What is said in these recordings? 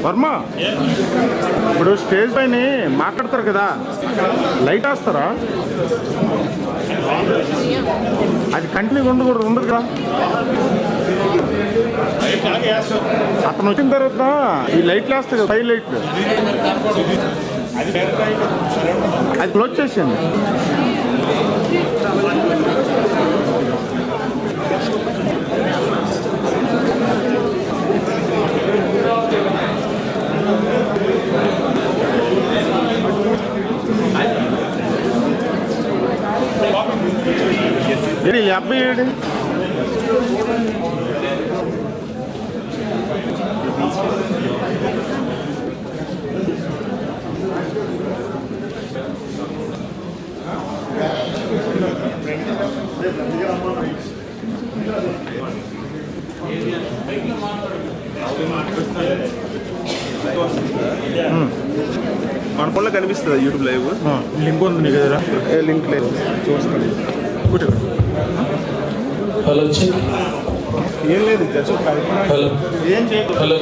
వర్మ, ఇప్పుడు స్టేజ్ పైన మాట్లాడతారు కదా, లైట్ వేస్తారా? అది కంటిన్యూ ఉండదు కదా. అతను వచ్చిన తర్వాత ఈ లైట్లు వేస్తాయి కదా, 5 లైట్లు, అది క్లోజ్ చేసేయండి. అబ్బాయి ఏడు మన ఫోన్లో కనిపిస్తుంది యూట్యూబ్ లైవ్ లింక్ ఉంది నీ దగ్గర? లింక్ లేదు, చూస్తాను. హలో ఏం లేదు, హలో ఏం చేయదు. హలో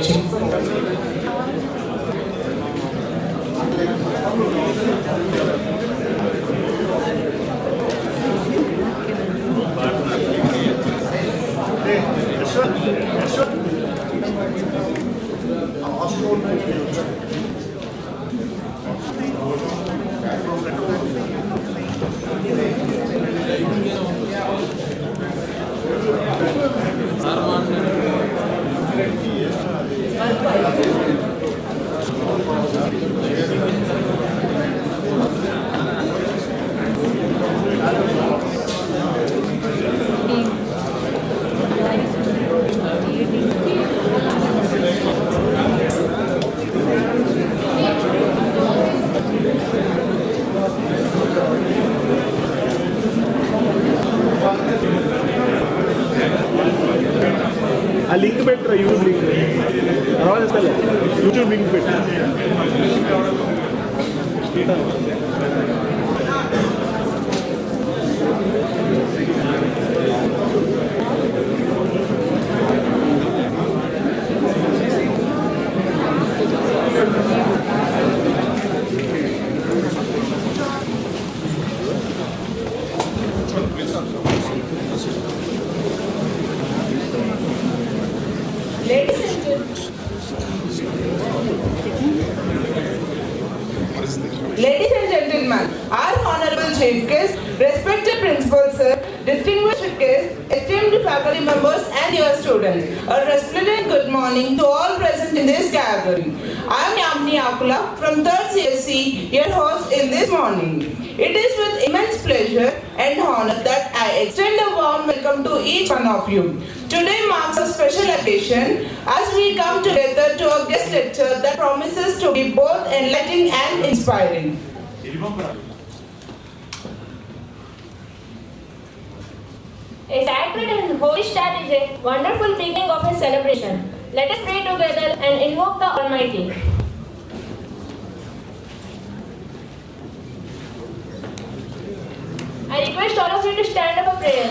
ఆ లింక్ పెట్టరా, యూట్యూబ్ లింక్ రావాలి, యూట్యూబ్ లింక్ పెట్టు. Ladies and gentlemen, our honorable chief guest, respected principal sir, distinguished guests, esteemed faculty members and dear students, a resplendent good morning to all present in this gathering. I am Amrit Kaal from 3rd CSC, your host in this morning. It is with immense pleasure and honor that I extend a warm welcome to each one of you. Today marks a special occasion as we come together to a guest lecture that promises to be both enlightening and inspiring. A sacred and holy start is a wonderful beginning of a celebration. Let us pray together and invoke the Almighty. I request all of you to stand up for prayer.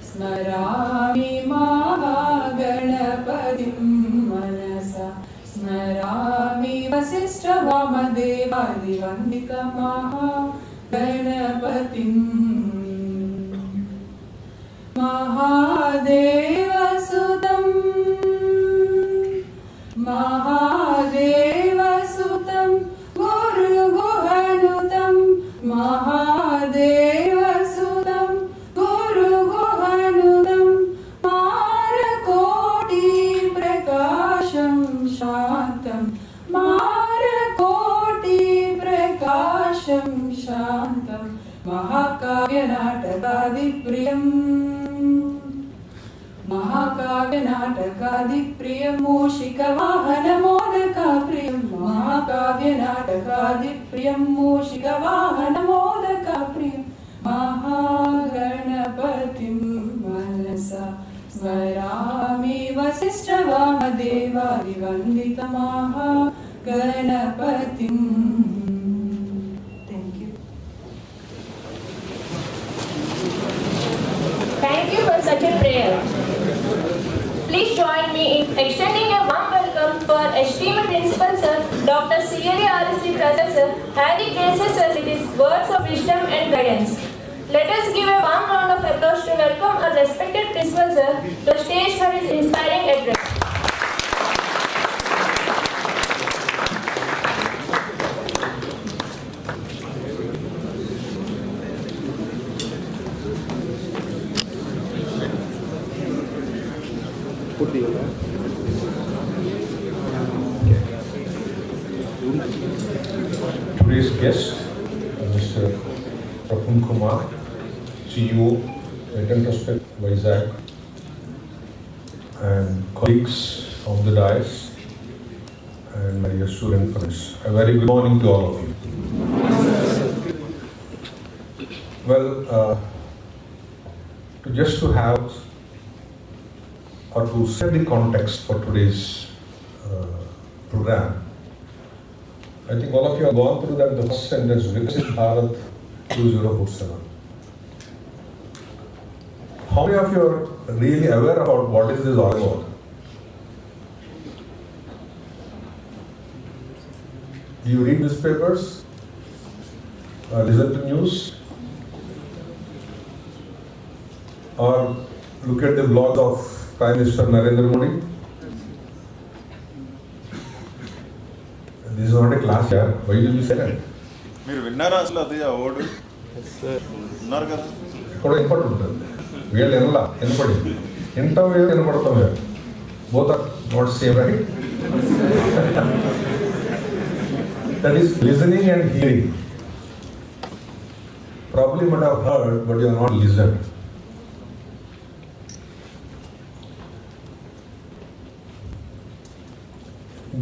स्मरामि महागणपतिं मनसा स्मरामि वसिष्ठवामदेवादिवन्दितमहागणपतिं महादेवसुतं महादेवसुतं गुरुगुहनुतं महादेवसुतं गुरुगुहनुतं मारकोटि प्रकाशं शान्तं मारकोटि प्रकाशं शान्तं महाकाव्यनाटकादिप्रियम् महाकाव्यनाटकादिप्रियं मूषिकवाहनमोदकाप्रियं महाकाव्यनाटकादिप्रियं मूषिकवाहनमोदकाप्रियं wisdom and guidance. Let us give a warm round of applause to welcome our respected principal sir to the stage for his inspiring address. Today's guest, Mr. Prapun Kumar, CEO, Patent Prospect, Vizag, and colleagues of the dais, and my dear student friends. A very good morning to all of you. Well, to have or to set the context for today's program, I think all of you have gone through that the first sentence, Viksit Bharat 2047. How many of you are really aware about what is this all about? Do you read newspapers? Listen to news? Or look at the blogs of Prime Minister Narendra Modi? This is not a class here. Why did you say that? మీరు విన్నారా అసలు అది ఆ ఓడు ఉన్నారు కదా కూడా important ఉంటుంది వీళ్ళు వినలా వినపడింది వింటాం వేరు వినపడతాం వేరు both are not same right that is listening and hearing probably might have heard but you are not listened.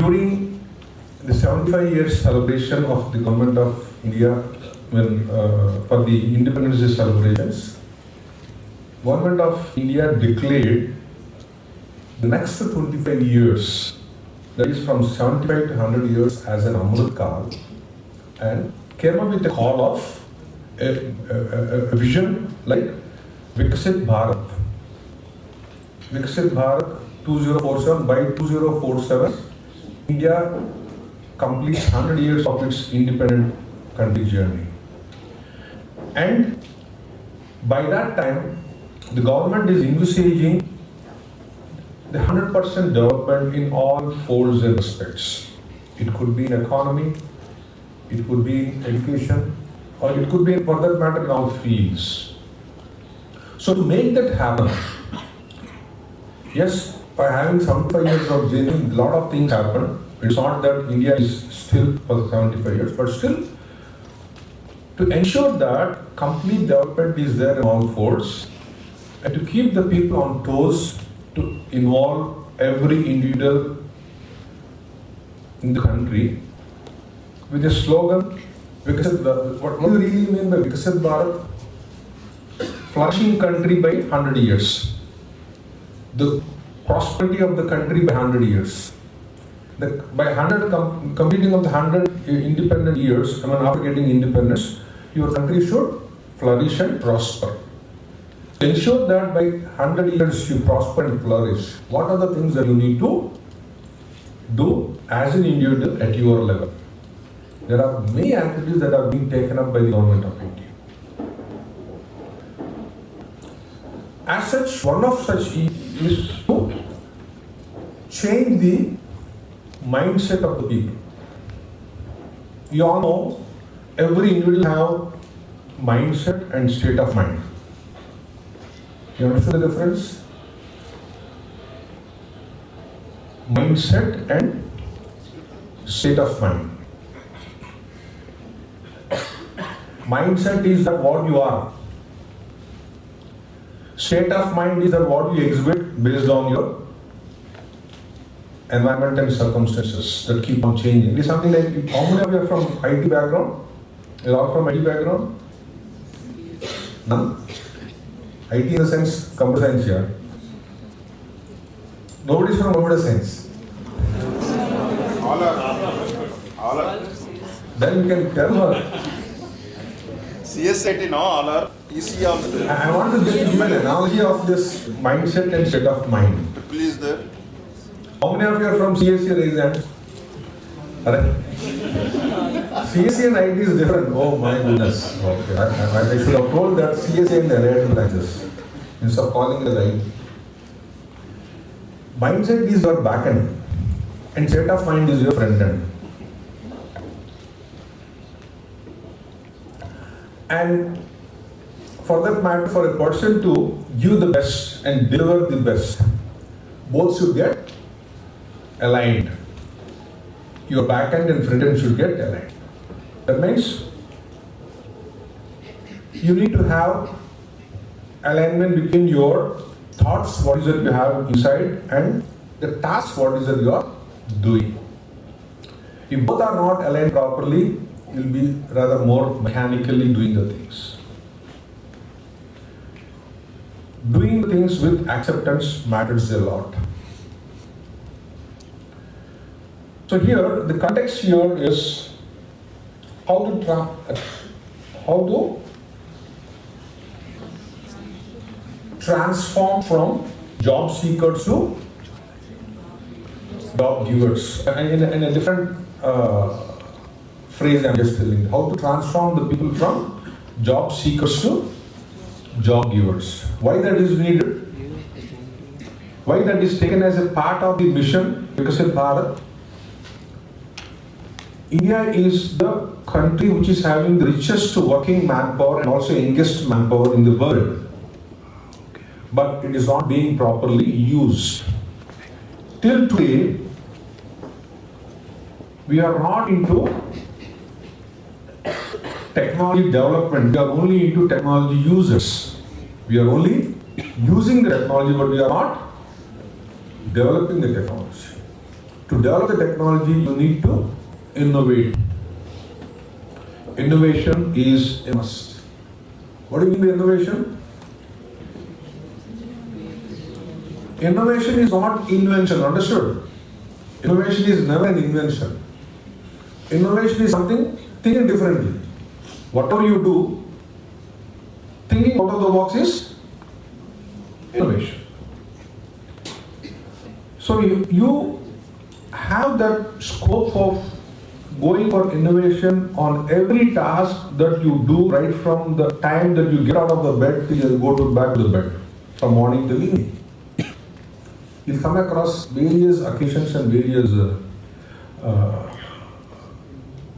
During the 75 years celebration of the government of India for the Independence Day celebrations, government of India declared the next 25 years, that is from 75 to 100 years, as an Amrit Kaal, and came up with a call of a vision like Viksit Bharat. Viksit Bharat 2047, by 2047, India completes 100 years of its independent country journey. And by that time, the government is envisaging the 100% development in all folds and aspects. It could be in economy, it could be in education, or it could be, for that matter, in all fields. So to make that happen, yes, by having 75 years of journey, a lot of things happen. It's not that India is still for 75 years, but still to ensure that complete development is there in all folds, and to keep the people on toes, to involve every individual in the country with a slogan, Viksit Bharat. What do you really mean by Viksit Bharat? Flourishing country by 100 years. The prosperity of the country by 100 years. By 100 completing of the 100 independent years, after getting independence, your country should flourish and prosper. To ensure that by 100 years you prosper and flourish, what are the things that you need to do as an individual at your level? There are many activities that are being taken up by the government of India. As such, one of such is to change the mindset of the people. You all know every individual have mindset and state of mind. You understand the difference? Mindset and state of mind. Mindset is that what you are. State of mind is that what you exhibit based on your environment and circumstances that keep on changing. It is something like, how many of you are from IT background? You're all from IT background? None? IT in the sense, computer science here. Nobody is from computer science. all are Then you can tell her. CSAT no all are EC also I want to just give an analogy of this mindset and state of mind. please there. How many of you are from CSC? Raise hands. CSE and IT is different. Oh my goodness. Okay. I should have told that CSE and allied branches instead of calling it IT. Mindset is your back end and state of mind is your front end. And for that matter, for a person to give the best and deliver the best, both should get aligned. Your back end and front end should get aligned. That means you need to have alignment between your thoughts, what is it you have inside, and the task, what is it you are doing. If both are not aligned properly, you'll be rather more mechanically doing the things. Doing things with acceptance matters a lot. So here, the context here is how to transform from job seekers to job givers. And in a different phrase I'm just telling you, how to transform the people from job seekers to job givers. Why that is needed? Why that is taken as a part of the mission, Viksit Bharat? India is the country which is having the richest working manpower and also youngest manpower in the world. But it is not being properly used. Till today, we are not into technology development, we are only into technology users. We are only using the technology, but we are not developing the technology. To develop the technology, you need to innovate. Innovation is a must. What do you mean by innovation? Innovation is not invention, understood? Innovation is never an invention. Innovation is something, thinking differently. Whatever you do, thinking out of the box is innovation. So you have that scope of going for innovation on every task that you do, right from the time that you get out of the bed till you go back to the bed, from morning till evening. You'll come across various occasions and various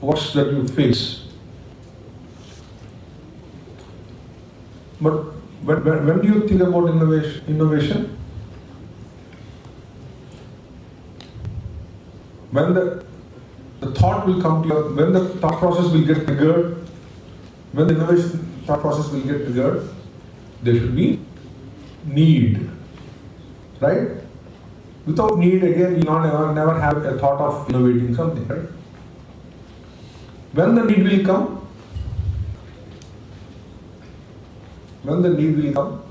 works that you face. But when do you think about innovation? When the thought will come to you, when the thought process will get triggered, when the innovation thought process will get triggered, there should be need, right? Without need, again, you never have a thought of innovating something, right? When the need will come, when the need will come,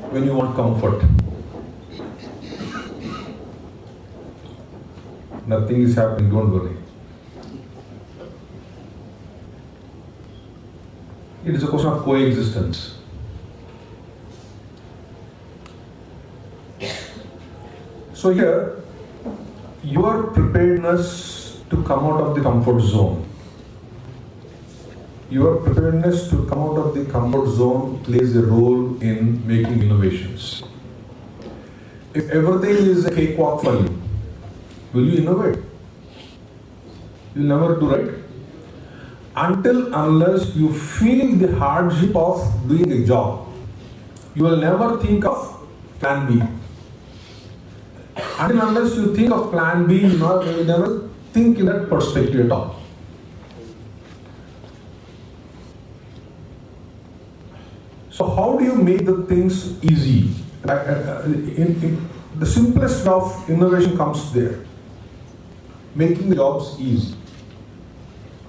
when you want comfort. Nothing is happening, don't worry. It is a question of coexistence. So here, your preparedness to come out of the comfort zone. Your preparedness to come out of the comfort zone plays a role in making innovations. If everything is a cakewalk for you, will you innovate? You'll never do, right? Until unless you feel the hardship of doing a job, you will never think of plan B. Until unless you think of plan B, you will never think in that perspective at all. So how do you make the things easy? The simplest of innovation comes there. Making the jobs easy.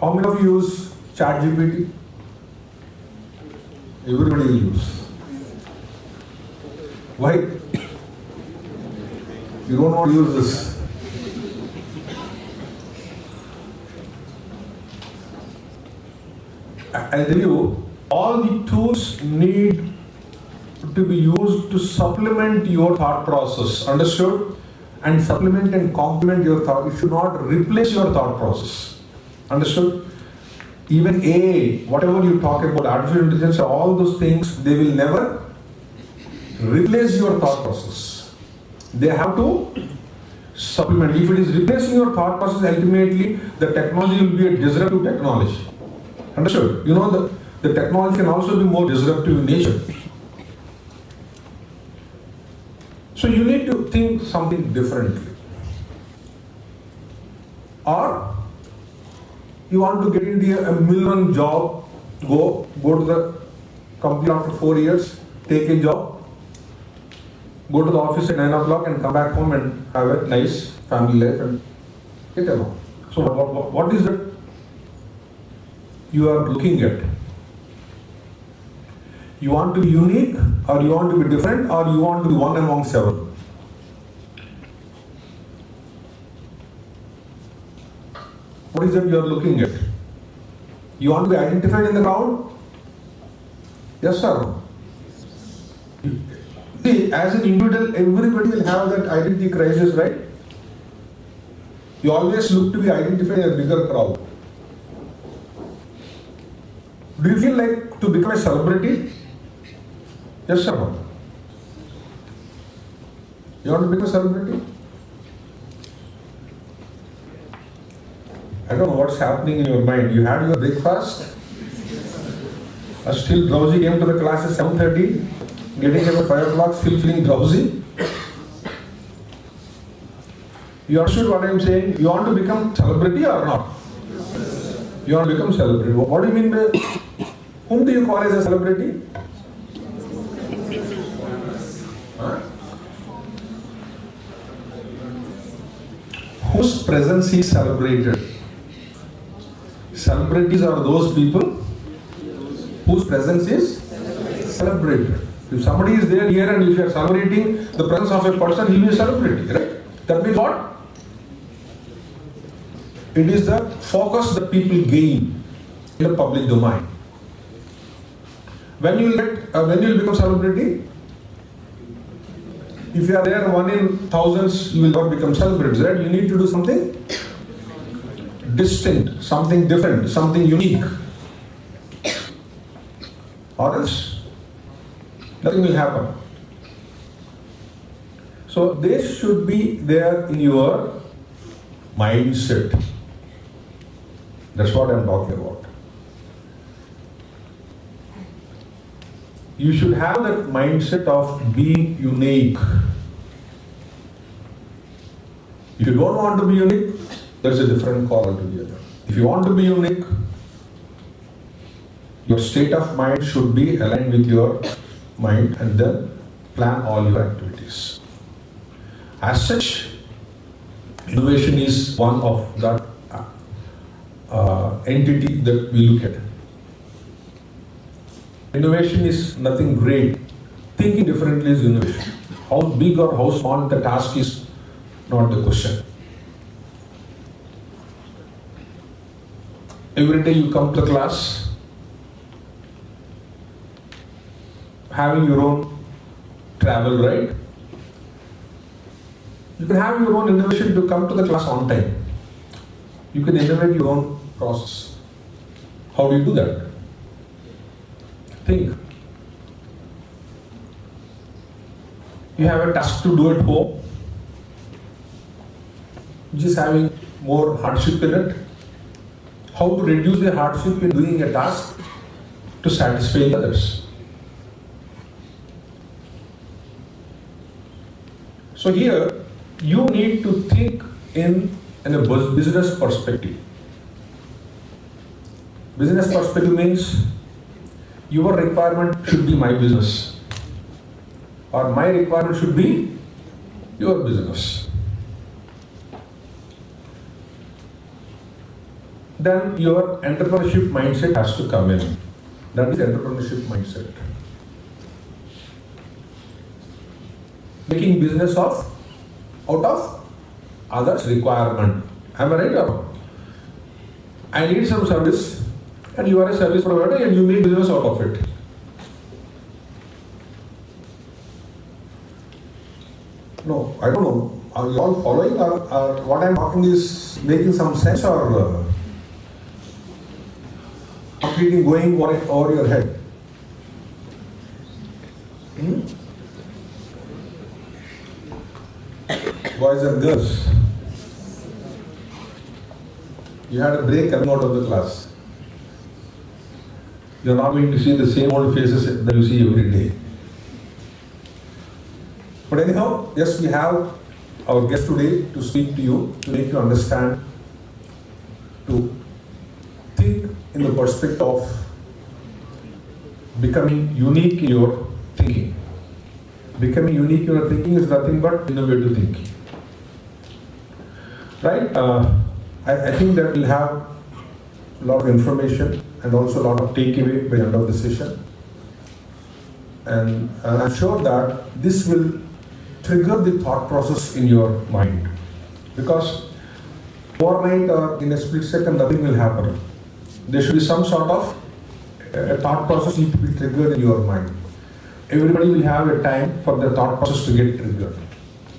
How many of you use ChatGPT? Everybody will use. Why? You don't want to use this. I'll tell you, all the tools need to be used to supplement your thought process. Understood? and supplement and complement your thought. It should not replace your thought process. Understood? Even AI, whatever you talk about, artificial intelligence, all those things, they will never replace your thought process. They have to supplement. If it is replacing your thought process, ultimately the technology will be a disruptive technology. Understood? You know, the technology can also be more disruptive in nature. So you need to think something differently. Or you want to get into a million job, go to the company after 4 years, take a job, go to the office at 9 o'clock and come back home and have a nice family life and get along. So what is it you are looking at? You want to be unique, or you want to be different, or you want to be one among several? What is it you are looking at? You want to be identified in the crowd? Yes or no? See, as an individual, everybody will have that identity crisis, right? You always look to be identified in a bigger crowd. Do you feel like to become a celebrity? Yes or no? You want to become a celebrity? I don't know what's happening in your mind. You had your breakfast, are still drowsy, came to the class at 7:30, getting up at 5 o'clock, still feeling drowsy. You understood what I am saying? You want to become celebrity or not? You want to become celebrity. What do you mean by, whom do you call as a celebrity? Huh? Whose presence is celebrated? Celebrities are those people whose presence is celebrated. If somebody is there here and if you are celebrating the presence of a person, he will be a celebrity, right? That means what? It is the focus that people gain in the public domain. When you will become celebrity, if you are there 1 in thousands, you will not become celebrities, right? You need to do something distinct, something different, something unique, or else nothing will happen. So this should be there in your mindset. That's what I'm talking about. You should have that mindset of being unique. If you don't want to be unique, there's a different call altogether. If you want to be unique, your state of mind should be aligned with your mind and then plan all your activities. As such, innovation is one of that entity that we look at. Innovation is nothing great. Thinking differently is innovation. How big or how small the task is not the question. Every day you come to class, having your own travel, right? You can have your own innovation to come to the class on time. You can innovate your own process. How do you do that? Think. You have a task to do at home, which is having more hardship in it. How to reduce the hardship in doing a task to satisfy others. So here, you need to think in a business perspective. Business perspective means your requirement should be my business, or my requirement should be your business. Then your entrepreneurship mindset has to come in. That is entrepreneurship mindset. Making business out of others' requirement. Am I right or not? I need some service, and you are a service provider and you make business out of it. No, I don't know Are you all following, or what I'm talking is making some sense, or completely going over your head? Boys and girls, you had a break coming out of the class. You're not going to see the same old faces that you see every day. But anyhow, yes, we have our guest today to speak to you, to make you understand, to think in the perspective of becoming unique in your thinking. Becoming unique in your thinking is nothing but innovative thinking. Right? I think that we'll have a lot of information and also a lot of takeaway by the end of the session. And I'm sure that this will trigger the thought process in your mind. Because overnight or in a split second, nothing will happen. There should be some sort of a thought process need to be triggered in your mind. Everybody will have a time for the thought process to get triggered.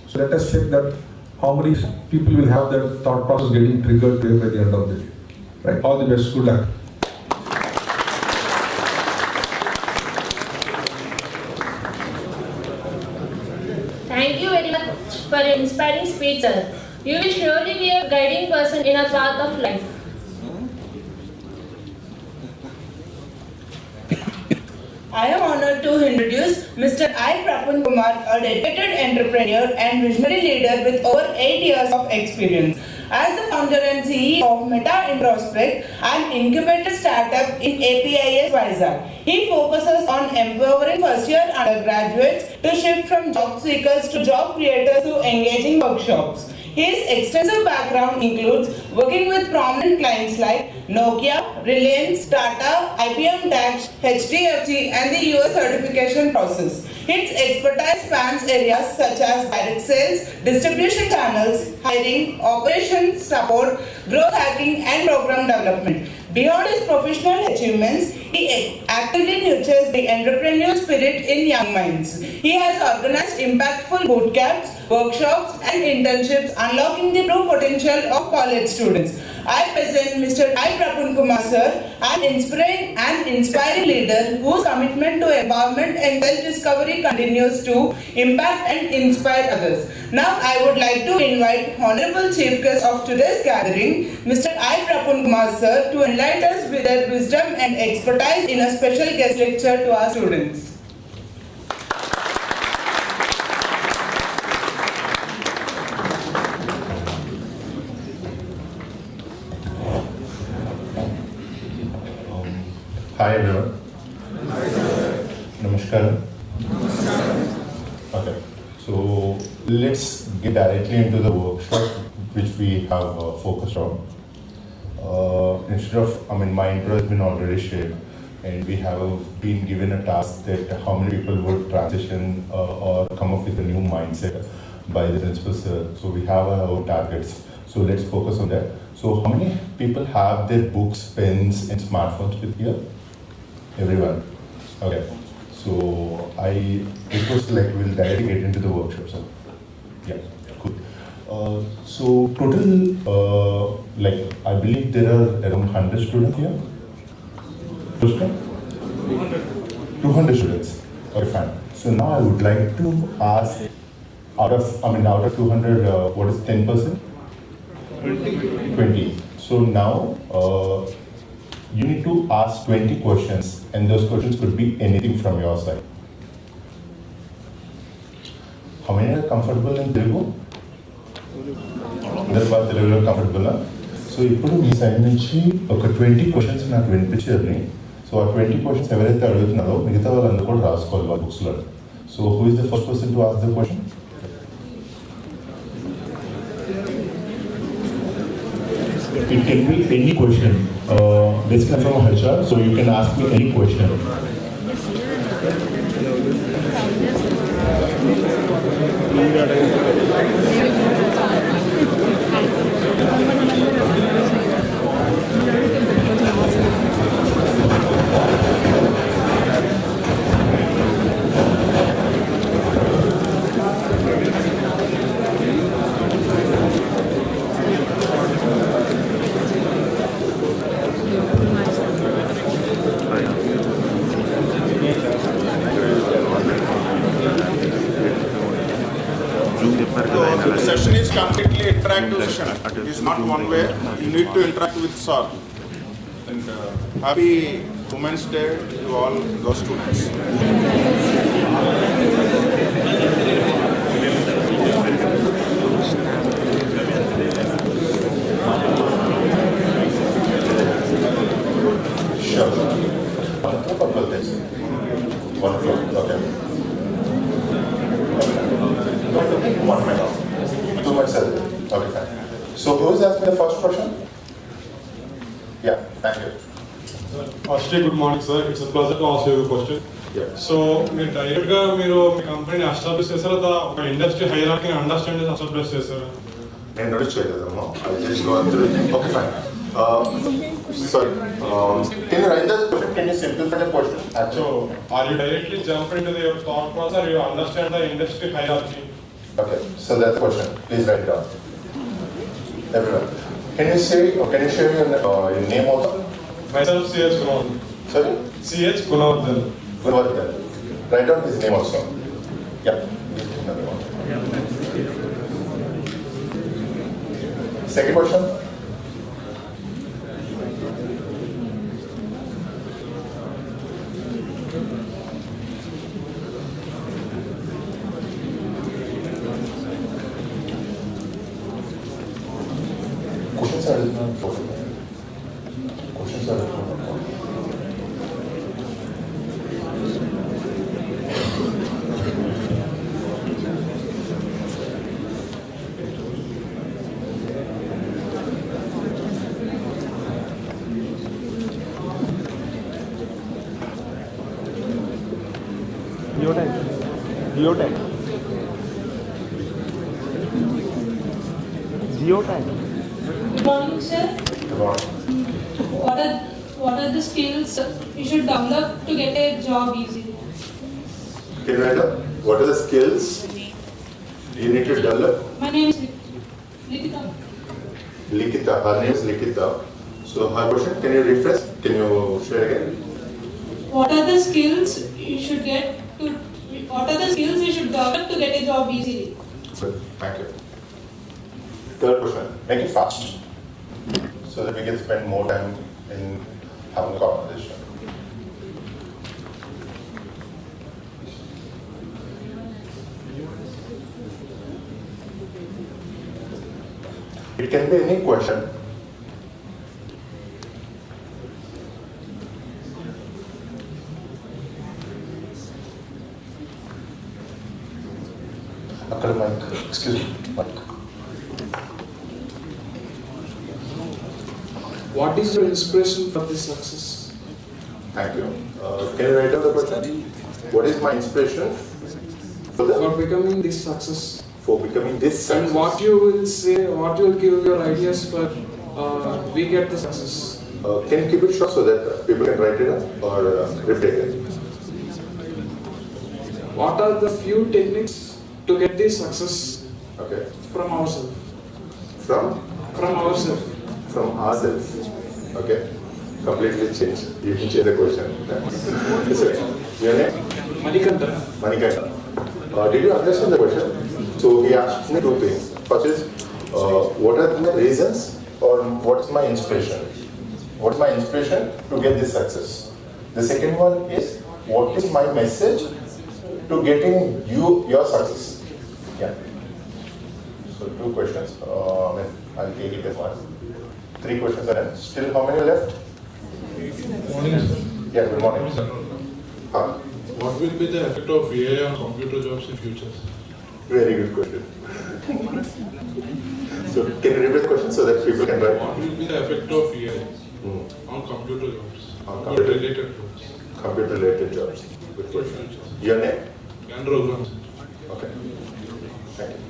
So let us check that how many people will have their thought process getting triggered today by the end of the day. Right? All the best. Good luck. Thank you very much for your inspiring speech, sir. You will surely be a guiding person in our path of life. I am honored to introduce Mr. I. Prapun Kumar, a dedicated entrepreneur and visionary leader with over 8 years of experience. As the founder and CEO of Meta in Prospect, an incubator startup in APIS Vizag. He focuses on empowering first-year undergraduates to shift from job seekers to job creators through engaging workshops. His extensive background includes working with prominent clients like Nokia, Reliance, Tata, IBM Dash, HDFC, and the US certification process. His expertise spans areas such as direct sales, distribution channels, hiring, operations support, growth hacking, and program development. Beyond his professional achievements, he actively nurtures the entrepreneurial spirit in young minds. He has organized impactful boot camps, workshops, and internships, unlocking the true potential of college students. I present Mr. I. Prapun Kumar sir, an inspiring leader whose commitment to empowerment and self-discovery continues to impact and inspire others. Now I would like to invite Honorable Chief Guest of today's gathering, Mr. I. Prapun Kumar sir, to enlighten us with their wisdom and expertise in a special guest lecture to our students. Hi everyone. Namaskar. Okay, so let's get directly into the workshop which we have focused on. My intro has been already shared, and we have been given a task that how many people would transition or come up with a new mindset by the principal sir. So we have our own targets. So let's focus on that. So how many people have their books, pens, and smartphones with here? Everyone. Okay. So I request we'll directly get into the workshop, sir. Yeah. Cool. So total, I believe there are around 100 students here. 200 students. Okay, fine. So now I would like to ask, out of 200, what is 10%? 20. So now you need to ask 20 questions, and those questions could be anything from your side. How many are comfortable in Telugu? Telugu comfortable? So ఇప్పుడు మీ side నుంచి ఒక 20 questions నాకు వినిపించారు. So ఆ 20 questions ఎవరైతే అడుగుతున్నారో మిగతా వాళ్ళందరూ కూడా రాసుకోవాలి వాళ్ళ బుక్స్లో. So who is the first person to ask the question? It can be any question. Basically, I'm from HR, so you can ask me any question. not one way. You need to interact with sir. And happy Women's Day to all those students. Sure. Wonderful. Okay. 1 minute. 2 minutes. Okay, fine. So who is asking the first question? Yeah, thank you. Firstly, good morning, sir. It's a pleasure to ask you a question. Yeah. So, మీరు డైరెక్ట్గా మీరు మీ కంపెనీని establish చేస్తారా లేదా ఒక industry హైరార్కీని understand చేసి establish చేస్తారా? నేను notice చేయలేదమ్మా. I just go through. Okay, fine. Sorry. Can you write the question? Can you simplify the question? So, are you directly jump into the thought process or you understand the industry hierarchy? Okay, so that's the question. Please write it down. Everyone. Can you say, or can you share your name also? Myself, C.H. Gunawardhan. Sorry? C.H. Gunawardhan. Gunawardhan. Write down his name also. Yeah. Another one. Second question. Questions are written on photo. Questions are written on photo. Geotag. Good morning, sir. Good morning. What are the skills you should develop to get a job easily? Can you write down? What are the skills you need to develop? My name is Likita. Likita. Her name is Likita. So her question, can you rephrase? Can you share again? What are the skills you should develop to get a job easily? Good. Thank you. Third question. Make it fast, so that we can spend more time in having a conversation. It can be any question. Excuse me, mic. What is your inspiration for this success? Thank you. Can you write down the question? What is my inspiration For becoming this success? For becoming this success? And what you will say, what you will give your ideas for we get the success? Can you keep it short so that people can write it up or repeat it? What are the few techniques to get this success Okay. from ourselves? From? From ourselves. From ourselves. Okay. Completely change. You can change the question. Your name? Manikanta. Manikanta. Did you understand the question? So he asked me two things. First is, what are my reasons or what is my inspiration? What is my inspiration to get this success? The second one is, what is my message to getting your success? Yeah. So two questions. I'll take it as one. Three questions are done. Still how many left? Morning, sir. Yeah, good morning. Huh. What will be the effect of AI on computer jobs in future? Very good question. So can you repeat the question so that people can write? What will be the effect of AI on computer jobs? On Computer related jobs. Computer related jobs. Good For question. future. Your name? And Raghuram. Okay. Thank you.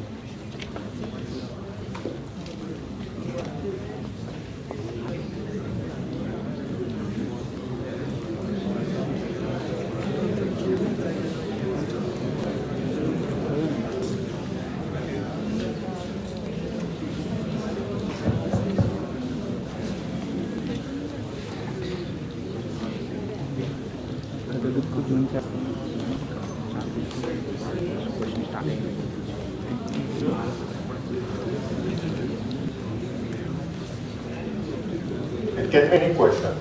It can be any question.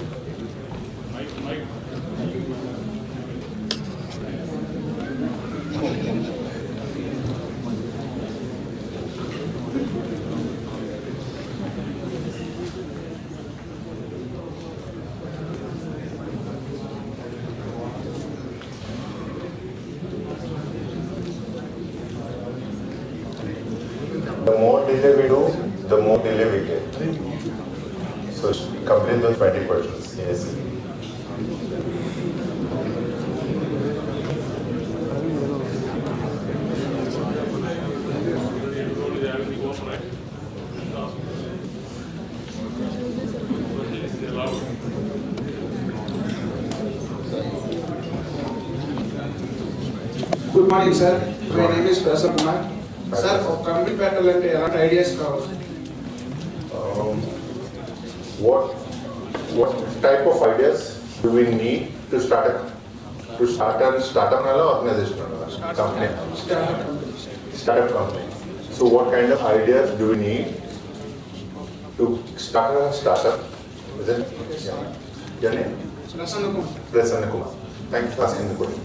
The more delay we do, the more delay we get. So complete those 20 questions. Yes. Good morning, sir. My name is Prasad Kumar. Sir, community battle and elanti ideas kavali. What type of ideas do we need to start an organization, company? Startup company. So what kind of ideas do we need to start a startup? Is it? Yeah. Your name? Prasanna Kumar. Prasanna Kumar. Thanks for asking the question.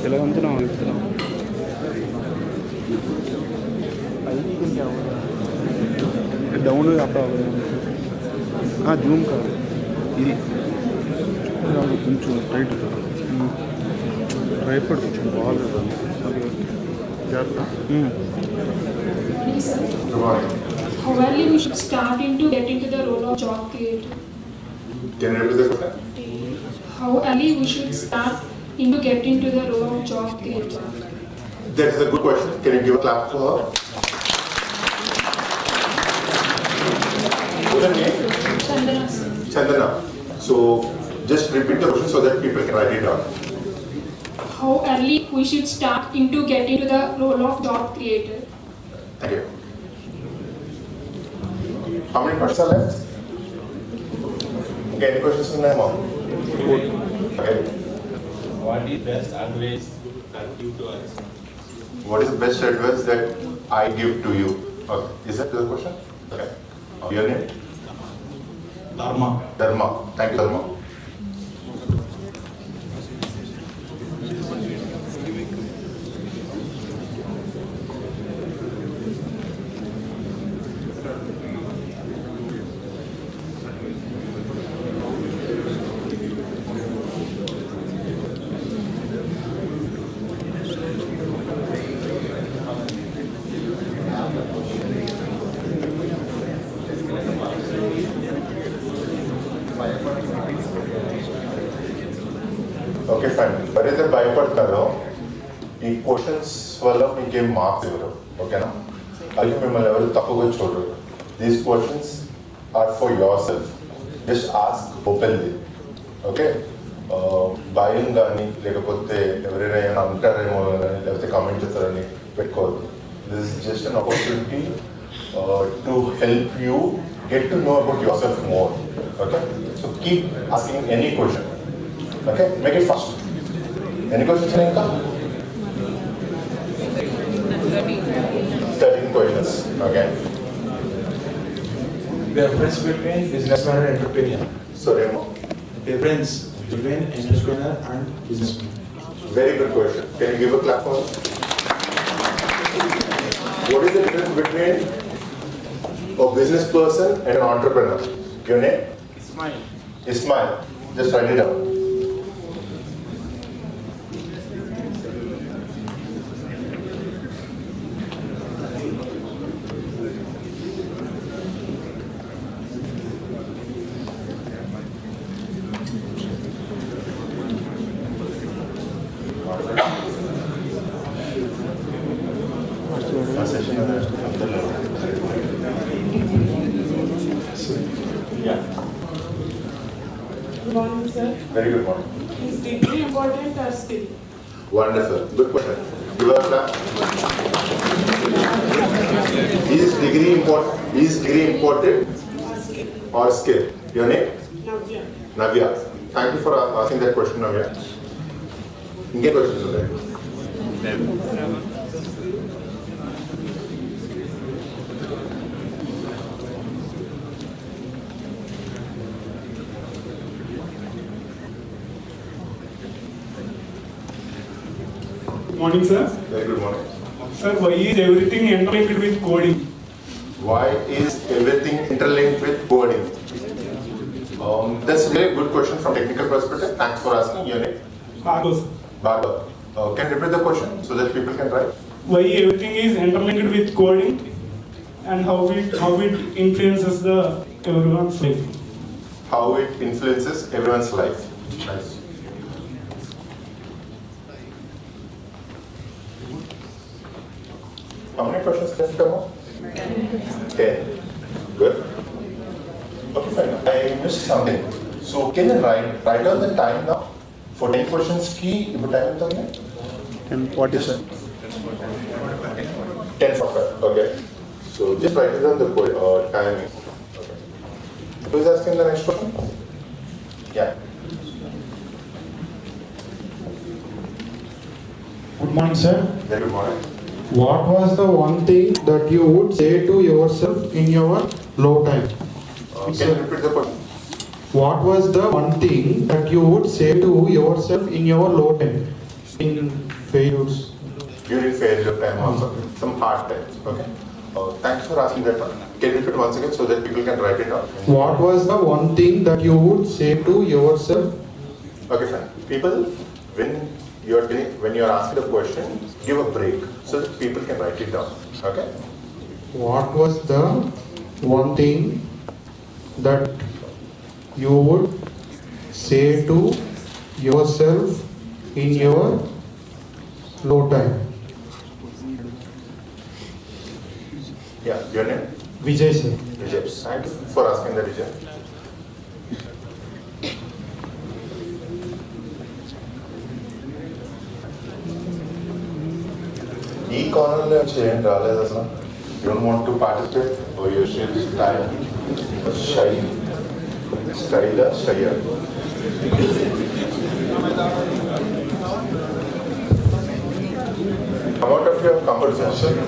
ఎలా ఉంటున్నాం down Zoom కాదు ఇది కొంచెం tight tripod కొంచెం బాగాలేదు అది How early we should start into get into the role of job creator? Can you repeat the question? How early we should start into get into the role of job creator? That is a good question. Can you give a clap for her? What's her name? Chandana, sir. Chandana. So just repeat the question so that people can write it down. How early we should start into get into the role of job creator? Thank you. How many questions are left? Okay, any questions from them? Okay. What is best advice that you to us? What is the best advice that I give to you? Okay. Is that the question? Okay. Your name? Dharma. Dharma. Thank you, Dharma. Okay, fine. ఎవరైతే భయపడతారో ఈ questions వల్ల మీకేం marks ఇవ్వరు, ఓకేనా? అలాగే మిమ్మల్ని ఎవరు తప్పుగా చూడరు. These questions are for yourself. Just ask openly, okay? భయం కానీ లేకపోతే ఎవరైనా ఏమైనా అంటారేమో కానీ లేకపోతే కామెంట్ చేస్తారని పెట్టుకోవద్దు. This is just an opportunity to help you get to know about your self more, okay? So keep asking any question. Okay, make it fast. Any questions, Anka? 13 questions. Okay. Difference between businessman and entrepreneur. Sorry. Difference between entrepreneur and businessman. Very good question. Can you give a clap for it? What is the difference between a business person and an entrepreneur? Your name? Ismail. Ismail. Just write it down. session. Yeah. Good morning, sir. Very good morning. Is degree important or skill? Wonderful. Good question. Give us that. Is degree important or skill? Your name? Navya. Navya. Thank you for asking that question, Navya. Get questions on that. Morning, sir. Very good morning. Sir, why is everything interlinked with coding? Why is everything interlinked with coding? That's a very good question from technical perspective. Thanks for asking. Your name? Carlos. Barbara. Can you repeat the question so that people can write? Why everything is interlinked with coding and how it influences the everyone's life? How it influences everyone's life. Nice. How many questions left, Kamo? 10. Good. Okay, fine. I missed something. So can you write down the time now? For 10 questions key, you time down here? 10:47. 10:45. Okay. So just write it down the timing. Okay. Who is asking the next question? Yeah. Good morning, sir. Very good morning. What was the one thing that you would say to yourself in your low time? Can you repeat the question? What was the one thing that you would say to yourself in your low time? In failures? During failure time also. Some hard times. Okay. Thanks for asking that one. Can you repeat once again so that people can write it down? What was the one thing that you would say to yourself? Okay, fine. People, when you're asking the question, give a break so that people can write it down. Okay? What was the one thing that you would say to yourself in your low time? Yeah, your name? Vijay, sir. Vijay. Thank you for asking that, Vijay. ఈ కార్నర్లో చేయండి రాలేదు అసలు you don't want to participate oh you share style shy style shyer Come out of your comfort zone.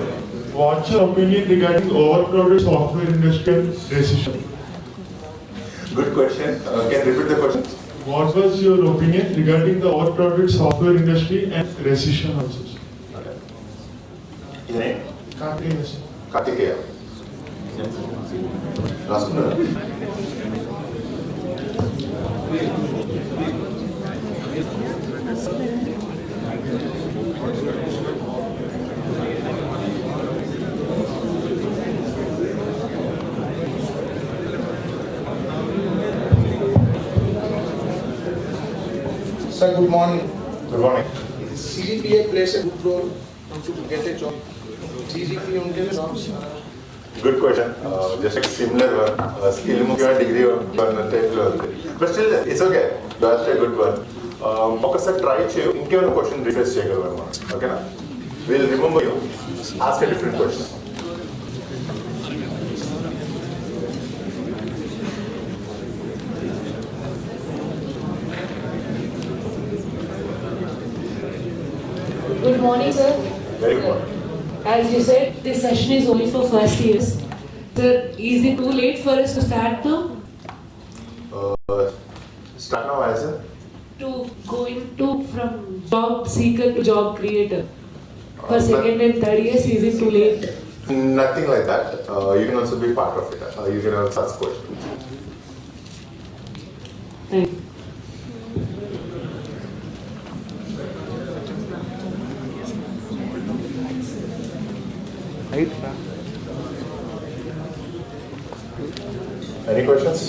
What's your opinion regarding overcrowded software industry and recession? Good question. Can you repeat the question? What was your opinion regarding the overcrowded software industry and recession also? Okay. Your name? Karthikeya, sir. Karthikeya. Last one. Sir, good morning. Good morning. CGPA plays a good role to get a job. CGPA until jobs. Good question. Just like similar one. Skill muఖ్యమైన degree one type లో ఉంది. But still, it's okay. You asked a good one. ఒకసారి try చేయు. ఇంకేమైనా question refresh చేయగలరు మనం. ఓకేనా? We'll remember you. Ask a different question. Good morning, sir. Very good morning. As you said, this session is only for first years. Sir, is it too late for us to start now? Start now as a? To go into from job seeker to job creator. For second and third years, is it too late? Nothing like that. You can also be part of it. You can also ask questions. Thank you. Any questions?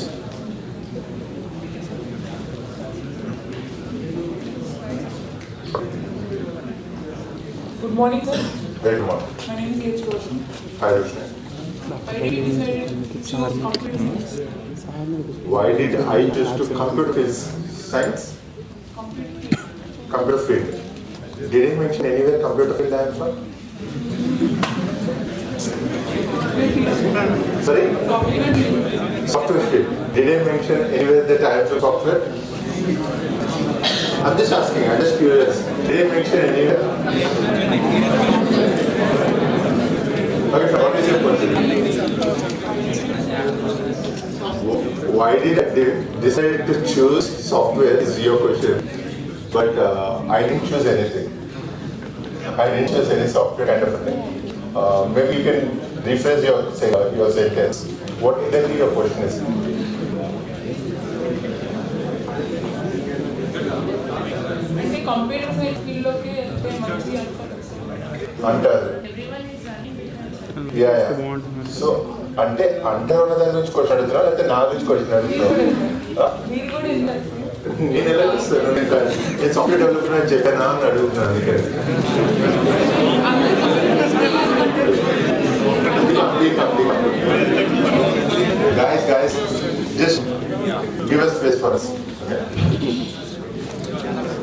Good morning, sir. Very good morning. My name is H. Roshan. Hi, Roshni. Why did you decide to choose computer science? Why did I choose to computer science? Computer field. Did I mention anywhere computer field I am from? Sorry? Software field. Did I mention anywhere that I am from software? I'm just asking, I'm just curious. Did I mention anywhere? Okay, so what is your question? Why did I decide to choose software is your question. But I didn't choose anything. I didn't choose any software kind of a thing. Maybe you can rephrase your sentence. What exactly your question is? అంటే computer science field లోకి వెళ్తే మంచి అంటారు. Yeah. So, అంటే ఉన్న దాని గురించి question అడుగుతున్నావు లేకపోతే నా గురించి క్వశ్చన్ అడుగుతున్నావు? మీరు కూడా ఇందాక నేను ఎలా చూస్తాను? నేను సాఫ్ట్వేర్ డెవలప్మెంట్ అని చెప్పానా అని అడుగుతున్నాను. Guys, just give us space for us. Okay?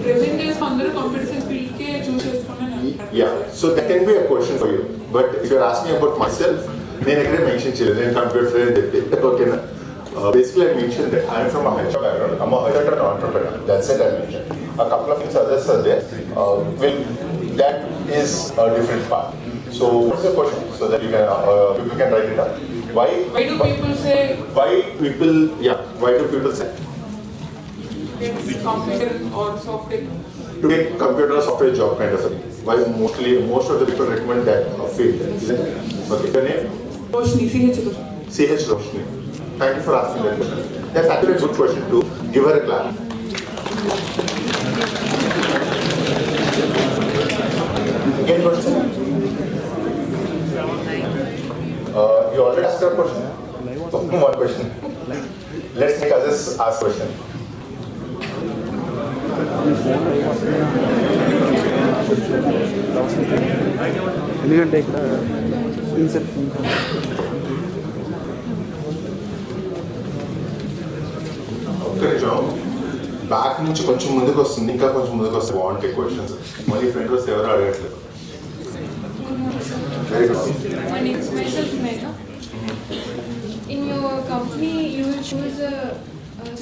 Present days అందరూ కంప్యూటర్ సైన్స్ ఫీల్డ్ కే చూస్ చేసుకున్నాను. Yeah, so that can be a question for you. But if you're asking about myself, నేను ఎక్కడే మెన్షన్ చేయలేదు. నేను కంప్యూటర్ అని చెప్పి ఓకేనా? Basically, I mentioned that I'm from a HR background. I'm a HR entrepreneur. That's it. I mentioned a couple of things others are there. That is a different part. So, what's the question? So that you can people can write it down. Why do people say? Why do people say? Computer or software. To get computer or software job kind of a thing. Why most of the people recommend that field? Isn't it? Okay. Your name? Roshni, C.H. Roshni. Thank you for asking that question. That's actually a good question too. Give her a clap. Again, question. You already asked her question. One question. Let's make others ask question. ఎందుకంటే ఇక్కడ ఇన్సెప్ట్ back నుంచి కొంచెం ముందుకు వస్తుంది, ఇంకా కొంచెం ముందుకు వస్తే బాగుంటాయి క్వశ్చన్స్. మళ్ళీ ఫ్రెండ్ వస్తే ఎవరు అడగట్లేదు. Very good. My name is myself Megha. In your company, you will choose a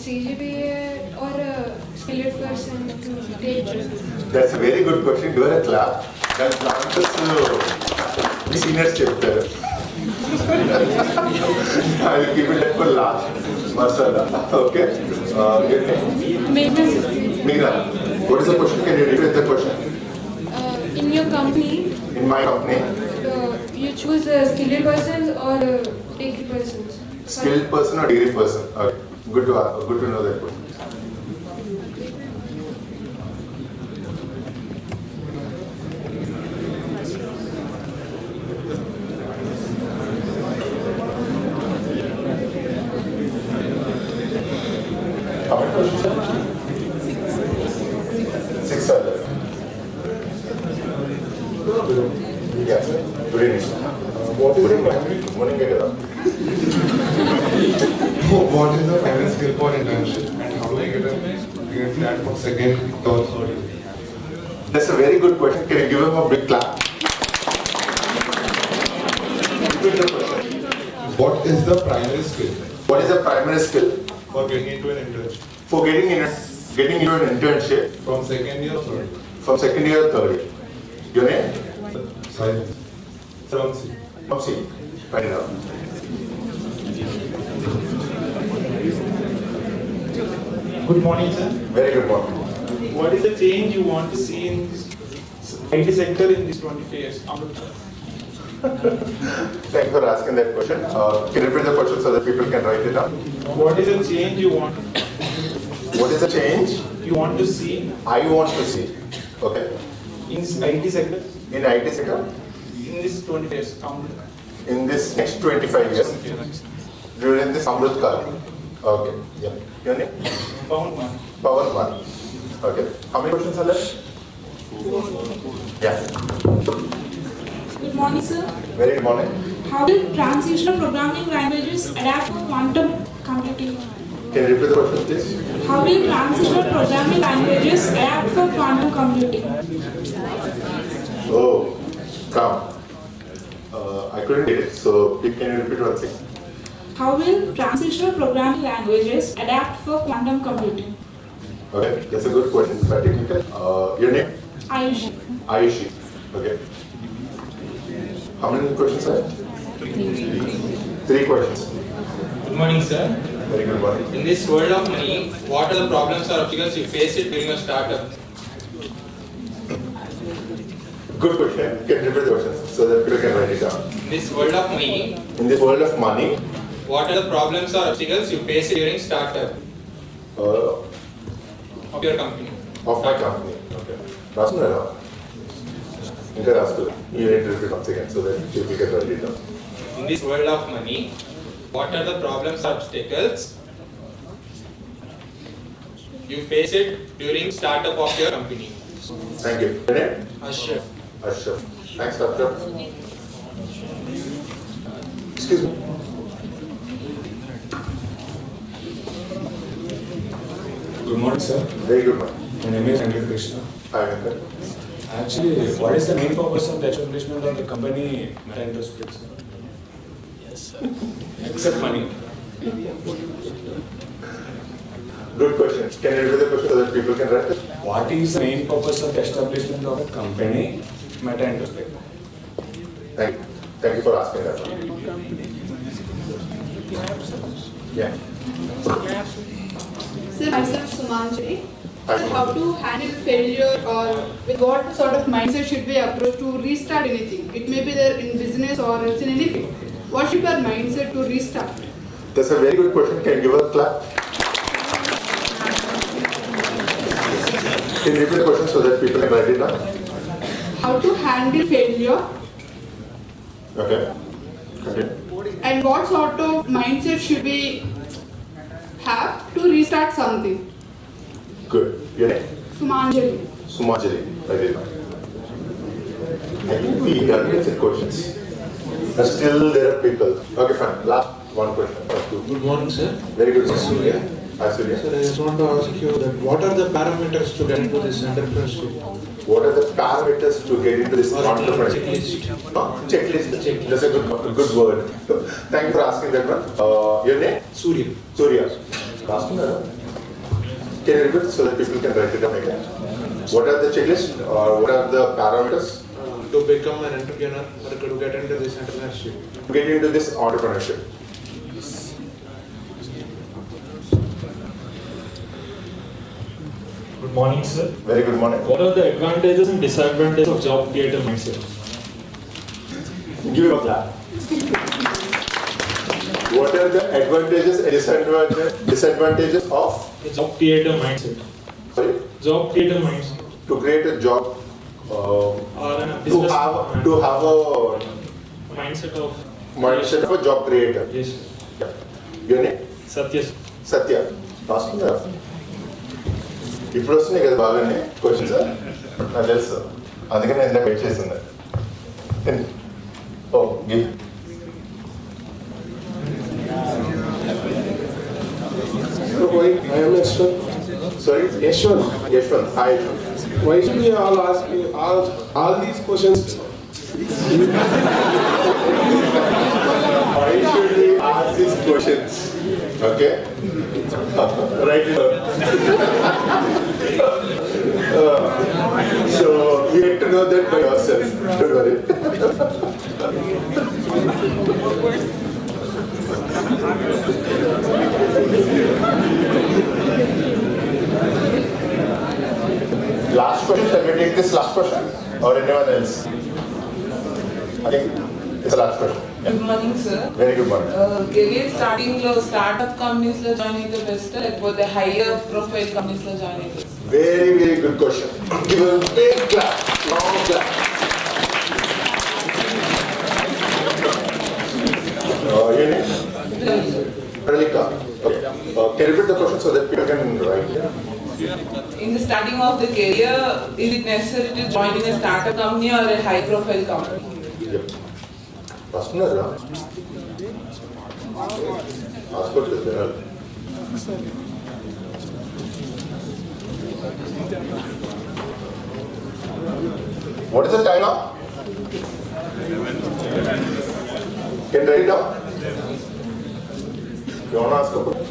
CGPA or a skilled person to take. That's a very good question. Give her a clap. That's the answers seniors చెప్తారు. I will keep it for last. Masala. Okay. Megha. What is the question? Can you repeat the question? In your company. In my company. You choose a skilled person or a degree person. Skilled person or degree person? Okay. Good to know that question. How many questions? 6 are there. Yeah. Good evening. What is the primary? Morning, What is the primary skill for internship and how do I get that for second, third? That's a very good question. Can you give him a big clap? What is the primary skill? What is the primary skill? For getting into an internship. For getting into an internship. From second year or third? From second year or third year. Your name? Science. Ramsi. Ramsi. Right now. Good morning, sir. Very good morning. What is the change you want to see in this IT sector in these 25 years? Thanks for asking that question. Can you repeat the question so that people can write it down? What is the change you want? What is the change you want to see? I want to see. Okay. In this IT sector? In IT sector? In this 25 years. In this next 25 years? During this Amrit Kaal. Okay. Yeah. Your name? Pawan. Okay. How many questions are left? Yeah. morning, sir. Very good morning. How will transitional programming languages adapt to quantum computing? Can you repeat the question, please? How will transitional programming languages adapt for quantum computing? Oh, come. I couldn't get it, so can you repeat once again? How will transitional programming languages adapt for quantum computing? Okay, that's a good question. But technical. Your name? Ayushi. Ayushi. Okay. How many questions are there? Three questions. Good morning, sir. Very good morning. In this world of money, what are the problems or obstacles you face it during your startup? Good question. Can you repeat the question so that people can write it down? In this world of money, what are the problems or obstacles you face it during startup of your company? Of my company. Okay. Rasmala. You need to repeat once again so that people can write it down. In this world of money, what are the problems or obstacles you face it during startup of your company? Thank you. Your name? Ashraf. Ashraf. Thanks, Doctor. Excuse me. Good morning, sir. Very good morning. My name is Amrit Krishna. Hi, Venkat. Actually, what is the main purpose of the establishment of the company Meta Split, sir? Yes, sir. Except money. Good question. Can you repeat the question so that people can write it? What is the main purpose of the establishment of a company Meta Split? Thank you. Thank you for asking that. Yeah. Sir, myself Sumanjali. Hi. So how to handle failure or with what sort of mindset should we approach to restart anything? It may be there in business or it's in any field. What should be our mindset to restart? That's a very good question. Can you give a clap? Can you repeat the question so that people can write it down? How to handle failure Okay. Okay. and what sort of mindset should we have to restart something? Good. Your name? Sumanjali. Sumajali. Very good. I think we done with the questions. But still there are people. Okay, fine. Last one question. Good morning, sir. Very good. This is Surya. Hi, Surya. Sir, I just want to ask you that what are the parameters to get into this entrepreneurship? What are the parameters to get into this Or entrepreneurship? checklist. Checklist. That's a good word. Thank you for asking that one. Your name? Surya. Surya. Last one. Can you repeat so that people can write it down again? What are the checklist or what are the parameters? To become an entrepreneur or to get into this entrepreneurship. To get into this entrepreneurship. Good morning, sir. Very good morning. What are the advantages and disadvantages of job creator mindset? Give him a clap. What are the advantages and disadvantages of Job creator mindset. Sorry? Job creator mindset. To create a job, Or a to business have a mindset of a job creator. Yes. Yeah. Your name? Satya. Satya. Last one. ఇప్పుడు వస్తున్నాయి కదా బాగానే questions నాకు తెలుసు అందుకని నేను wait చేస్తుంది ఓ give I am Yashwant. Sorry? Yashwant. Yashwant. Hi, Yashwant. Why should we all ask all these questions? Why should we ask these questions? Okay? Right here. So, you get to know that by yourself. Don't worry. Last question. Shall we take this last question? Or anyone else? I think it's the last question. Good morning, sir. Very good morning. Career starting lo startup companies lo join అయితే best లేకపోతే higher profile companies లో join అయితే Very, very good question. Give a big clap. Long clap. Your name? Pralika. Okay. Can you repeat the question so that people can write? In the starting of the career, is it necessary to join in a startup company or a high profile company? Yep. వస్తున్నారా? హాస్పిటల్కి వెళ్తున్నారు. What is the time now? Can you write it down? You want to ask a question?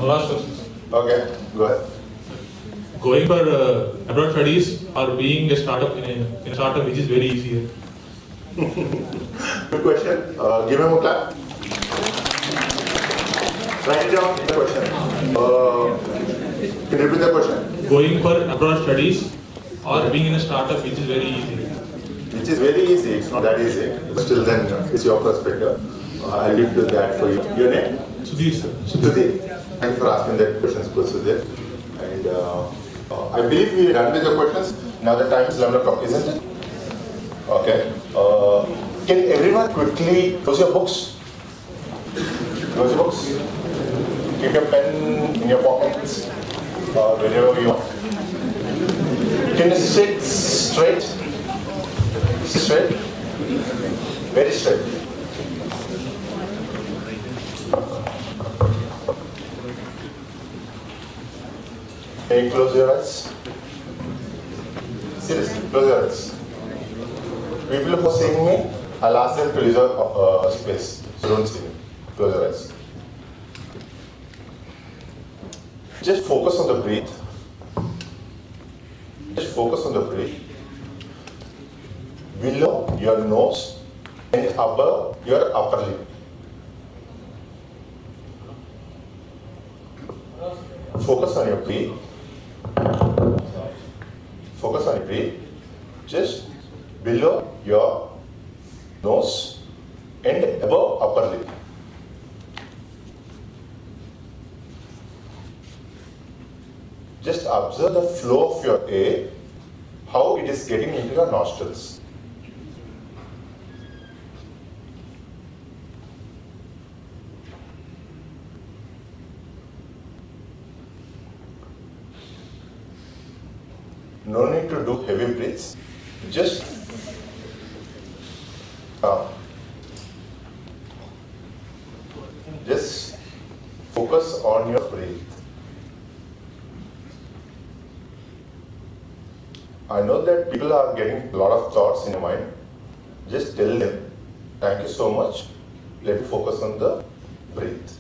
Last question. Okay, go ahead. Going for abroad studies or being a startup in a startup which is very easy. Good question. Give him a clap. Write it down. The question. Can you repeat the question? Going for abroad studies or being in a startup which is very easy. Which is very easy. It's not that easy. But still, then it's your perspective. I'll leave to that for you. Your name? Sudhir, sir. Sudhir. Thanks for asking that question, Sudhir. And I believe we are done with the questions. Now the time is 11 o'clock, isn't it? Okay. Can everyone quickly close your books? Close your books. Keep your pen in your pockets, wherever you are. Can you sit straight? Straight? Very straight. Can you close your eyes? Seriously, close your eyes. People who are seeing me, I'll ask them to reserve space. So don't see me. Close your eyes. Just focus on the breath. Just focus on the breath. Below your nose and above your upper lip. Focus on your breath. Focus on your breath. Just below your nose and above upper lip. Just observe the flow of your air, how it is getting into your nostrils. No need to do heavy breaths. Just focus on your breath. I know that people are getting a lot of thoughts in your mind. Just tell them, thank you so much. Let me focus on the breath.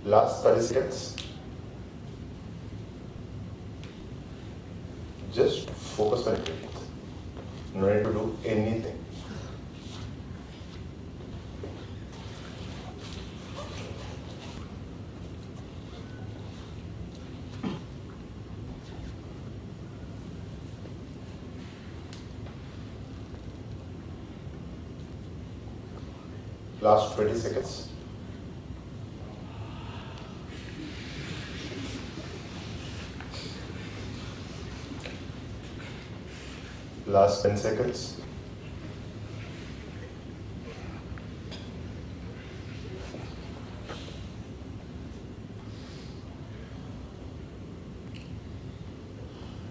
Last 30 seconds. Just focus on it. No need to do anything. Last 20 seconds. Last 10 seconds.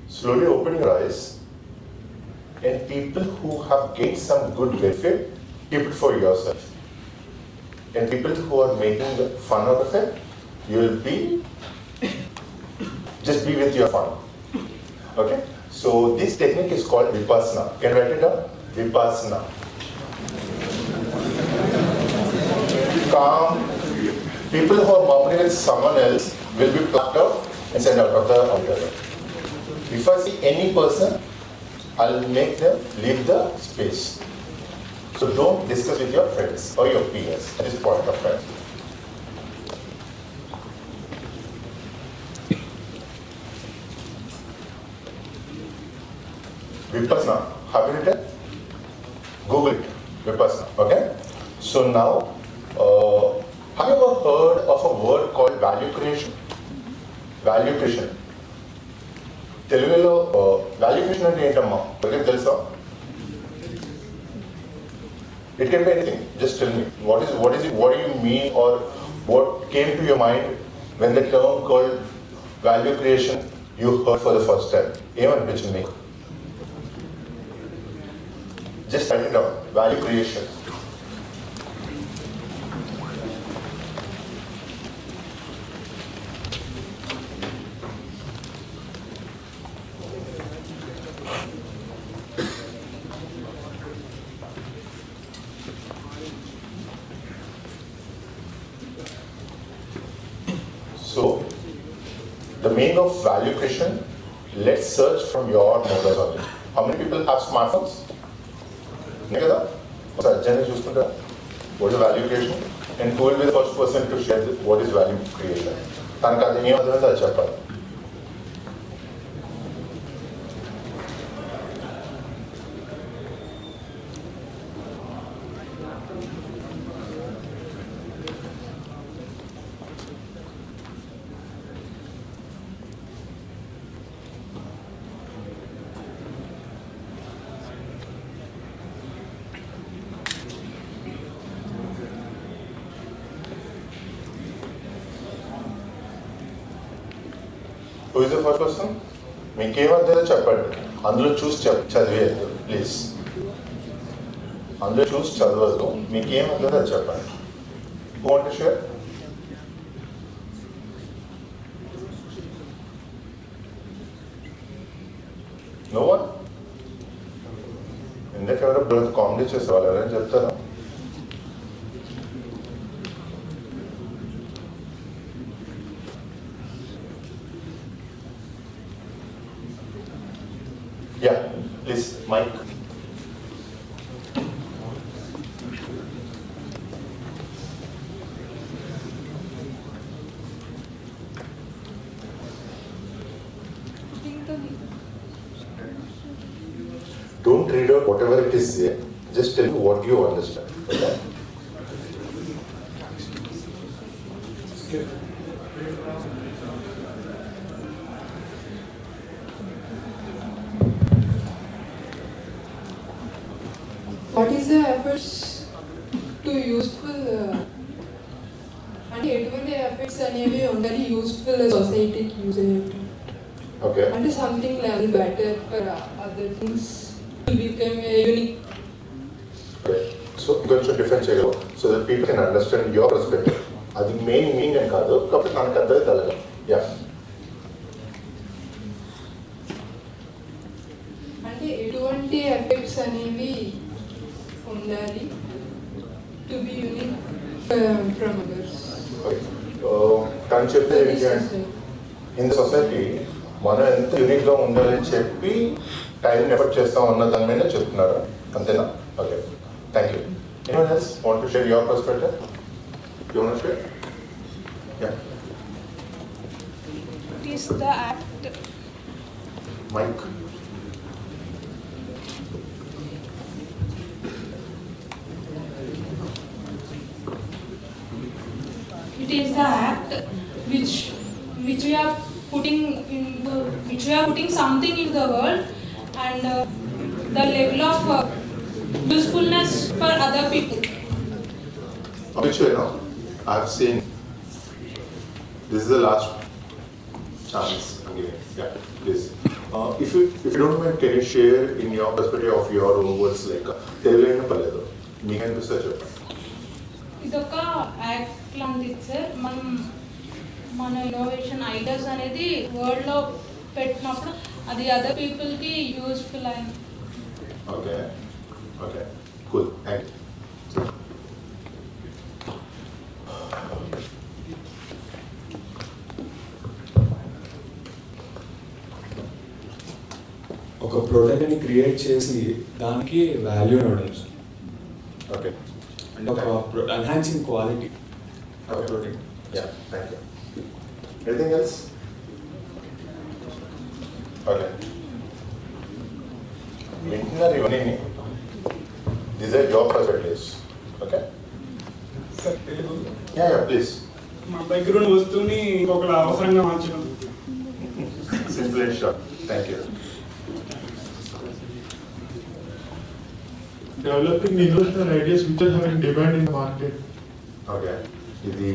Slowly open your eyes, and people who have gained some good benefit, keep it for yourself. And people who are making fun out of it, you will just be with your fun. Okay? So this technique is called Vipassana. Can you write it down? Vipassana. Calm. People who are murmuring with someone else will be plucked out and sent out of the auditorium. If I see any person, I'll make them leave the space. So don't discuss with your friends or your peers at this point of time. Vipassana, have you written? Google it, Vipassana, okay? So now, have you ever heard of a word called value creation? Value creation. తెలుగులో value creation అంటే ఏంటమ్మా? ఎవరికైనా తెలుసా? It can be anything. Just tell me. What do you mean, or what came to your mind when the term called value creation you heard for the first time? ఏమనిపించింది మీకు? Just write it down. Value creation. So, the meaning of value creation, let's search from your mobiles only. How many people have smartphones? What is value creation? And who will be the first person to share what is value creation? Who is the first person? మీకేమర్థంలో చెప్పండి. అందులో చూసి చదివేది please. అందులో చూసి చదవద్దు. మీకేమర్థంలో చెప్పండి. Who want to share? No one? ఇందాక comedy చేసేవాళ్ళు ఎవరైనా చెప్తారా? Yeah, please, Mike. Don't read out whatever it is there. Just tell me what you understand. Okay? What is the efforts to useful అంటే ఎటువంటి efforts అనేవి ఉండాలి useful సొసైటీకి use అయ్యేవి? Okay. అంటే something level better for other things to become unique. Okay. So కొంచెం difference చేయగలవు so that people can understand your perspective. అది మెయిన్ మీనింగ్ అని కాదు, కాబట్టి మనకు అర్థం తెలగ. Yeah. అంటే ఎటువంటి ఎఫెక్ట్స్ అనేవి ఉండాలి to be unique from others? తను చెప్తే ఇన్ ద సొసైటీ మనం ఎంత యూనిక్గా ఉండాలని చెప్పి టైం ఎఫర్ట్ చేస్తాం అన్న దాని మీద చెప్తున్నారు, అంతేనా? Okay, thank you. Anyone else want to share your perspective? You want to share? Yeah. It is the act. Mike. It is the act which we are putting something in the world, and the level of usefulness for other people. Actually, no, I have seen. This is the last chance I'm giving. Yeah, please. If you don't mind, can you share in your perspective of your own words, like Telugu paledu, me can do such a. ఇదొక act లాంటిది sir. మన innovation ideas అనేది వరల్డ్లో పెట్టినప్పుడు అది other పీపుల్కి useful అయింది. Okay, okay, cool, thank you. ఒక ప్రోడక్ట్ని క్రియేట్ చేసి దానికి వాల్యూ ఇవ్వడం సార్. ఓకే, అంటే ఒక ఎన్హాన్సింగ్ క్వాలిటీ ఒక product. Yeah, thank you. Anything else? Okay, వింటున్నారు ఇవన్నీ. These are your perspectives. Okay, yeah please. మా దగ్గర ఉన్న వస్తువుని ఇంకొకరు అవసరంగా మార్చడం. Simple Excellent shot. Thank you. Developing innovative ideas which are having demand in the market. Okay. ఇది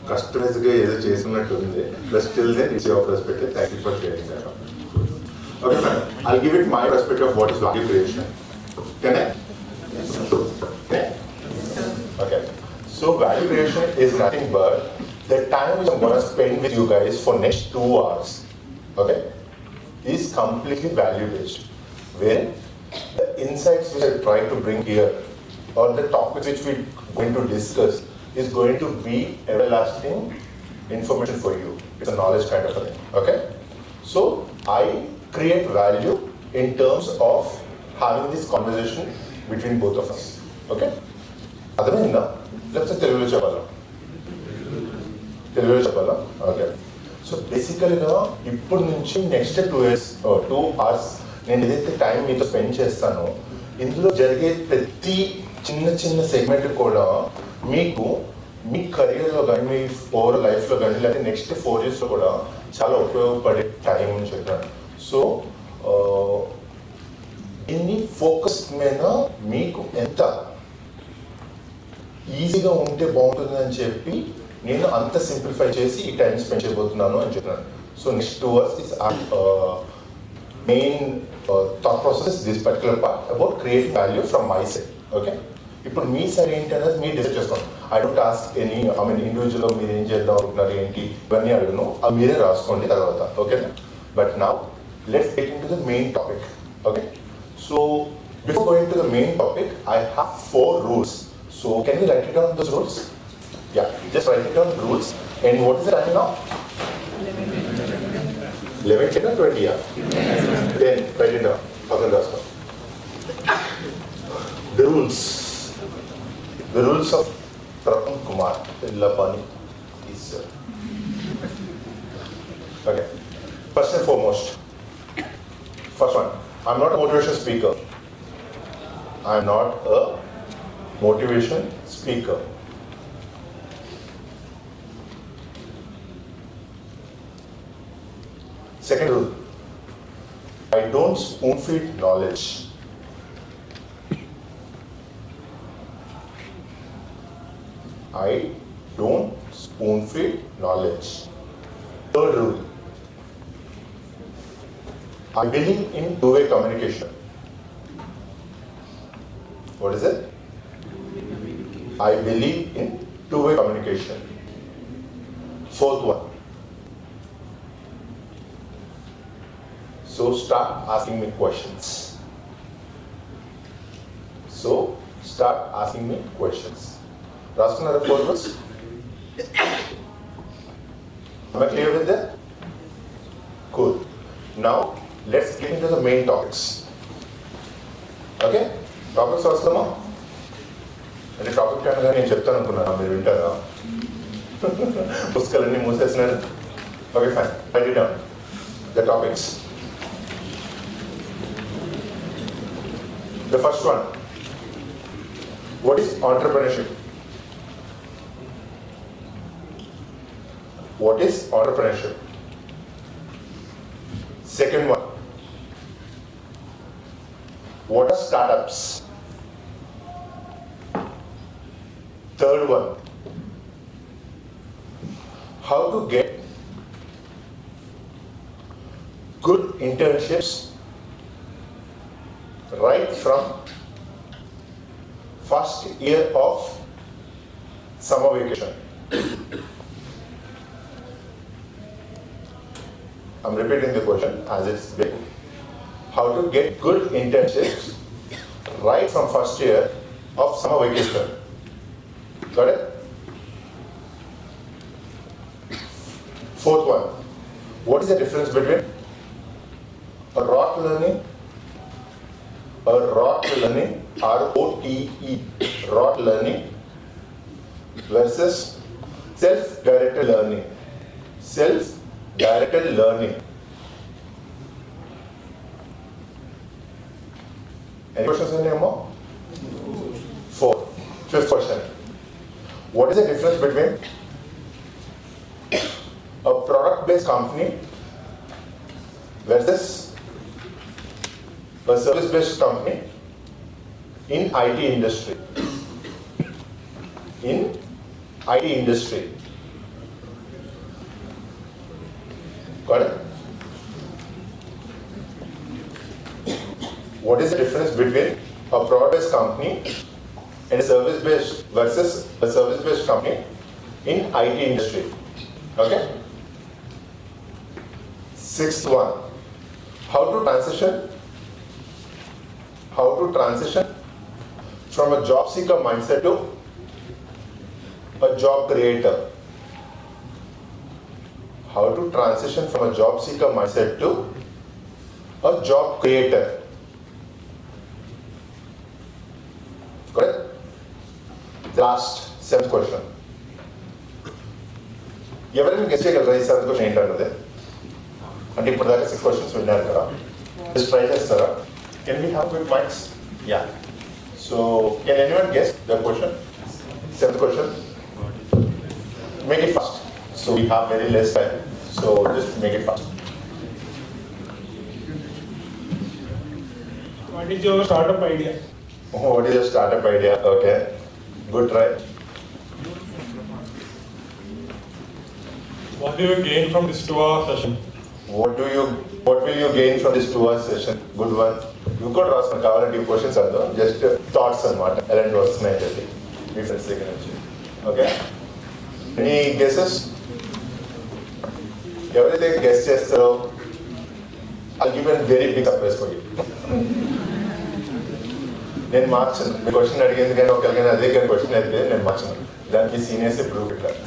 customers గా ఏదో చేస్తున్నట్టు ఉంది. But still then it's your perspective. Thank you for sharing that. Okay, fine. I'll give it my perspective of what is value creation. Can I? Okay. Okay. So value creation is nothing but the time which I'm going to spend with you guys for next 2 hours, okay, is completely value based. Where the insights which I'm trying to bring here or the topics which we're going to discuss is going to be everlasting information for you. It's a knowledge kind of a thing, okay? So I create value in terms of having this conversation between both of us, okay? అర్థమైందా? లేకపోతే తెలుగులో చెప్పాలా? Okay. So బేసికల్గా ఇప్పుడు నుంచి next 2 hours నేను ఏదైతే time మీతో స్పెండ్ చేస్తానో ఇందులో జరిగే ప్రతి చిన్న సెగ్మెంట్ కూడా మీకు మీ కెరియర్లో కానీ మీ ఓవరాల్ లైఫ్లో కానీ లేకపోతే నెక్స్ట్ 4 yearsలో కూడా చాలా ఉపయోగపడే టైం అని చెప్పాను. సో ఇన్ని ఫోకస్ మీద మీకు ఎంత ఈజీగా ఉంటే బాగుంటుంది అని చెప్పి నేను అంత సింప్లిఫై చేసి ఈ టైం స్పెండ్ చేయబోతున్నాను అని చెప్పినాను. So next 2 hours is main thought process this particular part about create value from my side, okay? ఇప్పుడు మీ సైడ్ ఏంటి అనేది మీరు డిసైడ్ చేసుకోండి. ఐ డోంట్ ఆస్క్ ఎనీ ఇండివిజువల్గా మీరు ఏం చేద్దాం అనుకుంటున్నారు ఏంటి ఇవన్నీ అడుగును, అవి మీరే రాసుకోండి తర్వాత, ఓకేనా? But now let's get in to the main topic, okay? So before going to the main topic I have 4 rules. So can you write it down, those rules? Yeah, just write it down, rules. And what is the time now? 11, 10 or 20, yeah? 10, write it down. Okay, that's all. The rules. The rules of Pratham Kumar Lapani is... okay. First and foremost. First one, I'm not a motivation speaker. I'm not a motivation speaker. Second rule, I don't spoon feed knowledge. I don't spoon feed knowledge. Third rule, I believe in two-way communication. What is it? I believe in two-way communication. Fourth one. So start asking me questions. So start asking me questions. Raskunara 4 rules. Am I clear with that? Cool. Now let's get into the main topics. Okay? Topics are some. అంటే topic అనగా నేను చెప్తాను అనుకున్నాను, మీరు వింటారా? పుస్తకాలన్నీ మూసేస్తున్నారు. Okay, fine. Write it down. The topics. The first one, what is entrepreneurship? What is entrepreneurship? Second one, what are startups? Third one, how to get good internships right from first year of summer vacation. I'm repeating the question as it's big. How to get good internships right from first year of summer vacation. Got it? Fourth one, what is the difference between a rote learning, R-O-T-E, rote learning versus self-directed learning? Self-directed learning. Any questions anymore? 4. Fifth question. What is the difference between a product-based company versus a service-based company in IT industry. In IT industry. Got it? What is the difference between a product-based company and a service-based versus a service-based company in IT industry? Okay? Sixth one, how to transition from a job seeker mindset to a job creator. How to transition from a job seeker mindset to a job creator. Correct? Last, seventh question. ఎవరైనా guest చేయగలరా ఈ seventh question ఏంటన్నది? అంటే ఇప్పుడు దాకా 6 questions విన్నారు కదా, just try చేస్తారా? Can we have quick mics? Yeah. So, can anyone guess the question? Seventh question. Make it fast. So we have very less time. So just make it fast. What is your startup idea? Oh, what is your startup idea? Okay. Good try. What do you gain from this 2-hour session? What will you gain from this 2-hour session? Good one. You could ask me kavalante questions ado. Just thoughts anamata. Elanti vastunayi anti. Me friends దగ్గర నుంచి. Okay? Any guesses? ఎవరైతే guess చేస్తారో I'll give a very big surprise for you. నేను మార్చను. మీ question అడిగేందుకు కానీ ఒకరికైనా అదే కానీ question అయితే నేను మార్చను. దానికి సీనియర్స్ ఎప్పుడు పెట్టారు.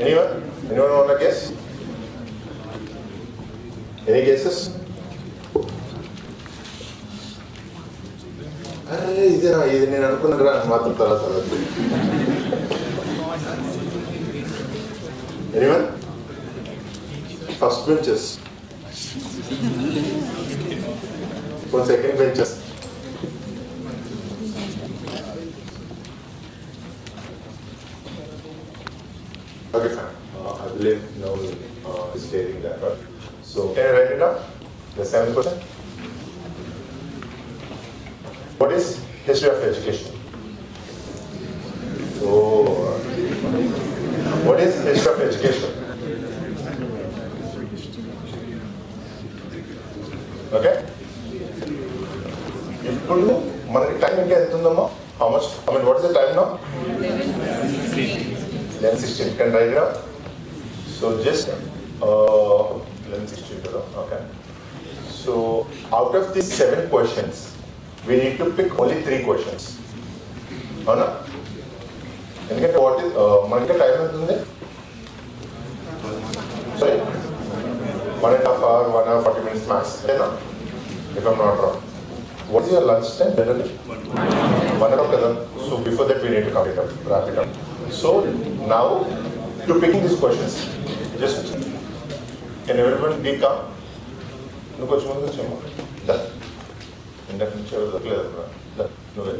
Anyone want to guess? Any guesses? ఇది నేను అనుకున్నారా మాత్రం తర్వాత. Anyone? First benches. For second benches. Okay, fine. I believe no is stating that, right? So, can I write it down? The 7th question. What is history of education? So, what is history of education? Okay? ఇప్పుడు మనకి time ఇంకా ఎంత ఉందమ్మా? How much? What is the time now? 11:16. Can I write it down? So just 11:16. Okay. So out of these 7 questions, we need to pick only 3 questions. Anna? ఎందుకంటే what is మనకి time ఎంత ఉంది? Sorry? 1.5 hour, 1 hour, 40 minutes max. If I'm not wrong. What is your lunch time generally? 1 o'clock. So before that we need to wrap it up. So now to picking these questions, just can everyone be calm? No question on the chemo. Done. In that nature of the clear. Done. No way.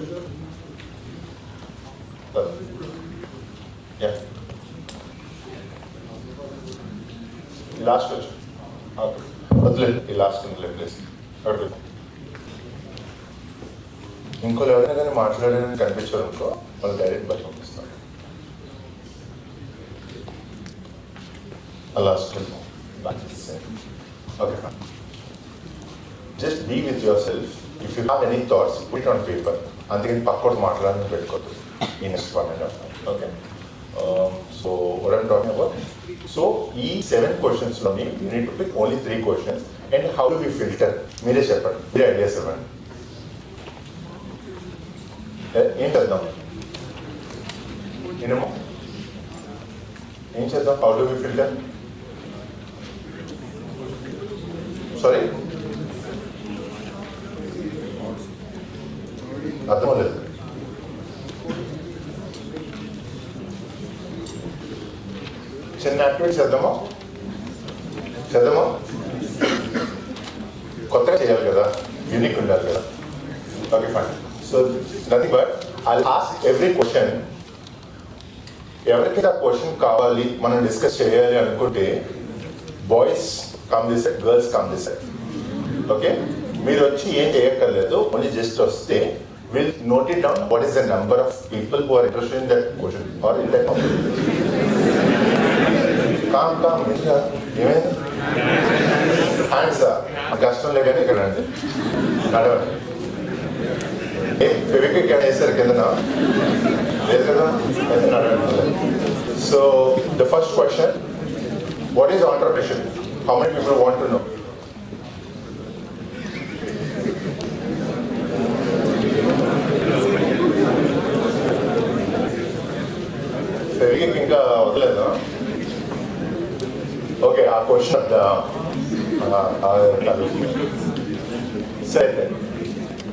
Done. Yeah. Last question. Okay. Last in the place. Okay. ఇంకో ఎవరైనా కానీ మాట్లాడాలని కనిపించారు అనుకో వాళ్ళు direct బయట పంపిస్తారు. Last okay. Just be with yourself. If you have any thoughts put it on paper. అందుకని పక్కోటి మాట్లాడాలని పెట్టుకోవద్దు ఈ next 1.5 hours. Okay. So what I'm talking about, so ఈ 7 questions-లోని you need to pick only 3 questions. And how do we filter మీరే చెప్పండి, మీరే ఐడియాస్ ఇవ్వండి. ఏం చేద్దాం? ఏమో ఏం చేద్దాం? How do we filter? Sorry, అర్థం లేదు. చిన్న యాక్టివిటీ చేద్దామా? కొత్తగా చేయాలి కదా, యూనిక్ ఉండాలి కదా. Okay fine. So nothing but I'll ask every question ఎవరికైతే ఆ క్వశ్చన్ కావాలి మనం డిస్కస్ చేయాలి అనుకుంటే boys come this side, girls come this side. Okay, మీరు వచ్చి ఏం చేయక్కర్లేదు, ఓన్లీ జస్ట్ వస్తే will note it down what is the number of people who are interested in that question or in that topic. కామ్ ఏమైంది హ్యాండ్సా కష్టం లేదని ఇక్కడ రండి, నడవండి. ఫెవిక్విక్ అని వేసారు కింద లేదు కదా, అయితే నడవండి. So the first question, what is entrepreneurship? How many people want to know? Fevikwik ఇంకా వదలేదు. ఓకే, ఆ క్వశ్చన్ సరే,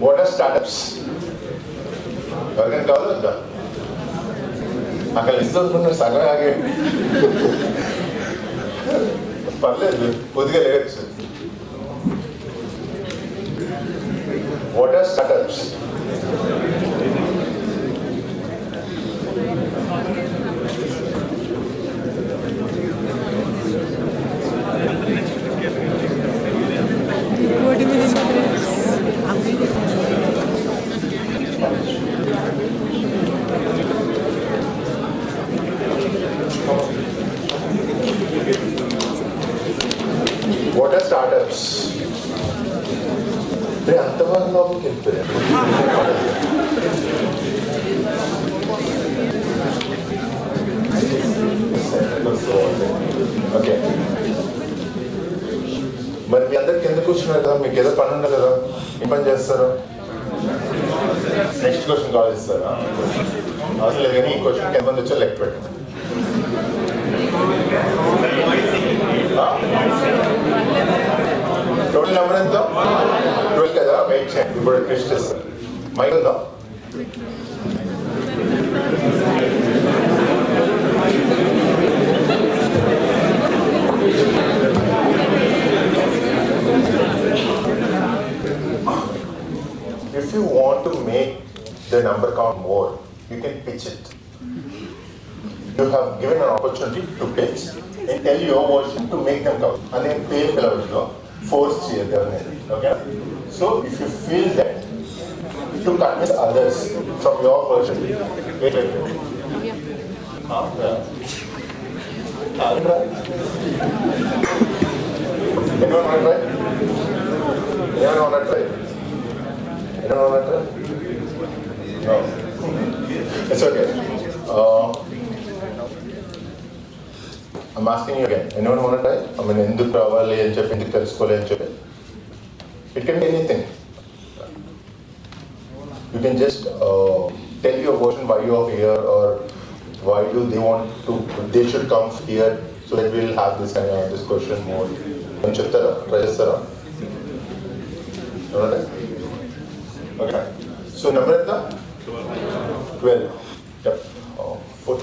వాట్ ఆర్ స్టార్టప్స్? ఎవరికైనా కావాలి వద్దా? అక్కడ ఇస్తున్న సగం ఆగే పర్లేదు, కొద్దిగా లేవచ్చు. What are startups? What are startups? They अंतवान लोग कितने हैं? Okay. మరి మీ అందరికి ఎందుకు కూర్చున్నారు కదా, మీకు ఏదో పని ఉండదు కదా, ఏం పని చేస్తారు? నెక్స్ట్ క్వశ్చన్ కాల్ చేస్తారా? అసలు లేదు కానీ ఈ క్వశ్చన్కి ఎంతమంది వచ్చా లెక్క పెట్టండి. టోటల్ నెంబర్ ఎంత? 12 కదా, వెయిట్ చేయండి, ఇప్పుడు టెస్ట్ చేస్తారు. మైక్ ఉందా? If you want to make the number count more, you can pitch it. You have given an opportunity to pitch and tell your version to make them count. And then pay the force cheer. Okay? So if you feel that to convince others from your version, wait. Anyone want to try? Anyone want to try? Anyone want to try? No. It's okay. I'm asking you again. Anyone want to try? I mean, ఎందుకు రావాలి అని చెప్పి, ఎందుకు తెలుసుకోవాలి అని చెప్పి. It can be anything. You can just tell your version why you are here or why do they want to, they should come here so that we'll have this kind of discussion more. Can చెప్తారా? Try చేస్తారా? Okay. So number ఎంత? 12. Yep. Foot.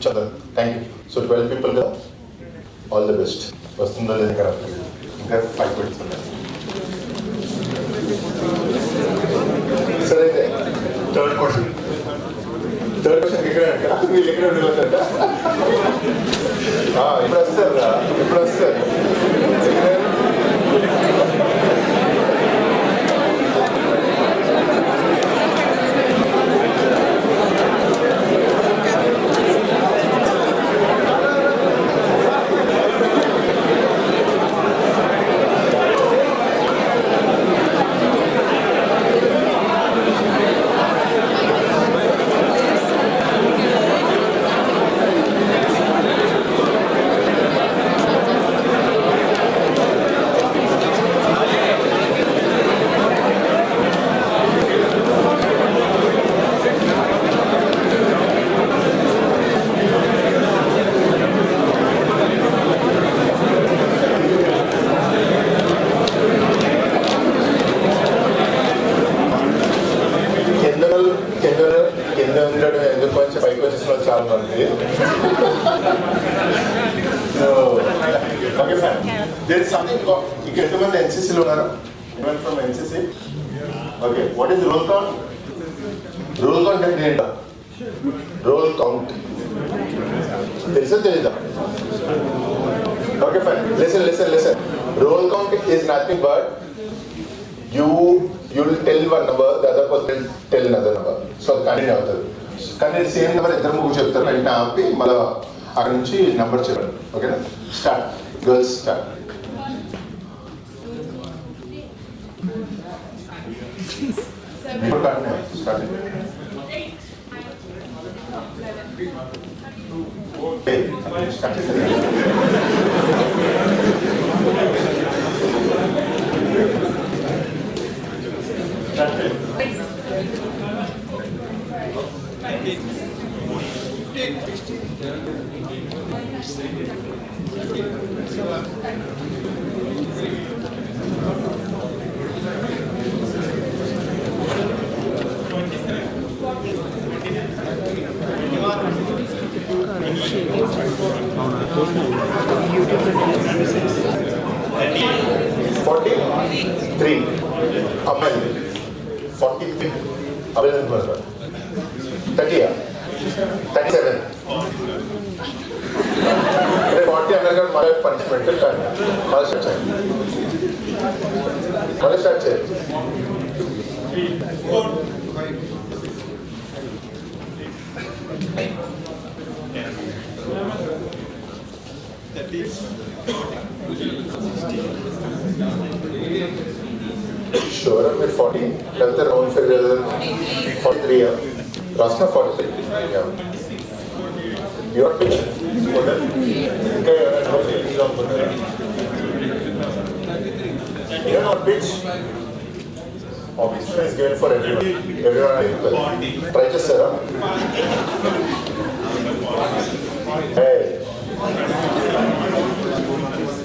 Chandra, thank you. So 12 people there. All the best. వస్తుందో లేదు కదా, ఇంకా 5 minutes ఉన్నాయి. సరే అయితే థర్డ్ క్వశ్చన్ ఇక్కడ వీళ్ళు ఎక్కడ ఉండిపోతారట? ఇప్పుడు వస్తారా? ఇప్పుడు వస్తారు. There is something called, you can do the NCC Lunara. Anyone from NCC? Okay, what is roll call? Roll call that data. Roll count. Listen. Okay, fine. Listen. Roll count is nothing but you'll tell one number, the other person will tell another number. So continue అవుతుంది. కానీ same number ఇద్దరు ముగ్గురు చెప్తారు, వెంటనే ఆపి మళ్ళీ అక్కడ నుంచి నెంబర్ చెప్పండి. ఓకేనా? స్టార్ట్. Girls start. స్టార్ట్. 43 అమ్మాయిలు 43 అబ్బాయిలు 30 37 40 అన్నారు మళ్ళీ పనిష్మెంట్ మళ్ళీ స్టార్ట్ చేయాలి. Sure, with 40, that's the round figure. 43, yeah. Rasna 43, yeah. Your pitch? You're not pitch. Obviously, is given for everyone. Everyone are equal. Try to Sarah. Hey.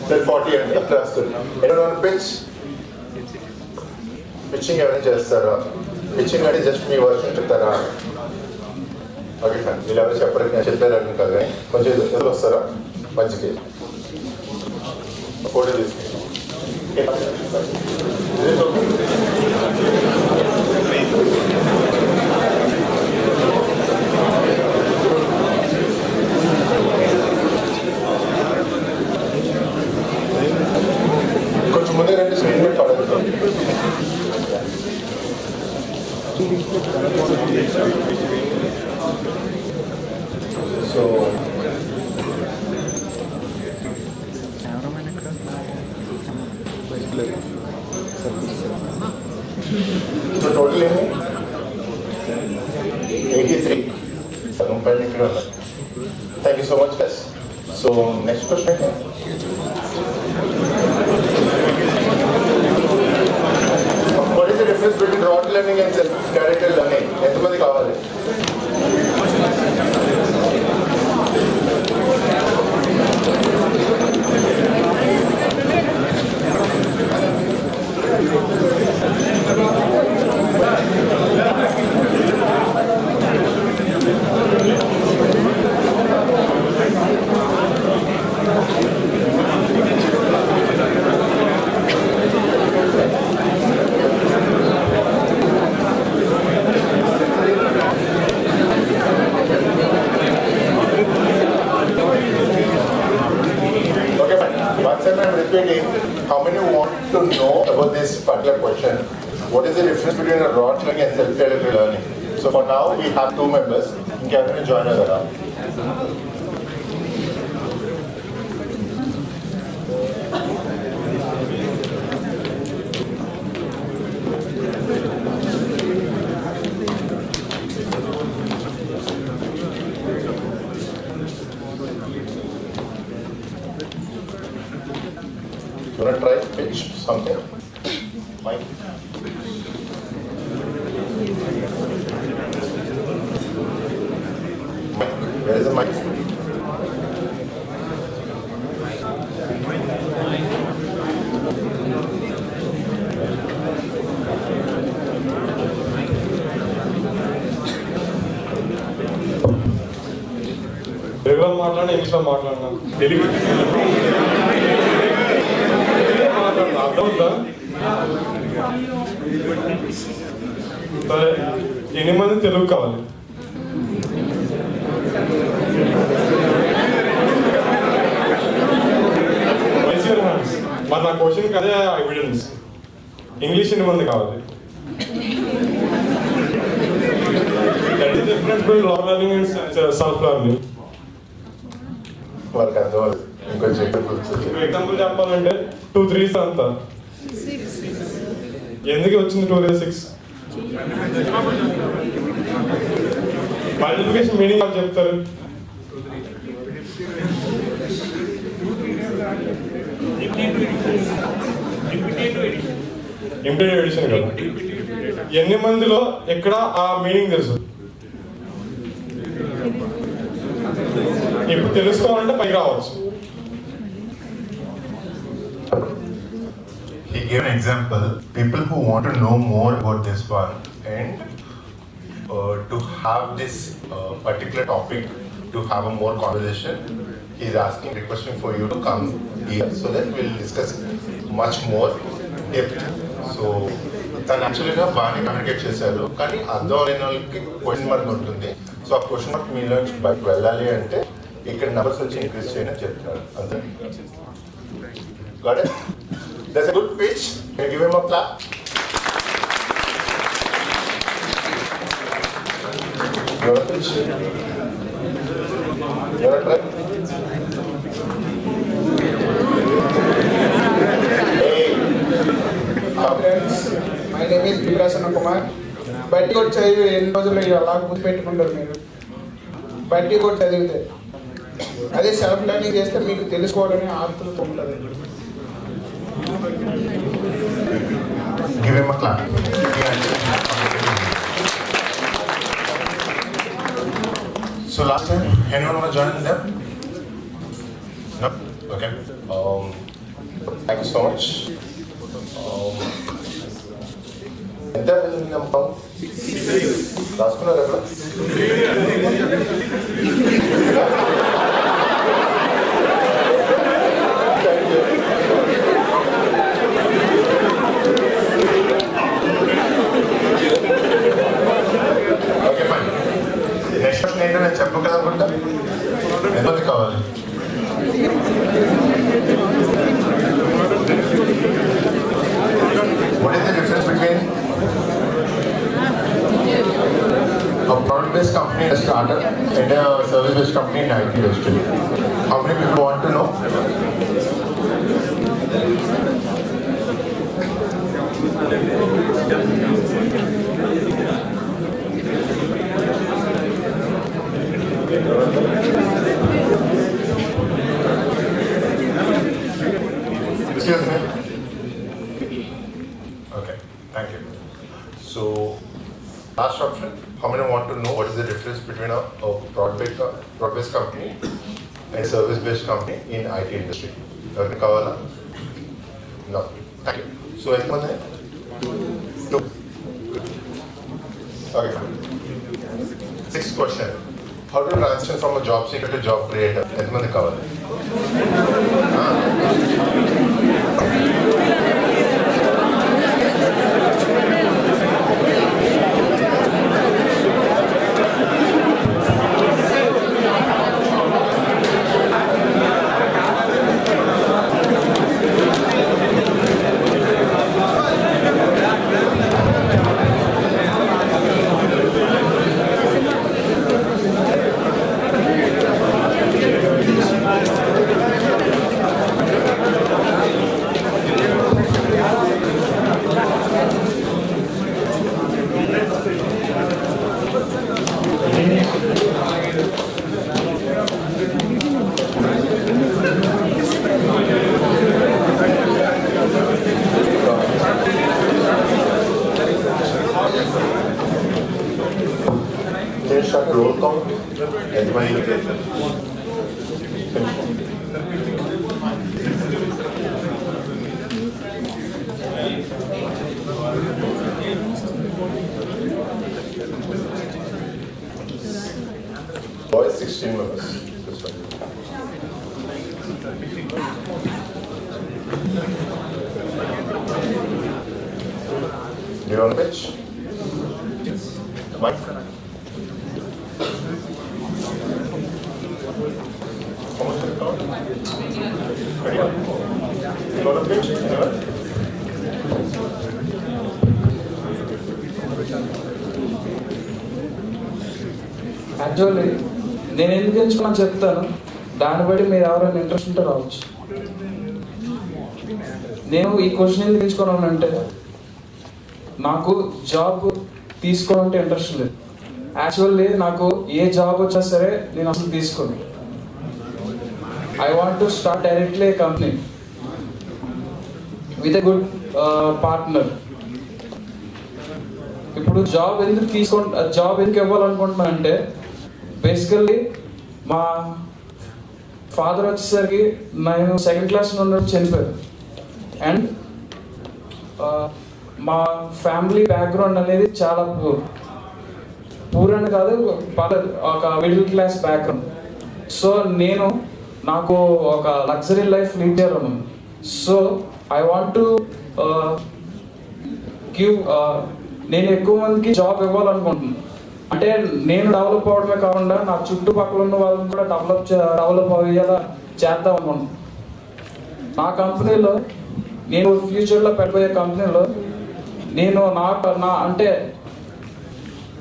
Then 40 and understood. Anyone on pitch? Pitching ఎవరైనా చేస్తారా? Pitching అంటే just మీ version చెప్తారా? Okay fine. వీళ్ళు ఎవరు చెప్పారని కాదు కానీ కొంచెం ఎదురు వస్తారా? మంచికి ఫోటో తీసుకుని కొంచెం ముందే రండి. స్క్రీన్ పడదు. So total is 83. Thank you so much, guys. So next question. What is the difference between rote learning and self-directed learning? ఎంతమంది కావాలి? How many want to know about this particular question? What is the difference between a rote learning and self-directed learning? So for now, we have 2 members. Can you join us around? You want to try pitch something? Mike? Where is the mic? తెలుగులో మాట్లాడినా ఇంగ్లీష్లో మాట్లాడినా తెలుగు అర్థమవుతుందా? సరే, ఎన్ని మంది తెలుగు కావాలి? మరి నా క్వశ్చన్కి అదే ఎవిడెన్స్. ఇంగ్లీష్ ఎన్ని మంది కావాలి? That is difference between law learning and self learning. వాళ్ళకి అర్థం ఇంకొంచెం ఎగ్జాంపుల్ చెప్పాలంటే 2 3s అంతా ఎందుకు వచ్చింది 2 3 6? మల్టిప్లికేషన్ మీనింగ్ అని చెప్తారు. ఇంప్లీటెడ్ ఎడిషన్ కదా. ఎన్ని మందిలో ఎక్కడ ఆ మీనింగ్ తెలుసు? ఇప్పుడు తెలుసుకోవాలంటే పైకి రావచ్చు. He gave an example. People who want to know more about this one and to have this particular topic, to have a more conversation, he is asking, requesting for you to come here so that we'll discuss much more depth. So, తను యాక్చువల్గా బాగానే communicate చేశారు, కానీ అర్థం అయిన వాళ్ళకి question mark ఉంటుంది. So ఆ క్వశ్చన్ మార్క్ మీలో బయటకు వెళ్ళాలి అంటే ఇక్కడ నెంబర్స్ వచ్చి ఇంక్రీజ్ చేయని చెప్తున్నారు అంతే. Got it? That's a good pitch. Can you give him a clap? You're a pitch. You're a clap. Hey. Friends, my name is Viksit Bharat. బయటికి వచ్చి చదివి ఎన్ని రోజులు అలా గుర్తుపెట్టుకుంటారు మీరు. బయటికి కూడా చదివితే అదే సెల్ఫ్ లెర్నింగ్ చేస్తే మీకు తెలుసుకోవాలని ఆతృత ఉంటుంది. Give him a clap. So last time, anyone want to join them? No? Okay. Thank you so much. ఎంత నమ్మకం రాసుకున్నారు అక్కడ? Okay fine. నెక్స్ట్ క్వశ్చన్ ఏంటో నేను చెప్పగలనుకుంటా. ఎంతమంది కావాలి? What is the difference between a product-based company and a startup and a service-based company in IT industry? How many people want to know? Excuse me. Okay, thank you. So, last option. How many want to know what is the difference between a product-based company and a service-based company in IT industry? Everything kavala? No. Thank you. So, anyone there? 2. Okay. 6th question. How to transition from a job seeker to job creator? Anyone kavala? Start roll count. Everybody boys 16 members. This one. Do you want to pitch? Mike? How much is it? Actually నేను ఎందుకు ఎంచుకున్నా చెప్తాను, దాన్ని బట్టి మీరు ఎవరైనా interest ఉంటే రావచ్చు. నేను ఈ క్వశ్చన్ ఎందుకు ఎంచుకున్నానంటే, నాకు జాబ్ తీసుకోవాలంటే ఇంట్రెస్ట్ లేదు. యాక్చువల్లీ నాకు ఏ జాబ్ వచ్చినా సరే నేను అసలు తీసుకోను. I want to start directly A company with a good partner. ఇప్పుడు జాబ్ ఎందుకు ఇవ్వాలనుకుంటున్నానంటే, బేసికల్లీ మా ఫాదర్ వచ్చేసరికి నేను 2nd క్లాస్ నుండి చనిపోయారు. అండ్ మా ఫ్యామిలీ బ్యాక్గ్రౌండ్ అనేది చాలా పూర్ అని కాదు, ఒక మిడిల్ క్లాస్ బ్యాక్గ్రౌండ్. సో నాకు ఒక లగ్జరీ లైఫ్ లీడ్ చేయాలను. So I want to give, నేను ఎక్కువ మందికి జాబ్ ఇవ్వాలనుకుంటున్నాను. అంటే నేను డెవలప్ అవడమే కాకుండా నా చుట్టుపక్కల ఉన్న వాళ్ళని కూడా డెవలప్ అయ్యేలా చేద్దాం అనుకుంటున్నాను. నా కంపెనీలో, నేను ఫ్యూచర్లో పెట్టబోయే కంపెనీలో నేను అంటే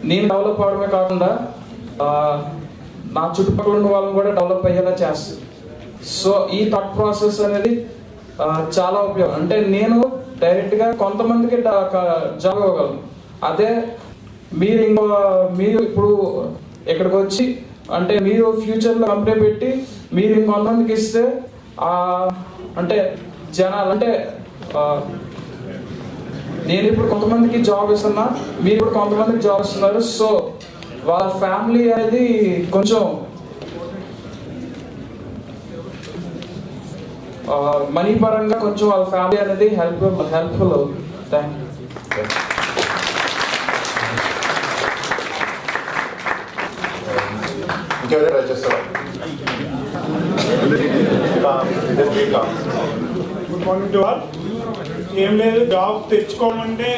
నేను డెవలప్ అవడమే కాకుండా నా చుట్టుపక్కల ఉన్న వాళ్ళని కూడా డెవలప్ అయ్యేలా చేస్తాను. సో ఈ థాట్ ప్రాసెస్ అనేది చాలా ఉపయోగం. అంటే నేను డైరెక్ట్గా కొంతమందికి జాబ్ ఇవ్వగలను. అదే మీరు ఇప్పుడు ఇక్కడికి వచ్చి, అంటే మీరు ఫ్యూచర్లో కంపెనీ పెట్టి మీరు ఇంకొంతమందికి ఇస్తే, అంటే జనాలు, అంటే నేను ఇప్పుడు కొంతమందికి జాబ్ ఇస్తున్నా, మీరు ఇప్పుడు కొంతమందికి జాబ్ ఇస్తున్నారు. సో వాళ్ళ ఫ్యామిలీ అనేది కొంచెం మనీ పరంగా కొంచెం వాళ్ళ ఫ్యామిలీ అనేది హెల్ప్ఫుల్ అవుతుంది. Thank you. ఇంకెవరైనా చేస్తారా? Good morning to all. ఏం లేదు, జాబ్ తెచ్చుకోవాలంటే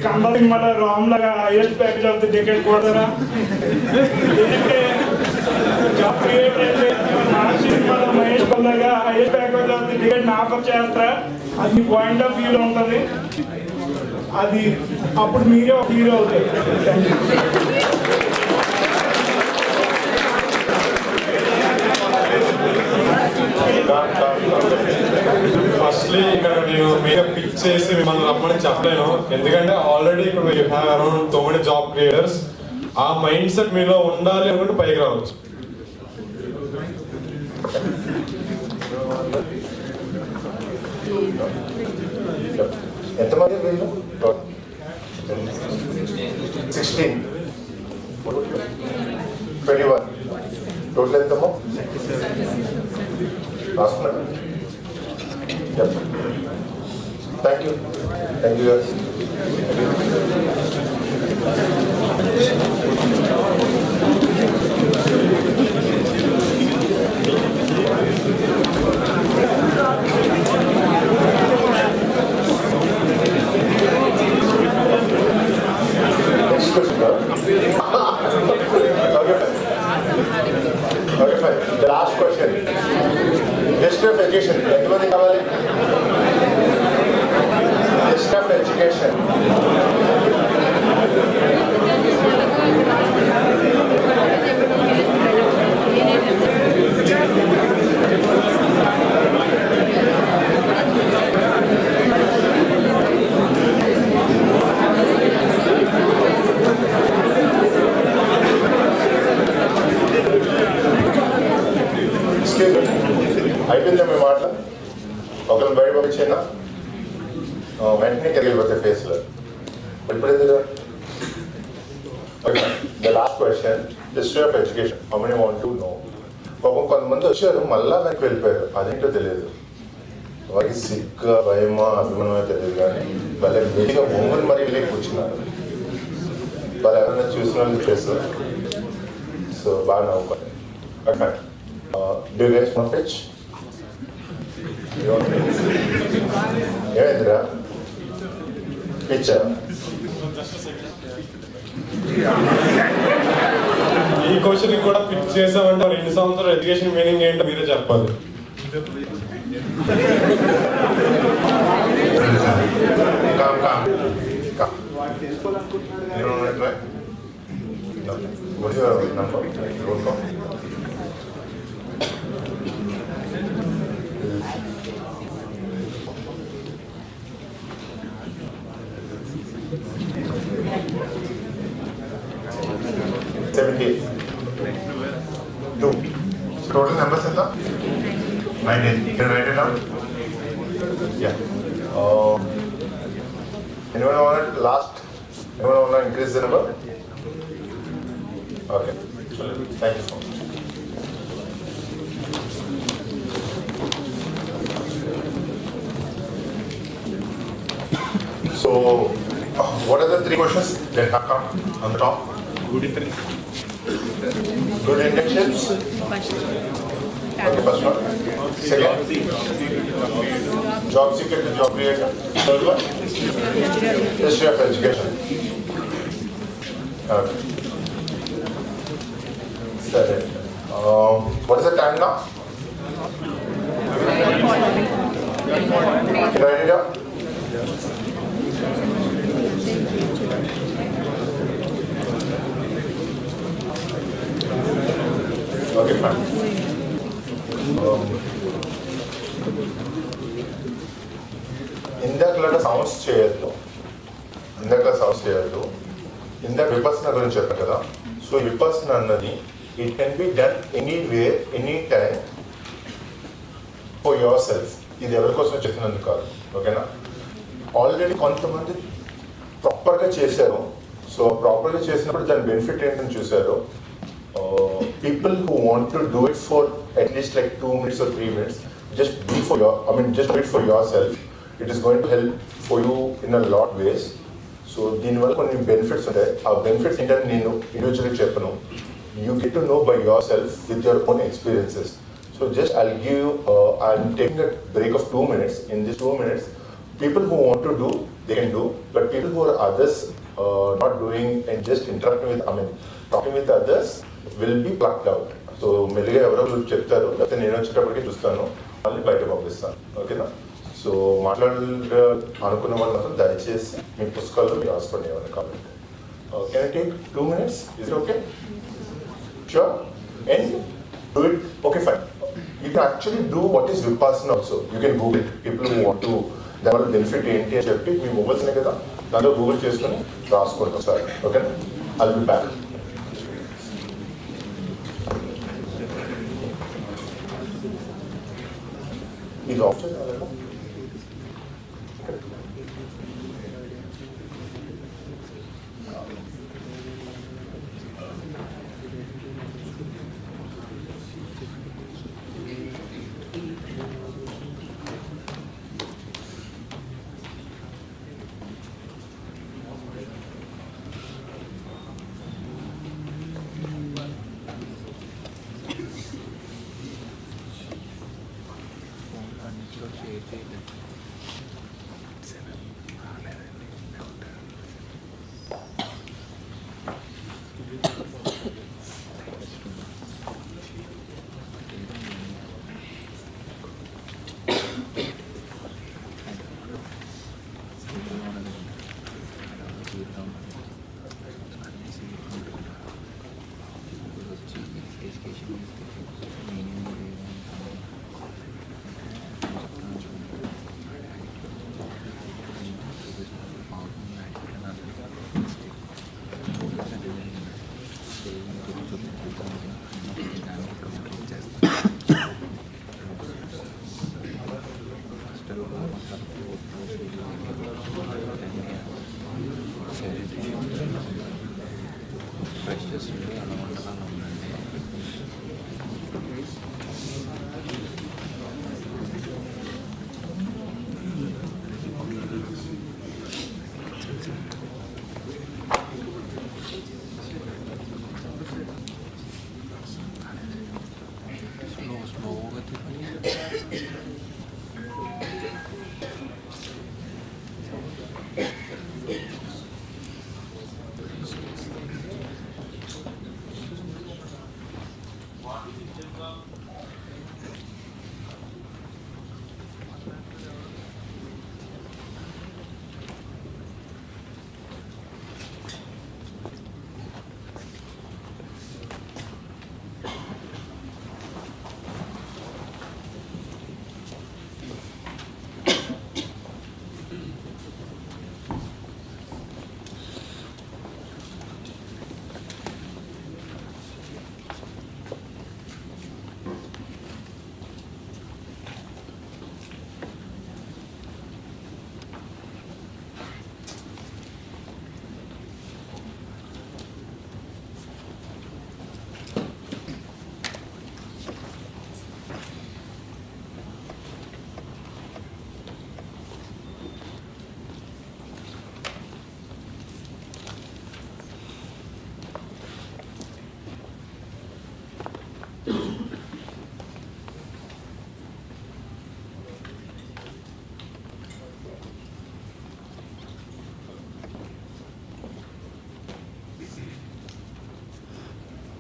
కంపల్సరీ మన రామ్ లాగా highest package of the decade కొడతారా? ఎందుకంటే జాబ్ క్రియేట్ అయితే మహేష్ లాగా highest package of the decade offer చేస్తారా? అది పాయింట్ ఆఫ్ వ్యూలో ఉంటుంది. అది అప్పుడు మీరే ఒక హీరో అవుతారు. ఫస్ట్లీ ఇక్కడ నేను మీద పిక్ చేసి మిమ్మల్ని రమ్మని చెప్పలేను, ఎందుకంటే ఆల్రెడీ ఇక్కడ you have around 9 job creators. ఆ మైండ్ సెట్ మీలో ఉండాలి అనుకుంటే పైకి రావచ్చు. ఎంతమంది వీళ్ళు? 16, 21 టోటల్ ఎంతమో రాసుకున్నాను. Thank you. Thank you. Next question. Okay, fine. The last question. History of education. ఎంతమంది కావాలి? History of education. అయిపోయిందా మీ మాట? ఒకరిని బయట పంపించేనా వెంటనే కెరిగిపోతాయి ఫేస్లో. ఇప్పుడు ఎందుకు? The last question, history of education. How many want to no? పాపం కొంతమంది వచ్చారు, మళ్ళా వెనక్కి వెళ్ళిపోయారు. అదేంటో తెలియదు. వారికి సిగ్గు, భయమా, అభిమానమో తెలియదు, కానీ వాళ్ళ మీడిగా ఒంగుని మరీ వెళ్ళి కూర్చున్నారు. వాళ్ళు ఎవరైనా చూసిన వాళ్ళు చేస్తారు. సో బాగా నవ్వుకోండి. Okay, do you guys want pitch? ఏమైందిరా పిచ్చా? ఈ క్వశ్చన్ కూడా పిక్ చేసామంటే 2 సంవత్సరాలు ఎడ్యుకేషన్ మీనింగ్ ఏంటో మీరే చెప్పాలి. Come. You don't want to try? No. What is your number? Roll call. Two. Total numbers in the 19. Can you write it down? Yeah. Anyone want it last? Anyone want to increase the number? Okay. Thank you so much. So, what are the three questions that have come on the top? Good intentions. Okay, first one. Second, job seeker to job creator. Third one, history of education. Okay. Third. What is the time now? Can you write it down? Okay, fine. ఇందాక sounds చేయొద్దు ఇందాక విపర్సన గురించి చెప్పాను కదా. So విపర్సన అన్నది it can be done anyway any time for your self. ఇది ఎవరి కోసం చెప్పినందుకు కాదు. ఓకేనా? ఆల్రెడీ కొంతమంది ప్రాపర్గా చేశారు. సో ప్రాపర్గా చేసినప్పుడు దాని బెనిఫిట్ ఏంటని చూశారు. People who want to do it for at least like 2 minutes or 3 minutes, just do it for yourself. It is going to help for you in a lot ways. So దీనివల్ల కొన్ని benefits ఉంటాయి. ఆ benefits ఏంటంటే నేను ఇండివిజువల్గా చెప్పను. You get to know by yourself with your own experiences. So just I'm taking a break of 2 minutes. In these 2 minutes, people who want to do, they can do. But people who are others not doing and just talking with others will be plucked out. So మెల్లిగా ఎవరో చెప్తారు, లేకపోతే నేను వచ్చేటప్పటికి చూస్తాను, మళ్ళీ బయట పంపిస్తాను. ఓకేనా? సో అనుకున్న వాళ్ళు మాత్రం దయచేసి మీ పుస్తకాల్లో మీరు రాసుకోండి ఏమైనా కాబట్టి. Can I take 2 minutes? Is it okay? Sure? And do it. Okay, fine. You can actually do what is Vipassana also. You can Google it. People who want to, దానివల్ల బెనిఫిట్ ఏంటి అని చెప్పి మీ మొబైల్స్ ఉన్నాయి కదా, దాంట్లో Google చేసుకొని రాసుకోండి ఒకసారి. ఓకేనా? I'll be back. ఇది ఆఫ్ చేయాలి.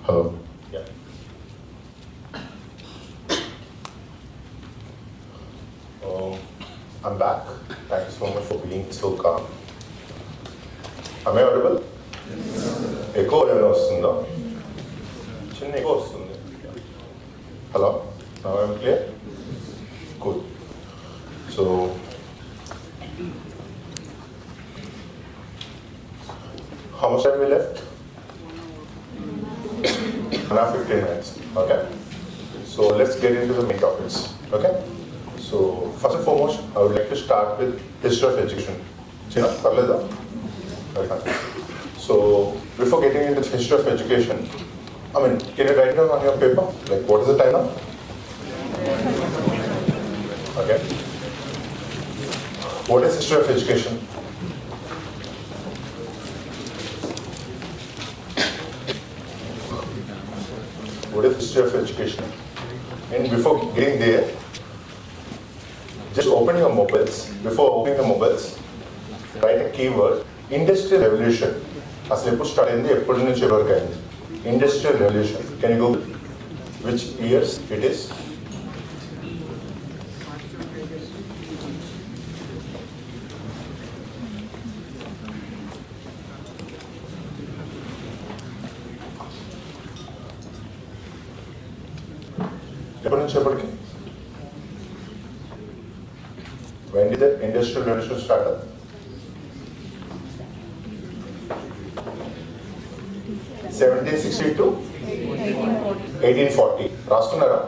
Hello. Yeah. I'm back. Thank you so much for being so calm. Am I audible? Echo ఏమైనా వస్తుందా? చిన్న echo వస్తుంది. Hello. Now I'm clear. Good. So. How much time we left? 15 minutes. Okay. So let's get into the main topics. Okay. So first and foremost, I would like to start with history of education. China, parleda. Okay. So before getting into the history of education, I mean, can you write down on your paper? Like, what is the time now? Okay. What is history of education? What is history of education? And before getting there, just open your mobiles. Before opening the mobiles, write a keyword, Industrial Revolution. Asli eppudu start ayindi, eppudu nunchi evaru ayindi. Industrial Revolution. Can you Google which years it is? ఎప్పటి నుంచి ఎప్పటికి? When did the Industrial Revolution start? 1760 to 1840. రాసుకున్నారా?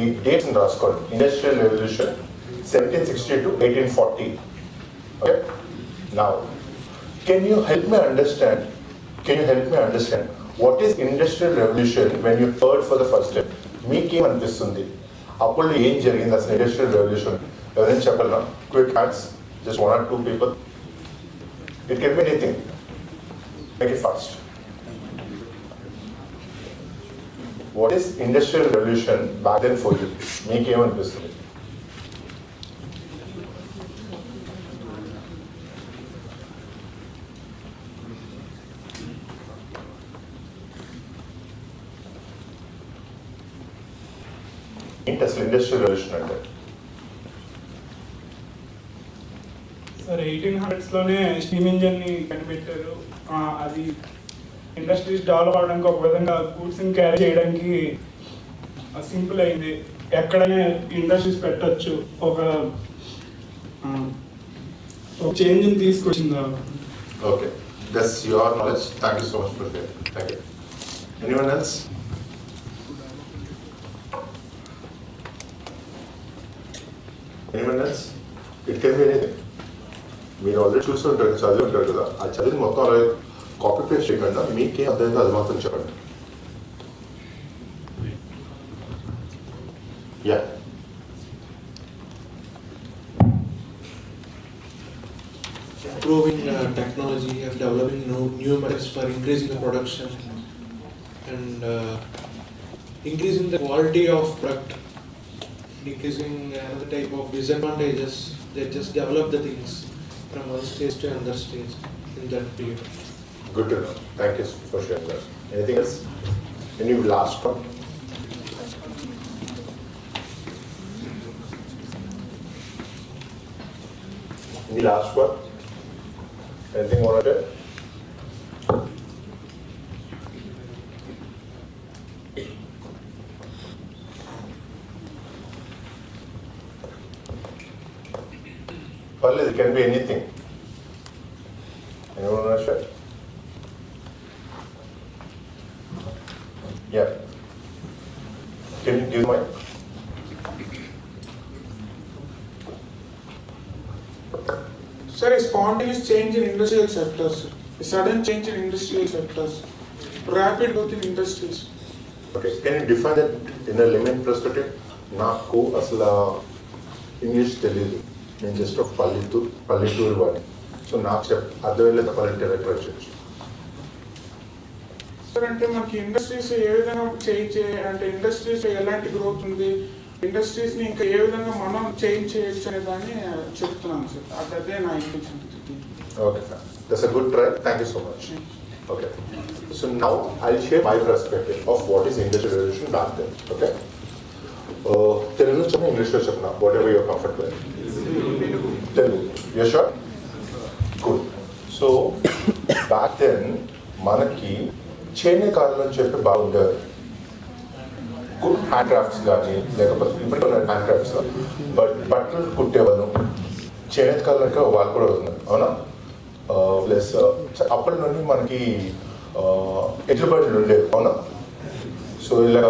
ఈ dates రాసుకోండి. Industrial Revolution 1760 to 1840. Okay. Now, can you help me understand? What is Industrial Revolution when you heard for the first time? మీకేం అనిపిస్తుంది? అప్పుడు ఏం జరిగింది అసలు ఇండస్ట్రియల్ రెవల్యూషన్? ఎవరైనా చెప్పగలరా? Quick hands, just 1 or 2 people. It can be anything. Make it fast. What is Industrial Revolution back then for you? మీకేం అనిపిస్తుంది? ఏంటి అసలు ఇండస్ట్రియల్ రెవల్యూషన్ అంటే? సార్ 1800s లోనే స్టీమ్ ఇంజన్ ని కనిపెట్టారు. అది ఇండస్ట్రీస్ డెవలప్ అవడానికి, ఒక విధంగా గూడ్స్ ని క్యారీ చేయడానికి సింపుల్ అయింది. ఎక్కడైనా ఇండస్ట్రీస్ పెట్టచ్చు. ఒక చేంజ్ ని తీసుకొచ్చింది. Okay, that's your knowledge. Thank you so much for that. Thank you. Anyone else? Anyone else? It can be anything. మీరు ఆల్రెడీ చూసి ఉంటారు, చదివి ఉంటారు కదా. ఆ చదివి మొత్తం అలాగే కాపీ పేస్ట్ చేయకుండా మీకేం అర్థమైందో అది మాత్రం చెప్పండి. Yeah. Improving technology and developing new methods for increasing the production and increasing the quality of product, decreasing another type of disadvantages. They just develop the things from one stage to another stage in that period. Good to know. Thank you for sharing that. Anything else? Any last one? Any last one? Anything more to share? Well, it can be anything. Anyone want to share? Yeah. Can you give mic? Sir, a spontaneous change in industrial sectors, a sudden change in industrial sectors, rapid growth in industries. Okay, can you define that in a layman perspective? నాకు అసలు English తెలియదు, నేను just ఒక పల్లెటూరు వాడిని. So నాకు అర్థమయ్యేలా చెప్పాలంటే ట్రై చేయొచ్చు. సార్, అంటే మనకి ఇండస్ట్రీస్ ఏ విధంగా అంటే ఇండస్ట్రీస్ ఎలాంటి గ్రోత్ ఉంది, ఇండస్ట్రీస్ ని ఇంకా ఏ విధంగా మనం చేంజ్ చేయొచ్చు అనే దాన్ని చెప్తున్నాను సార్. అదే నా intention. Okay sir, that's a good try. Thank you so much. Okay. So now I'll share my perspective of what is Industrial Revolution back then. Okay. Telugu chapna, English chapna, whatever you're comfortable with. Telugu. You're sure? Good. So back then, manaki చేనేకారులు అని చెప్పి బాగుండేవారు. Good hand crafts కానీ లేకపోతే ఇప్పుడు hand crafts బట్టలు కుట్టేవాళ్ళు చేనేతకారులు వాళ్ళు కూడా ఉన్నారు అవునా. ప్లస్ అప్పటి నుండి మనకి ఎడ్ల బండ్లు ఉండేవి అవునా. సో ఇలా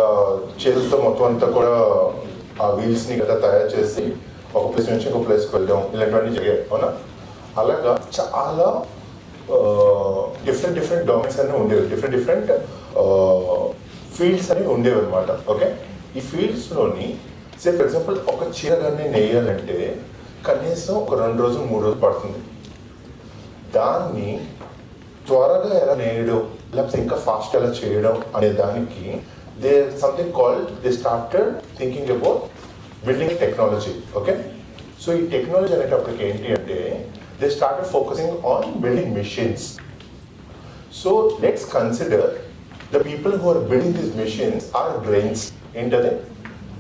చేతులతో మొత్తం అంతా కూడా ఆ వీల్స్ని కదా తయారు చేసి ఒక ప్లేస్ నుంచి ఇంకో ప్లేస్కి వెళ్ళడం ఇలాంటివన్నీ జరిగాయి అవునా. అలాగా చాలా డిఫరెంట్ డొమైన్స్ అన్నీ ఉండేవి, డిఫరెంట్ ఫీల్డ్స్ అని ఉండేవి అనమాట. ఓకే. ఈ ఫీల్డ్స్లోని ఫర్ ఎగ్జాంపుల్ ఒక చీర కానీ నేయాలంటే కనీసం ఒక 2 రోజులు 3 రోజులు పడుతుంది. దాన్ని త్వరగా ఎలా నేయడం లేకపోతే ఇంకా ఫాస్ట్ ఎలా చేయడం అనే దానికి they something called they started thinking about building technology. Okay. So ఈ టెక్నాలజీ అనేటప్పటికి ఏంటి అంటే they started focusing on building machines. So let's consider the people who are building these machines are brains. ఏంటది?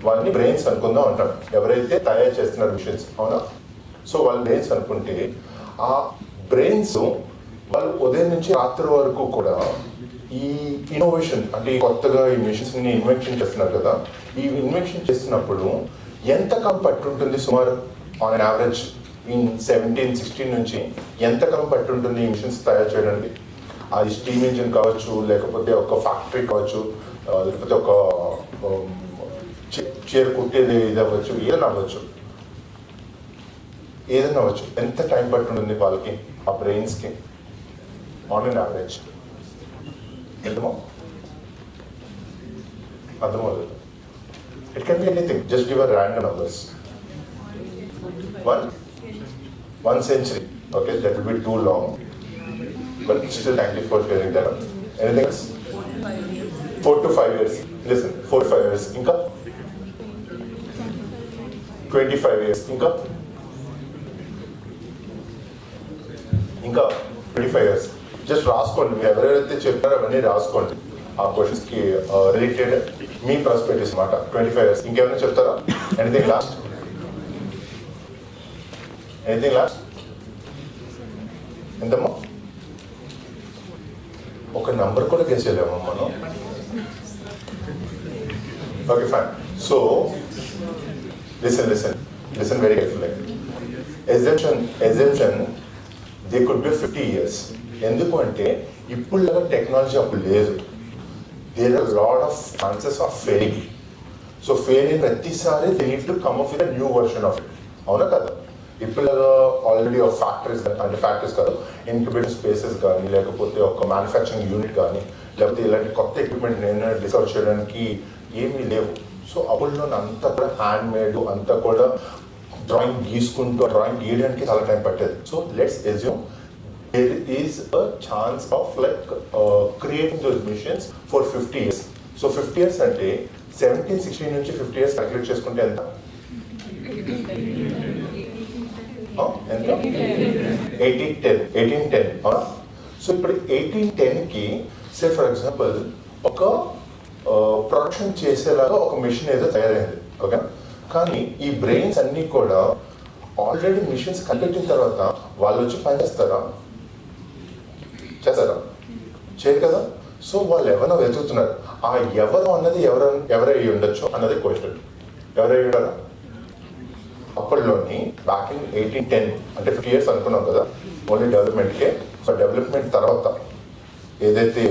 వాళ్ళని బ్రెయిన్స్ అనుకుందాం అంటాం, ఎవరైతే తయారు చేస్తున్నారు మిషన్స్ అవునా. సో వాళ్ళ బ్రెయిన్స్ అనుకుంటే ఆ బ్రెయిన్స్ వాళ్ళు ఉదయం నుంచి రాత్రి వరకు కూడా ఈ ఇన్నోవేషన్ అంటే కొత్తగా ఈ మిషన్స్ని ఇన్వెన్షన్ చేస్తున్నారు కదా. ఈ ఇన్వెన్షన్ చేస్తున్నప్పుడు ఎంత కాలం పట్టుంటుంది సుమారు ఆన్ అన్ యావరేజ్ ఇన్ 1716 నుంచి ఎంత కాలం పట్టుంటుంది ఈ మిషన్స్ తయారు చేయడానికి? అది స్టీమ్ ఇంజిన్ కావచ్చు, లేకపోతే ఒక ఫ్యాక్టరీ కావచ్చు, లేకపోతే ఒక చీర కుట్టేది ఇది అవ్వచ్చు, ఏదైనా అవ్వచ్చు. ఎంత టైం పట్టుంటుంది వాళ్ళకి ఆ బ్రెయిన్స్కి ఆన్ అన్ యావరేజ్? అర్థమవుతుంది. It can be anything, just give a random numbers. One century. Okay, that will be too long. But still thank you for sharing that. Anything else? 4 to 5 years. Listen, 4 to 5 years. Inka? 25 years. Inka? Inka? 25 years. Just రాసుకోండి, మీరు ఎవరైతే చెప్పారో అవన్నీ రాసుకోండి. ఆ క్వశ్చన్స్కి related మీ perspectives అన్నమాట. 25 years. ఇంకేమైనా చెప్తారా? Anything last? Anything last? ఎంతమ్మా? ఒక నంబర్ కూడా గెస్ చేయలేమా మనం? Okay fine. So listen very carefully. Assumption they could be 50 years. ఎందుకు అంటే ఇప్పుడు టెక్నాలజీ అప్పుడు లేదు. There are lot of chances of failing. So fail అయిన ప్రతిసారి they need to come up with a new version of it. అవునా కదా? ఇప్పుడు ఆల్రెడీ ఒక ఫ్యాక్టరీస్ అంటే ఫ్యాక్టరీస్ కాదు, ఇన్క్యుబేషన్ స్పేసెస్ కానీ లేకపోతే ఒక మ్యానుఫ్యాక్చరింగ్ యూనిట్ కానీ లేకపోతే ఇలాంటి కొత్త ఎక్విప్మెంట్ నేను డిస్కవర్ చేయడానికి ఏమీ లేవు. సో అప్పుడులో అంతా కూడా హ్యాండ్ మేడ్, అంతా కూడా డ్రాయింగ్ గీయడానికి చాలా టైం పట్టేది. So let's assume there is a chance of like creating those machines for 50 years. So 50 years అంటే 1716 నుంచి 50 years క్యాలిక్యులేట్ చేసుకుంటే ఎంత? 1810 అవునా. సో ఇప్పుడు 1810కి సే ఫర్ ఎగ్జాంపుల్ ఒక ప్రొడక్షన్ చేసేలాగా ఒక మిషన్ ఏదో తయారైంది. ఓకే. కానీ ఈ బ్రెయిన్స్ అన్నీ కూడా ఆల్రెడీ మిషన్స్ కనిపెట్టిన తర్వాత వాళ్ళు వచ్చి పనిచేస్తారా? చేస్తారా? చేయరు కదా. సో వాళ్ళు ఎవరైనా వెతుకుతున్నారు. ఆ ఎవరు అన్నది ఎవరై ఉండొచ్చు అన్నది క్వశ్చన్. ఎవరై ఉండారా? అప్పట్లోని బ్యాక్ ఇన్ 1810 అంటే 50 years అనుకున్నాం కదా ఓన్లీ డెవలప్మెంట్కే. సో డెవలప్మెంట్ తర్వాత ఏదైతే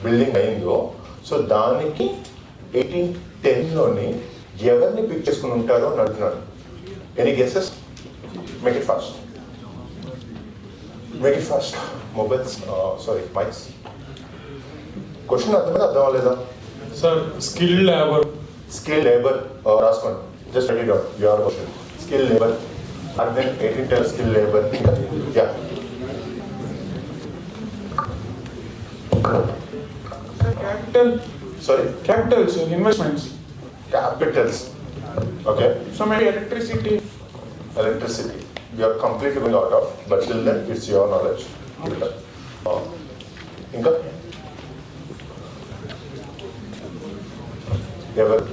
బిల్డింగ్ అయిందో సో దానికి 1810లోని ఎవరిని పిక్ చేసుకుని ఉంటారో అని అడుగుతున్నాడు. Any guesses? Make it fast. Mobiles mics. Question అర్థమైందా? అర్థం అవ్వలేదా? సార్ స్కిల్ లేబర్ రాసుకోండి. Just write it down. Your question. Skill labor. And then 1810 skill labor. Yeah. Capital. Sorry. Capitals, investments. Capitals. Okay. So maybe electricity. We are completely going out of, but till then it's your knowledge. ఇంకా ఎవరు?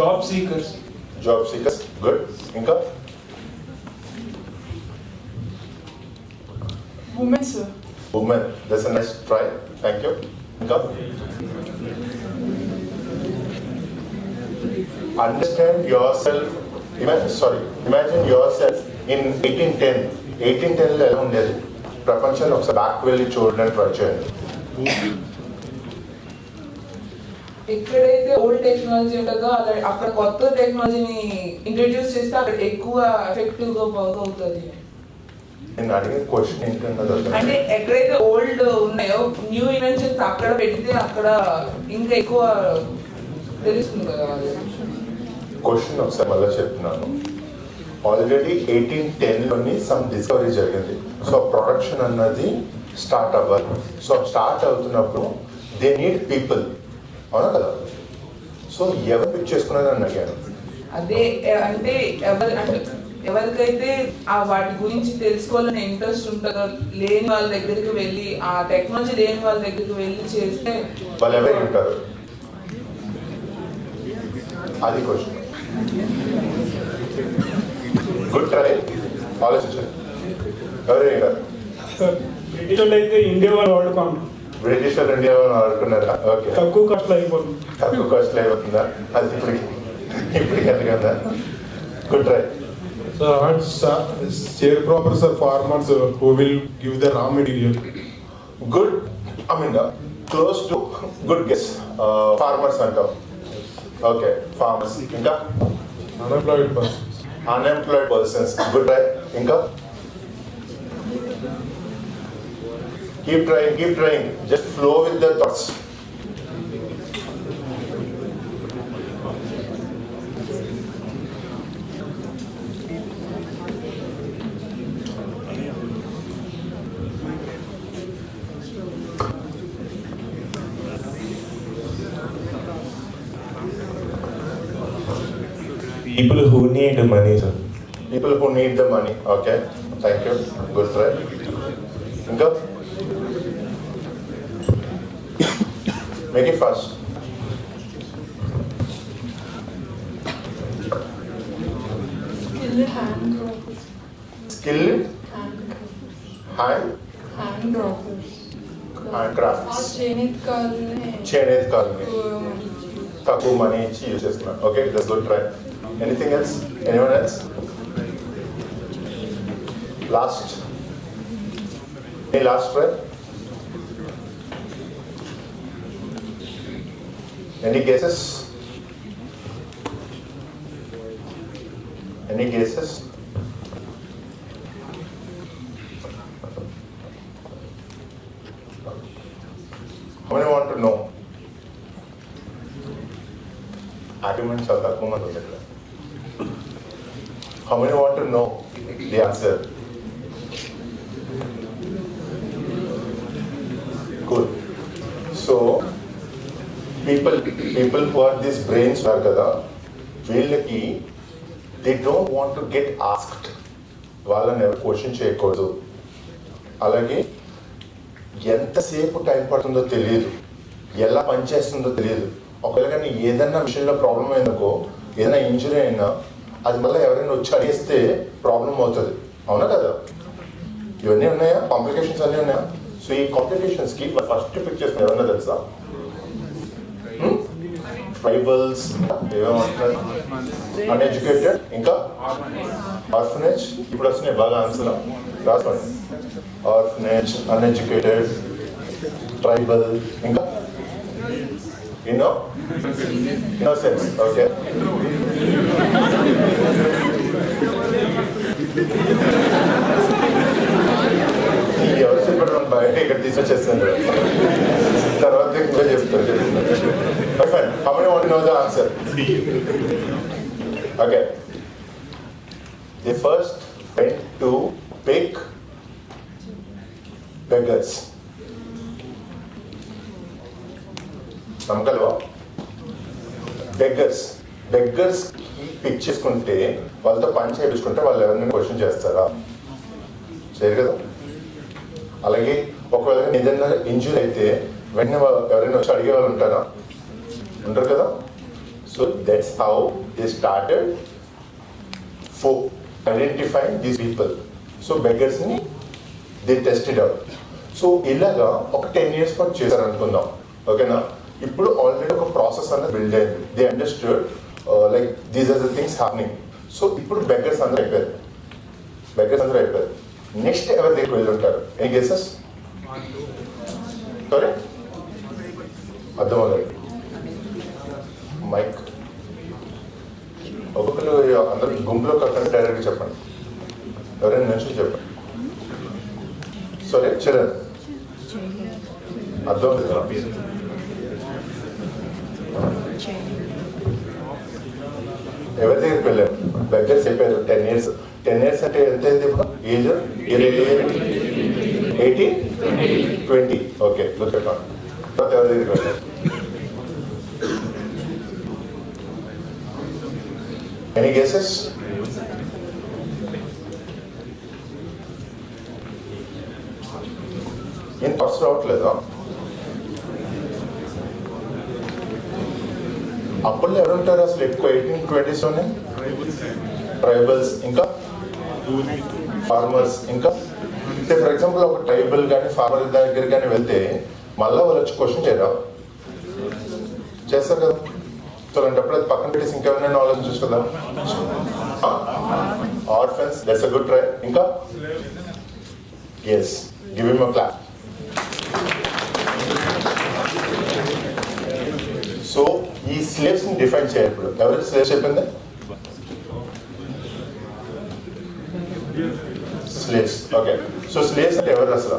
Job seekers. Job seekers, good. ఇంకా Women, sir. women, that's a nice try, thank you. ఇంకా understand yourself, imagine yourself in 1810. 1810లో ఎలా ఉండేది ప్రపంచంలో? ఒకసారి back వెళ్ళి చూడడానికి ట్రై చేయండి. ఎక్కడైతే ఓల్డ్ టెక్నాలజీ ఉంటుందో అక్కడ కొత్త టెక్నాలజీని ఇంట్రడ్యూస్ చేస్తే అక్కడ ఎక్కువ ఎఫెక్టివ్ గా వర్క్ అవుతుంది. నేను అడిగిన క్వశ్చన్ ఏంటన్నది అంటే ఎక్కడైతే ఓల్డ్ ఉన్నాయో న్యూ ఇన్వెన్షన్స్ అక్కడ పెడితే అక్కడ ఇంకా ఎక్కువ తెలుస్తుంది కదా. క్వశ్చన్ ఒకసారి మళ్ళీ చెప్తున్నాను. ఆల్రెడీ 1810లోని సమ్ డిస్కవరీ జరిగింది. సో ప్రొడక్షన్ అన్నది స్టార్ట్ అవ్వాలి. సో స్టార్ట్ అవుతున్నప్పుడు దే నీడ్ పీపుల్, అవునా కదా? సో ఎవరు పిక్ చేసుకున్నది అని అడిగాను. అదే అంటే ఎవరికైతే ఆ వాటి గురించి తెలుసుకోవాలని ఇంట్రెస్ట్ ఉంటుందో లేని వాళ్ళ దగ్గరికి వెళ్ళి, ఆ టెక్నాలజీ లేని వాళ్ళ దగ్గరికి వెళ్ళి చేస్తే వాళ్ళు ఎవరు ఉంటారు? అది క్వశ్చన్. గుడ్ ట్రై, ఆలోచించండి. ఎవరు ఉంటారు? బ్రిటిష్ వాళ్ళు అయితే ఇండియా వాళ్ళు వాడుకోండి. బ్రిటిష్ వాళ్ళు ఇండియా వాళ్ళు వాడుకున్నారా? ఓకే, తక్కువ కాస్ట్లో అయిపోతుంది. తక్కువ కాస్ట్లో అయిపోతుందా? అది ఇప్పటికి ఎందుకన్నా? Good try. Sharecroppers are farmers who will give the raw material. Good, I mean close to good guess. Farmers అంటాం. Okay, farmers. ఇంకా Unemployed persons. Unemployed persons. Good try. ఇంకా keep trying. Just flow with the thoughts. People who need money, sir. People who need the money. Okay, thank you. Good try. ఇంకా make it fast. Skilled handcrafters. Skilled handcrafts. చేనేత colony తక్కువ money ఇచ్చి use చేస్తున్నాను. Okay, that's good try. Anything else? Anyone else? Last try. Any guesses? How many want to know? Arguments are the common. How many want to know the answer? Good. So, people who are these brains are kada, వీళ్ళకి they don't want to get asked. వాళ్ళని ఎవరు question చేయకూడదు. అలాగే ఎంతసేపు time పడుతుందో తెలియదు, ఎలా పనిచేస్తుందో తెలియదు. ఒకవేళ కానీ ఏదైనా మిషన్లో ప్రాబ్లం అయిందనుకో, ఏదైనా ఇంజరీ అయినా అది మళ్ళీ ఎవరైనా వచ్చి అడిగిస్తే ప్రాబ్లం అవుతుంది, అవునా కదా? ఇవన్నీ ఉన్నాయా? కాంప్లికేషన్స్ అన్నీ ఉన్నాయా? సో ఈ కాంప్లికేషన్స్కి ఫస్ట్ పిక్ చేసుకుని ఎవరన్నా తెలుసా? ట్రైబల్స్, ఏమేమంటారు, అన్ఎడ్యుకేటెడ్, ఇంకా ఆర్ఫనేజ్. ఇప్పుడు వస్తున్నాయి బాగా ఆన్సర్, రాసుకోండి. ఆర్ఫనేజ్, అన్ఎడ్యుకేటెడ్, ట్రైబల్, ఇంకా innocence. Okay. ఎవరు చెప్పడం బయట ఇక్కడ తీసుకొచ్చేస్తాను తర్వాత చెప్తాను. How many want to know the answer? Okay. They first went to pick beggars. నమ్మగలవా? బెగ్గర్స్ పిక్ చేసుకుంటే వాళ్ళతో పని చేయించుకుంటే వాళ్ళు ఎవరైనా క్వశ్చన్ చేస్తారా? చేయరు కదా. అలాగే ఒకవేళ ఏదైనా ఇంజురీ అయితే వెంటనే ఎవరైనా వచ్చి అడిగే వాళ్ళు ఉంటారా? ఉంటారు కదా. So that's how they started for identifying these people. So బెగ్గర్స్ని దే టెస్టెడ్ అవుట్. సో ఇలాగా ఒక 10 years పాటు చేశారు అనుకుందాం, ఓకేనా. ఇప్పుడు ఆల్రెడీ ఒక ప్రాసెస్ అనేది బిల్డ్ అయింది. They understood like these are the things happening. So ఇప్పుడు బెగ్గర్స్ అందరూ అయిపోయారు. నెక్స్ట్ ఎవరి దగ్గరికి వెళ్ళి ఉంటారు? Any guesses? సారీ, అర్థం అవ్వలేదు. మైక్ ఒక్కొక్కరు అందరు గుంపులో కాకుండా డైరెక్ట్గా చెప్పండి. ఎవరైనా నుంచి చెప్పండి. సరే చరణ్, అర్థం లేదు. ఎవరి దగ్గరికి వెళ్ళారు? బెగ్గర్స్ చెప్పారు 10 years. 10 years అంటే ఎంత అయింది ఇప్పుడు? Age 80, 20. Okay, look at on. తర్వాత ఎవరి దగ్గరికి వెళ్ళారు? Any guesses? ఏం థాట్స్ రావట్లేదా? అప్పుడు ఎవరు ఉంటారు అసలు ఎక్కువ 1820s? ట్రైబల్స్, ఇంకా ఫార్మర్స్. ఇంకా ఫర్ ఎగ్జాంపుల్ ఒక ట్రైబల్ కానీ ఫార్మర్ దగ్గర కానీ వెళ్తే మళ్ళీ వాళ్ళు వచ్చి క్వశ్చన్ చేయరా? చేస్తారు కదా. సో అలాంటప్పుడు అది పక్కన పెట్టేసి ఇంకెవరైనా ఆలోచించచ్చు కదా. Orphans, that's a good try. ఇంకా yes, give him a clap. So ఈ స్లేవ్స్ ని డిఫైన్ చేయాలి. ఇప్పుడు ఎవరికి స్లేవ్స్ చెప్పింది? స్లేవ్స్. ఓకే, సో స్లేవ్స్ అంటే ఎవరు అసలు?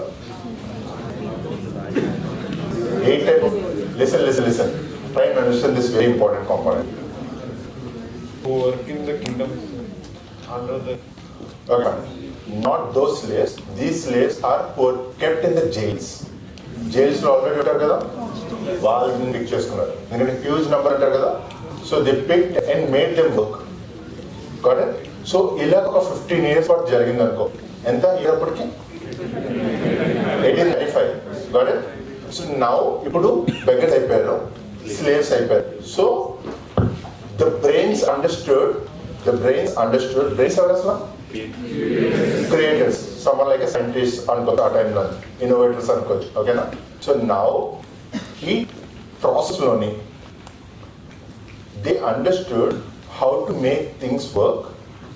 8 type of, listen. Try and understand this very important component. Who work in the kingdom under the... Okay, not those slaves. These slaves are kept in the jails. Jails లో already ఉంటారు కదా, వాళ్ళని pick చేసుకున్నారు. ఎందుకంటే huge number అంటారు కదా. So they picked and made them work. Got it? So ఇలా ఒక 15 years పాటు జరిగింది అనుకో. ఎంత ఇయర్ అప్పటికి? 1835. Got it? సో నౌ ఇప్పుడు బెగ్గర్స్ అయిపోయారు, స్లేవ్స్ అయిపోయారు. So the brains understood. Brains ఎవరు అసలు? Creators. someone like a scientist అనుకోవచ్చు, ఆ టైంలో ఇన్నోవేటర్స్ అనుకోవచ్చు, ఓకేనా. సో నౌ ఈ ప్రాసెస్లోని they understood how to make things work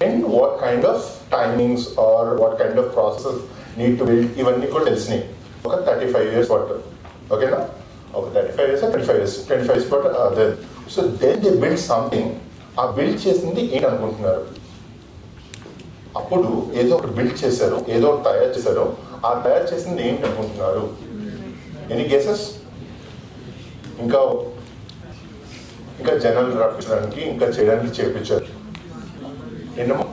and what kind of timings or what kind of processes need to build. ఇవన్నీ కూడా తెలిసినాయి ఒక 35 years పాటు, ఓకేనా. ఒక 25 years పాటు అదే. So then they build something. ఆ బిల్డ్ చేసింది ఏంటి అనుకుంటున్నారు? అప్పుడు ఏదో ఒకటి బిల్డ్ చేశారు, ఏదో ఒకటి తయారు చేశారు. ఆ తయారు చేసింది ఏంటి అనుకుంటున్నారు? Any guesses? ఇంకా జనాలు రప్పించడానికి, ఇంకా చేయడానికి చేయించారు. ఎన్నమో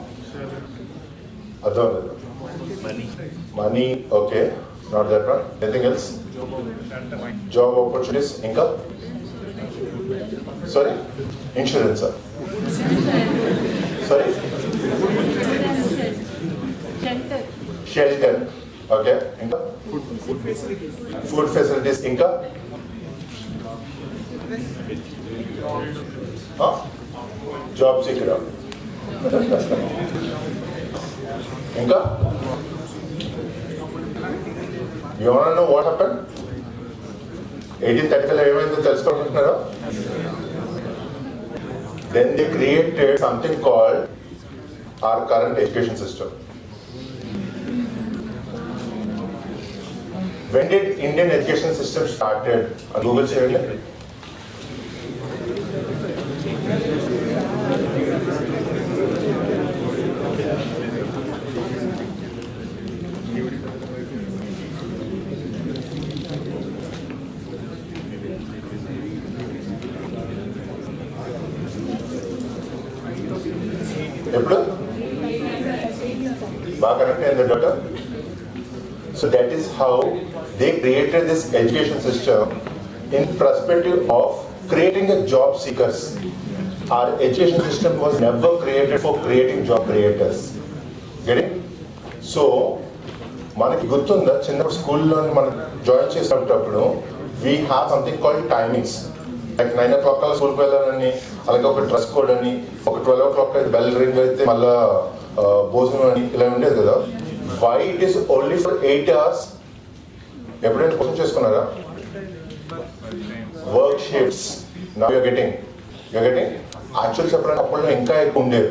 అర్థం లేదు. Money, okay, not that one. Anything else? Job opportunities. ఇంకా సారీ, ఇన్సూరెన్సా? Sorry, shelter. ఓకే, ఇంకా ఫుడ్ ఫెసిలిటీస్. ఇంకా జాబ్ సీకర్. ఇంకా you want to know what happened? 1835 ఏమైందో తెలుసుకోవాలనుకుంటున్నారా? Then they created something called our current education system. When did Indian education system started? Google cheyandi. ఎప్పుడు? బాగా correct అయింది doctor. So that is how they created this education system in perspective of creating a job seekers. Our education system was never created for creating job creators. Get it? So మనకి గుర్తుందా చిన్నప్పుడు స్కూల్లో మనం join చేసేటప్పుడు we have something called timings. Like 9 o'clock స్కూల్కి వెళ్ళాలని, అలాగే ఒక డ్రెస్ కోడ్ అని, ఒక 12 o'clock బెల్ రింగ్ అయితే మళ్ళా భోజనం అని ఇలా ఉండేది కదా. Why it is only for 8 hours? ఎప్పుడైనా క్వశ్చన్ చేసుకున్నారా? Work shifts now you're getting actual చెప్పడానికి అప్పుడు ఇంకా ఎక్కువ ఉండేది.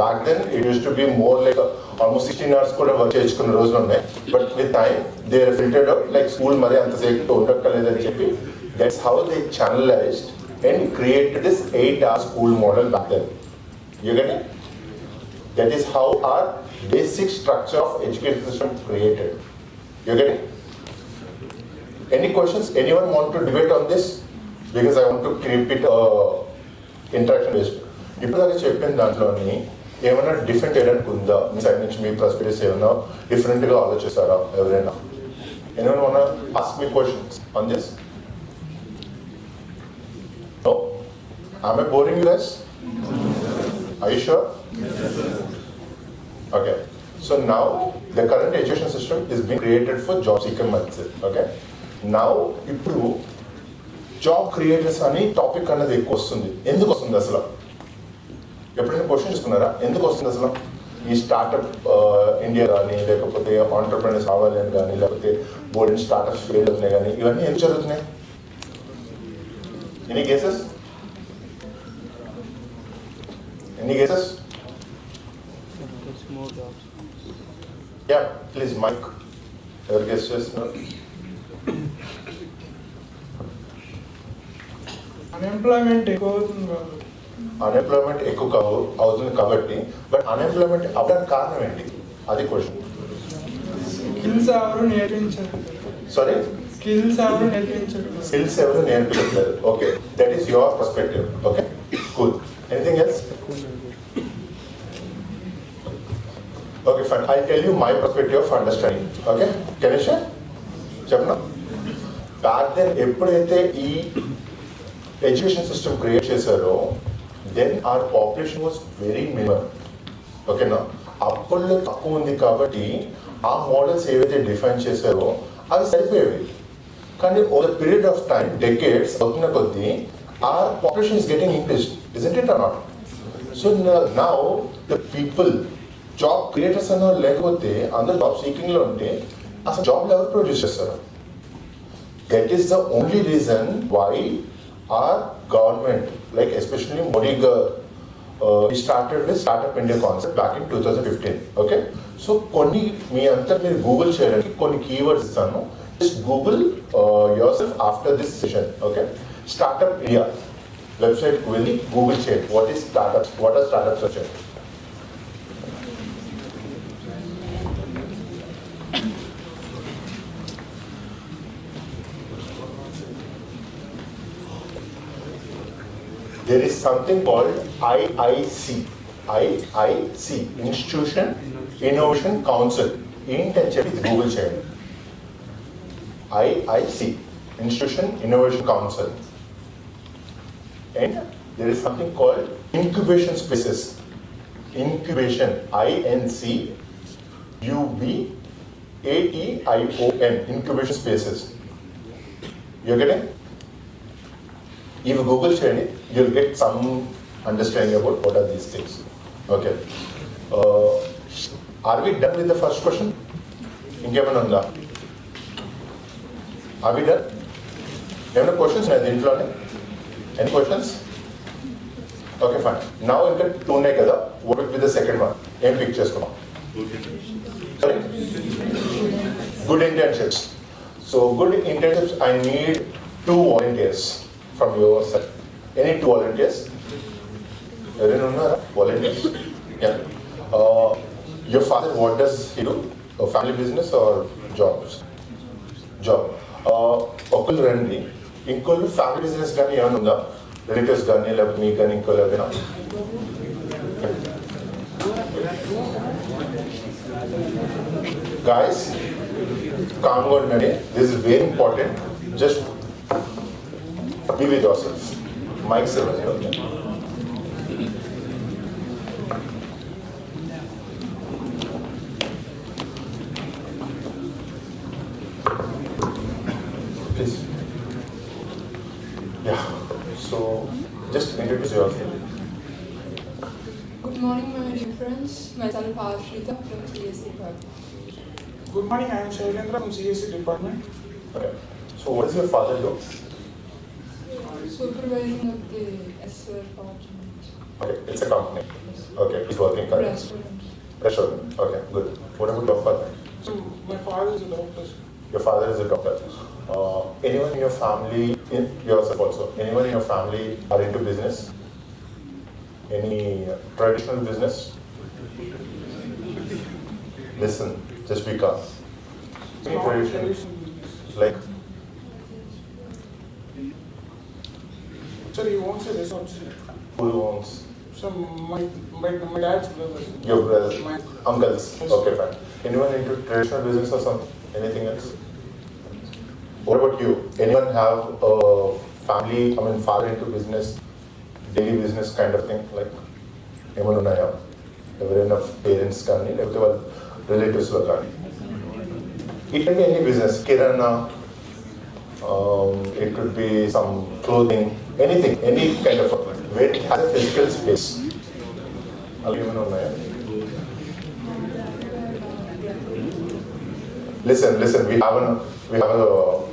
Back then it used to be more like almost 16 hours కూడా వర్క్ చేసుకున్న రోజులు ఉన్నాయి. But with time they are filtered out, like school మరి అంతసేపు ఉండక్కర్లేదని చెప్పి that's how they channelized and created this 8 hour school model back then. You get it? That is how our basic structure of education system created. You get it? Any questions? Anyone want to debate on this? Because I want to keep it interaction based. ఇప్పుడు దాకా చెప్పిన దాంట్లోని ఏమైనా different చేయడానికి ఉందా? మీ side నుంచి మీ perspectives ఏమైనా డిఫరెంట్గా ఆలోచిస్తారా ఎవరైనా? Anyone want to ask me questions on this? No? Am I boring you guys? Are you sure? Okay. So now the current education system is being created for job seeker mindset. Okay. Now ఇప్పుడు job creators అని topic అనేది ఎక్కువ వస్తుంది. ఎందుకు వస్తుంది అసలు? ఎప్పుడైనా question చేసుకున్నారా ఎందుకు వస్తుంది అసలు? ఈ స్టార్ట్అప్ ఇండియా కానీ, లేకపోతే ఆంటర్ప్రెనర్స్ కావాలి అని కానీ, లేకపోతే బోర్డ్ స్టార్ట్అప్స్ ఫెయిల్ అవుతున్నాయి కానీ, ఇవన్నీ ఎందుకు జరుగుతున్నాయి? Any cases? Yeah please mic. ఎవరు గెస్ చేస్తున్నారు? అన్ఎంప్లాయ్మెంట్ ఎక్కువ అవుతుంది. అన్ఎంప్లాయ్మెంట్ ఎక్కువ అవుతుంది కాబట్టి, బట్ అన్ఎంప్లాయ్మెంట్ అవ్వడానికి కారణం ఏంటి? అది క్వశ్చన్. స్కిల్స్ ఎవరు నేర్పించారు? సారీ, స్కిల్స్ ఎవరు నేర్పించారు? స్కిల్స్ ఎవరు నేర్పించట్లేదు. Okay, that is your perspective. Okay, cool. Anything else? Okay fine. I tell you my perspective of understanding. Okay, can share? చెప్పనా? బ్యాక్ దెన్ ఎప్పుడైతే ఈ ఎడ్యుకేషన్ సిస్టమ్ క్రియేట్ చేశారో then our population was very minimum. ఓకేనా? అప్పట్లో తక్కువ ఉంది కాబట్టి ఆ మోడల్స్ ఏవైతే డిఫైన్ చేశారో అవి సరిపోయేవి. కానీ over period of time, decades అవుతున్న కొద్దీ our population is getting increased. Isn't it or not? So now the people, job creators అన్న లేకపోతే అందరూ జాబ్ సీకింగ్లో ఉంటే అసలు జాబ్లు ఎవరు ప్రొడ్యూస్ చేస్తారు? That is the only reason why our government, like especially Modi, we started with Startup India concept back in 2015. Okay, so konni mee anta meer Google cheyanడి, konni keywords istanu. Just Google yourself after this session. Okay, Startup India website ku velli Google cheyanడి. What is startups? What are startups? Search. There is something called IIC, Institution Innovation Council. Intention is Google share. IIC, Institution Innovation Council. And there is something called incubation spaces. Incubation, INCUBATION, incubation spaces. You getting? If you Google share it, you'll get some understanding about what are these things. Okay. Are we done with the first question? Inkemananda? Are we done? Any questions? Any questions? Okay, fine. Now you can tune kada. What will be the second one? Any pictures come on? Sorry? Good internships. So good internships, I need 2 volunteers. From your side. Any 2 volunteers? Volunteers? Yeah. Your father, what does he do? A family business or jobs? Job. Okul Randi. Inkolu family business gani yanunda. Relatives gani, level me gani inkolu avena. Guys, calm down. This is very important. Just be with yourself. Mike 7. Okay. please. Yeah. So, just introduce yourself. Good morning, my dear friends. Myself Ashrita from CSC Bharat. Good morning, I am Shailendra from CSC department. Okay. So, what does your father do? Supervising of the SR department. Okay, it's a company. Okay, he's working currently. Restaurant. Okay, good. What about your father? So my father is a doctor. Your father is a doctor. Anyone in your family, yourself also, anyone in your family are into business? Any traditional business? Listen, just be calm. Any traditional, like? Sir, he owns a resort. Who owns? So my dad's brothers. Your brothers, uncles. Okay, fine. Anyone into traditional business or something? Anything else? What about you? Anyone have a family, father into business, daily business kind of thing? Like, ఏమైనా ఉన్నాయా? ఎవరైనా parents కానీ లేకపోతే వాళ్ళ రిలేటివ్స్లో కానీ? It can be any business, kirana, it could be some clothing, anything, any kind of where it has a physical space. Listen, we have a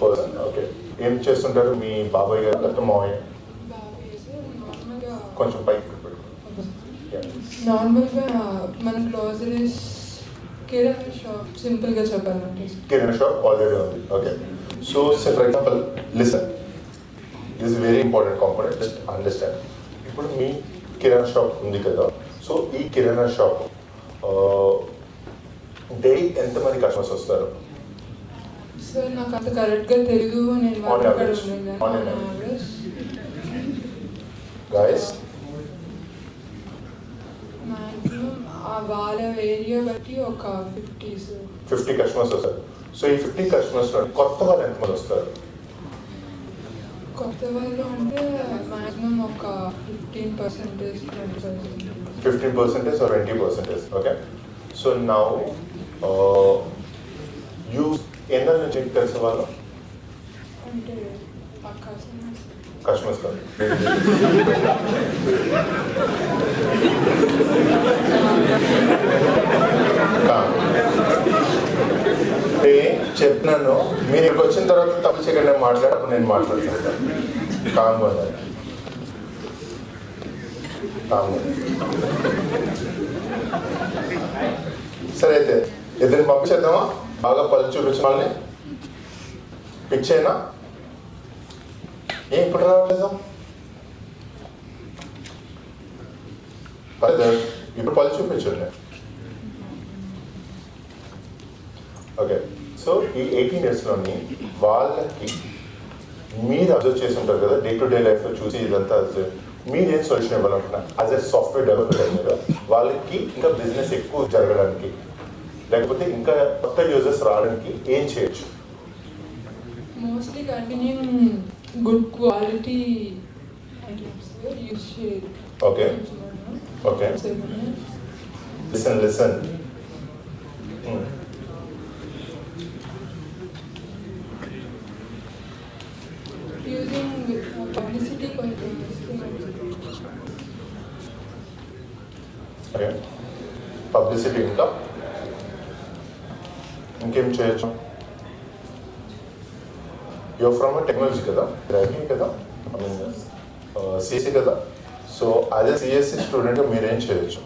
person, okay. ఏం చేస్తుంటారు మీ బాబాయ్ గారు లేకపోతే మావయ్య? కొంచెం పైకి నార్మల్గా మన గ్రోసరీస్ కిరాణా షాప్ సింపుల్గా చెప్పాలంటే కిరాణా షాప్ ఆల్రెడీ ఉంది. Okay. So for example listen, this is very important component, just understand. ఇప్పుడు మీ కిరాణా షాప్ ఉంది కదా, సో ఈ కిరాణా షాప్ డైలీ ఎంతమంది కస్టమర్స్ వస్తారు? సార్ నాకు అంత కరెక్ట్గా తెలియదు, నేను గైస్ మ్యాక్సిమం వాళ్ళ ఏరియా బట్టి ఒక 50 కస్టమర్స్ వస్తారు. సో ఈ 50 కస్టమర్స్ కొత్త వాళ్ళు ఎంతమంది వస్తారు? కొత్త వాళ్ళు అంటే మ్యాక్సిమం ఒక 15%, 15% or 20%. Okay. So now you ఎన్న నుంచి తెలిసిన వాళ్ళు అంటే కస్టమర్స్ కాదు. చెప్పినాను, మీరు ఇక్కడికి వచ్చిన తర్వాత తప్పు చేయకుండా మాట్లాడప్పుడు నేను మాట్లాడుతాను. కామ్గా ఉండాలి. సరే అయితే ఇద్దరిని పంపించేద్దామా? బాగా పళ్ళు చూపించిన వాళ్ళని పిక్ అయినా ఏం ఇప్పుడు రావట్లేదు? ఇప్పుడు పళ్ళు చూపించండి. ఓకే. సో ఈ 18 ఇయర్స్లోని వాళ్ళకి మీరు అబ్జర్వ్ చేసి ఉంటారు కదా, డే టు డే లైఫ్లో చూసి ఇదంతా మీరేం సొల్యూషన్ ఇవ్వాలనుకున్నా యాజ్ ఎ సాఫ్ట్వేర్ డెవలపర్ మీద వాళ్ళకి ఇంకా బిజినెస్ ఎక్కువ జరగడానికి లేకపోతే ఇంకా కొత్త యూజర్స్ రావడానికి ఏం చేయొచ్చు? Mostly continuing good quality items use చేయాలి. Okay. Okay. Listen using publicity కొంచెం ఓకే. పబ్లిసిటీ ఇంకా ఇంకేం చేయొచ్చు? యువర్ ఫ్రమ్ టెక్నాలజీ కదా, రైటింగ్ కదా, సిఎస్సి కదా. సో యాజ్ ఎ సిఎస్సి స్టూడెంట్గా మీరేం చేయొచ్చు?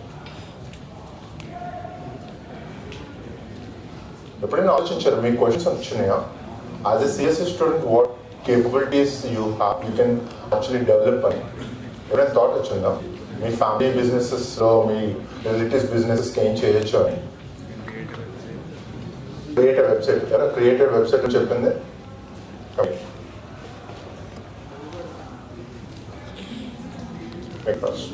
ఎప్పుడైనా ఆలోచించారు? మీకు క్వశ్చన్స్ వచ్చినాయా? As a CSC student what capabilities you can actually develop అని ఎప్పుడైనా థాట్ వచ్చిందా? మీ ఫ్యామిలీ బిజినెసెస్లో మీ రిలేటివ్స్ బిజినెసెస్కి ఏం చేయొచ్చు అని? క్రియేటివ్ వెబ్సైట్ కదా, క్రియేటివ్ వెబ్సైట్ చెప్పింది. ఫస్ట్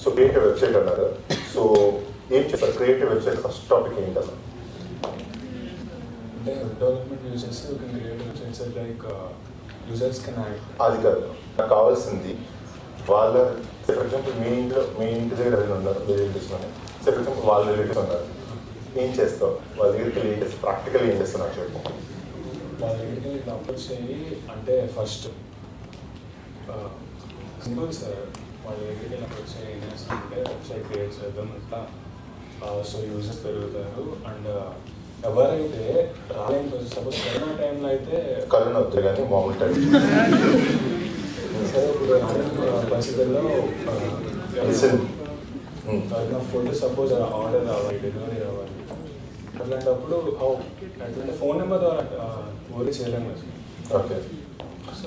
సో క్రియేటివ్ వెబ్సైట్ అన్నారు. సో ఏం చేస్తారు క్రియేటివ్ వెబ్సైట్? ఫస్ట్ టాపిక్ ఏంటన్నా? Development using just you can create a website so like users can add. అది కాదు నాకు కావాల్సింది వాళ్ళ ఫర్ ఎగ్జాంపుల్ మీ ఇంటి దగ్గర ఎవరైనా ఉన్నారు మీ రిలేటివ్స్ అని ఫర్ ఎగ్జాంపుల్ వాళ్ళ రిలేటివ్స్ ఉన్నారు ఏం చేస్తావు వాళ్ళ దగ్గరికి వెళ్ళి ఏం చేస్తావు ప్రాక్టికల్ ఏం చేస్తావు నాకు చెప్పు. వాళ్ళ దగ్గరికి ఇట్లా అప్రోచ్ చేయి అంటే ఫస్ట్ సింపుల్ సార్ వాళ్ళ దగ్గరికి వెళ్ళి అప్రోచ్ చేయి ఏం చేస్తుంటే వెబ్సైట్ క్రియేట్ చేద్దాం ఇట్లా సో యూజర్స్ పెరుగుతారు అండ్ ఎవరైతే రాలేని సపోజ్ కరోనా టైంలో అయితే కరోనా వద్దు కానీ మామూలు టైం సరే ఇప్పుడు పరిస్థితుల్లో ఫుడ్ సపోజ్ ఆర్డర్ రావాలి డెలివరీ రావాలి అట్లాంటప్పుడు అట్లాంటి ఫోన్ నెంబర్ ద్వారా ఊరి చేయలేము. ఓకే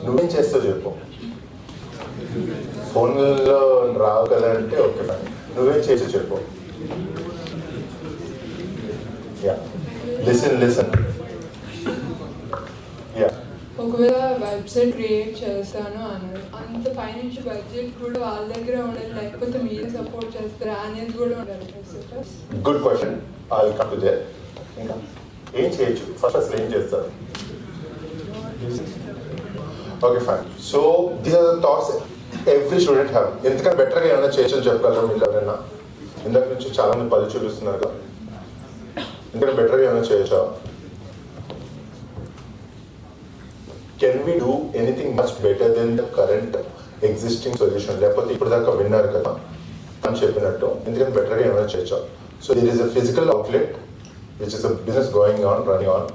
నువ్వేం చేస్తావు చెప్పు. ఫోన్లో రావు కదా అంటే ఓకే ఫైన్ నువ్వేం చేసి చెప్పు. యా లిసన్ యా ఒకవేళ వెబ్సైట్ క్రియేట్ చేస్తాను అన్నారు అంత ఫైనాన్షియల్ బడ్జెట్ కూడా వాళ్ళ దగ్గర ఉండాలి లేకపోతే మీరే సపోర్ట్ చేస్తారా అనేది కూడా ఉండాలి. Good question I will come to there. ఇంకా ఏం చేయొచ్చు ఫస్ట్ అసలు ఏం చేస్తారు. Okay fine so these are the thoughts every student have. ఎందుకంటే బెటర్గా ఏమైనా చేయొచ్చు చెప్పగలరా మీకు ఎవరైనా. ఇందాక నుంచి చాలా మంది పది చూపిస్తున్నారు కదా ఎందుకంటే బెటర్గా ఏమైనా చేయొచ్చా. Can we do anything much better than the current existing solution. లేకపోతే ఇప్పుడు దాకా విన్నారు కదా అని చెప్పినట్టు ఎందుకంటే బెటర్గా ఏమైనా చేయొచ్చా. So there is a physical outlet which is a business going on running on.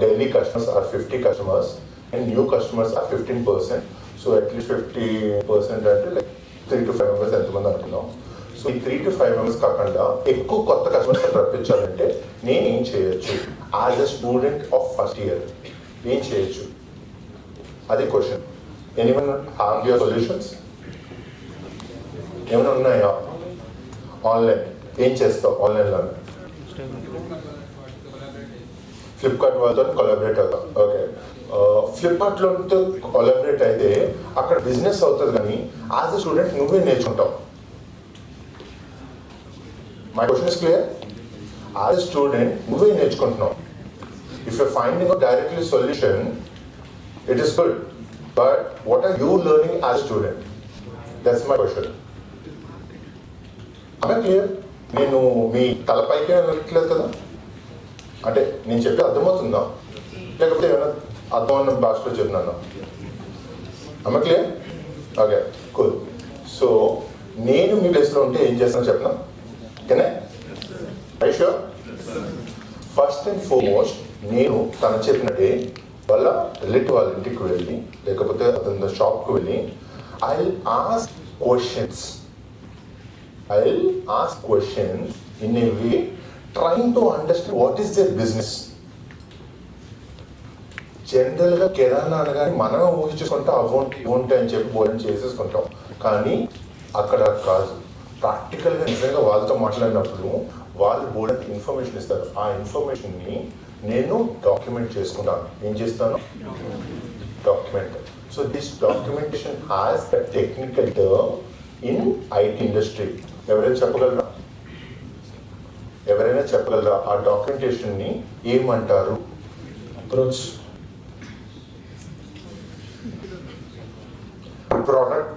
Daily customers are 50 customers and new customers are 15%. సో అట్లీస్ట్ 50% అంటే లైక్ 3 to 5 members ఎంతమంది అనుకున్నాం. సో ఈ 3 to 5 members కాకుండా ఎక్కువ కొత్త కస్టమర్స్ రప్పించాలంటే నేను ఏం చేయొచ్చు as a student of first year ఏం చేయొచ్చు అదే question. Anyone have your solutions ఏమైనా ఉన్నాయా. ఆన్లైన్ ఏం చేస్తావు ఆన్లైన్లో ఫ్లిప్కార్ట్ వాళ్ళతో కొలాబరేట్ అవుతాం. ఓకే ఫ్లిప్కార్ట్లో కొలాబరేట్ అయితే అక్కడ బిజినెస్ అవుతుంది కానీ యాజ్ అ స్టూడెంట్ నువ్వే నేర్చుకుంటావు. My question is clear. As a student నువ్వే నేర్చుకుంటున్నావు. If you finding directly solution it is good but what are you learning as student that's my question. అలా క్లియర్. నేను మీ తలపైకే వెళ్ళట్లేదు కదా అంటే నేను చెప్పి అర్థమవుతుందా లేకపోతే ఏమైనా అర్థమన్న భాషలో చెప్పినాను. అమ్మ క్లియర్. Okay cool. సో నేను మీ ప్లేస్లో ఉంటే ఏం చేస్తానో చెప్పనా. ఓకేనా I sure. First and foremost నేను తను చెప్పినట్టే వాళ్ళ రిలేటివ్ వాళ్ళ ఇంటికి వెళ్ళి లేకపోతే అతని షాప్కి వెళ్ళి I will ask questions in a way trying to understand what is their business. జనరల్గా కిరాణా అనగానే మనం ఊహించుకుంటాం అవ్వంటే అని చెప్పి భోజనం చేసేసుకుంటాం కానీ అక్కడ కాదు. ప్రాక్టికల్గా నిజంగా వాళ్ళతో మాట్లాడినప్పుడు వాళ్ళు బోర్డు ఇన్ఫర్మేషన్ ఇస్తారు. ఆ ఇన్ఫర్మేషన్ని నేను డాక్యుమెంట్ చేసుకుంటాను. ఏం చేస్తాను document. So this documentation has the technical term in IT industry. ఎవరైనా చెప్పగలరా ఆ డాక్యుమెంటేషన్ని ఏమంటారు. Approach product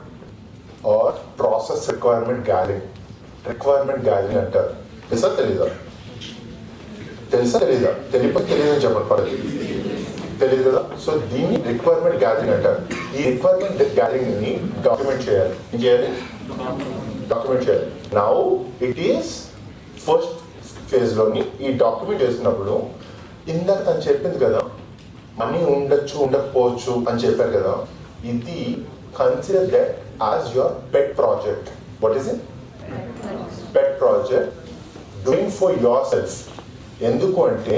or process requirement gathering అంటారు. తెలీదా తెలియకపోతే తెలియదని చెప్పండి పడదు. తెలియదు కదా. సో దీన్ని రిక్వైర్మెంట్ గ్యాదరింగ్ అంటారు. ఈ రిక్వైర్మెంట్ గ్యాదరింగ్ని డాక్యుమెంట్ చేయాలి. ఏం చేయాలి డాక్యుమెంట్ చేయాలి. నౌ ఇట్ ఈస్ ఫస్ట్ ఫేజ్లోని ఈ డాక్యుమెంట్ చేసినప్పుడు ఇందాక తను చెప్పింది కదా మనీ ఉండొచ్చు ఉండకపోవచ్చు అని చెప్పారు కదా. ఇది consider that as your pet project. What is it pet project doing for your self. ఎందుకు అంటే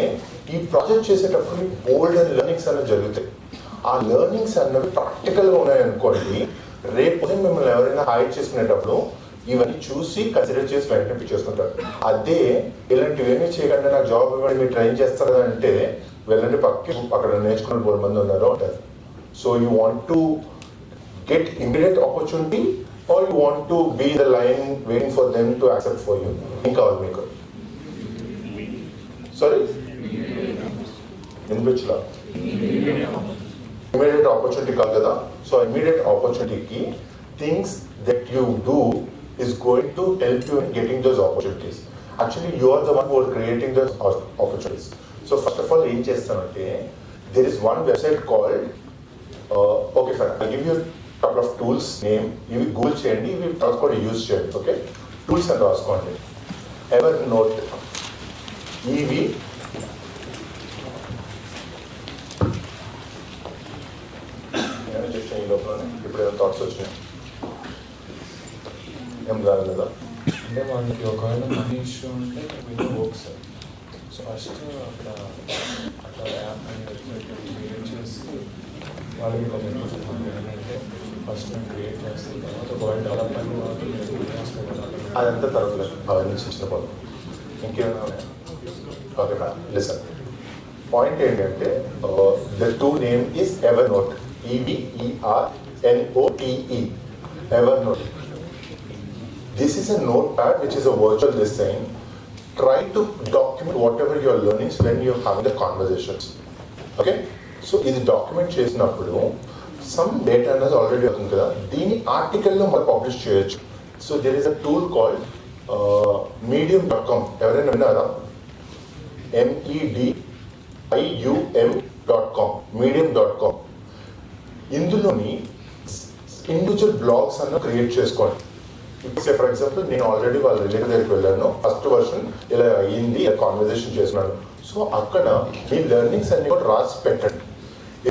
ఈ ప్రాజెక్ట్ చేసేటప్పుడు మీకు బోల్డ్ అండ్ లెర్నింగ్స్ అనేవి జరుగుతాయి. ఆ లెర్నింగ్స్ అన్నవి ప్రాక్టికల్గా ఉన్నాయనుకోండి రేపు మిమ్మల్ని ఎవరైనా హైర్ చేసుకునేటప్పుడు ఇవన్నీ చూసి కన్సిడర్ చేసి వెంటనే పిక్ చేసుకుంటారు. అదే ఇలాంటివి ఏమీ చేయకుండా నాకు జాబ్ ఇవ్వండి మీరు ట్రైన్ చేస్తారు అంటే వెళ్ళండి పక్కకి అక్కడ నేర్చుకున్న 4 మంది ఉన్నారు అంటారు. So you want to get immediate opportunity or you want to be the line waiting for them to accept for you. ఏం కావాలి మీకు. సారీ ఎందుకు వచ్చా Immediate opportunity కాదు కదా. So immediate opportunity కి things that you do is going to help you in getting those opportunities. Actually you are the one who are creating those opportunities. So first of all ఏం చేస్తానంటే there is one website called okay fine, I'll give you a couple of tools name. ఇవి Google చేయండి, ఇవి రాసుకోండి, use చేయండి. Okay, tools అని రాసుకోండి. Ever note ఇవి ఈ లోపల ఇప్పుడు ఏమైనా థాట్స్ వచ్చినాయి ఏం కాదు కదా. అంటే వాళ్ళకి ఒకవేళ మనీ ఇష్యూ ఉంటే మీరు వర్క్ సార్. సో ఫస్ట్ అక్కడ అట్లా యాప్ అని క్రియేట్ చేసి వాళ్ళకి ఏంటంటే ఫస్ట్ మేము క్రియేట్ చేస్తాం, తర్వాత ఒకవేళ డెవలప్ అయిన వాళ్ళు చేస్తాం కదా. అదంతా తర్వాత అవన్నీ చిన్న పనులు. ఇంకేమైనా ఓకే లిసన్. పాయింట్ ఏంటంటే the two name is ever note, EVERNOTE, Evernote. This is a notepad which is a virtual design. Try to document whatever you are learning when you are having the conversations. Okay? So ఇది document చేసినప్పుడు some data అనేది already అవుతుంది కదా, దీని ఆర్టికల్లో మనం publish చేయొచ్చు. So there is a tool called medium.com. ఎవరైనా విన్నారా? MEDIUM.com, medium.com. ఇందులోని ఇండివిజువల్ బ్లాగ్స్ అన్న క్రియేట్ చేసుకోండి. ఫర్ ఎగ్జాంపుల్ నేను ఆల్రెడీ వాళ్ళ రిలేటివ్ దగ్గరికి వెళ్ళాను, ఫస్ట్ వర్షన్ ఇలా అయ్యింది, కాన్వర్జేషన్ చేస్తున్నాను. సో అక్కడ మీ లెర్నింగ్స్ అన్ని కూడా రాసి పెట్టండి.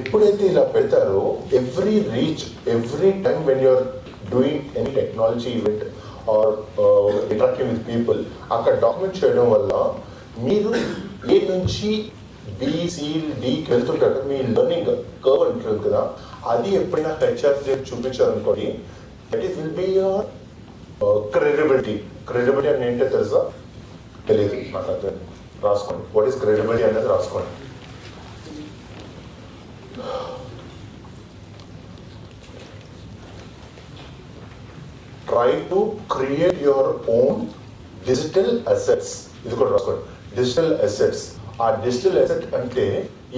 ఎప్పుడైతే ఇలా పెడతారో every time when you're doing any technology event or interacting with people, అక్కడ డాక్యుమెంట్ చేయడం వల్ల మీరు ఏ నుంచి BCDకి వెళ్తుంటారు, మీ లెర్నింగ్ కర్వ్ ఉంటుంది కదా, అది ఎప్పుడైనా హెచ్ఆర్ చూపించారనుకోండి, that is will be your credibility. Credibility అని ఏంటో తెలుసా? తెలియదు నాకు, అర్థం రాసుకోండి. వాట్ ఈస్ క్రెడిబిలిటీ అనేది రాసుకోండి. Try to create your own digital assets. ఇది కూడా రాసుకోండి, డిజిటల్ అసెట్స్. ఆ డిజిటల్ అసెట్ అంటే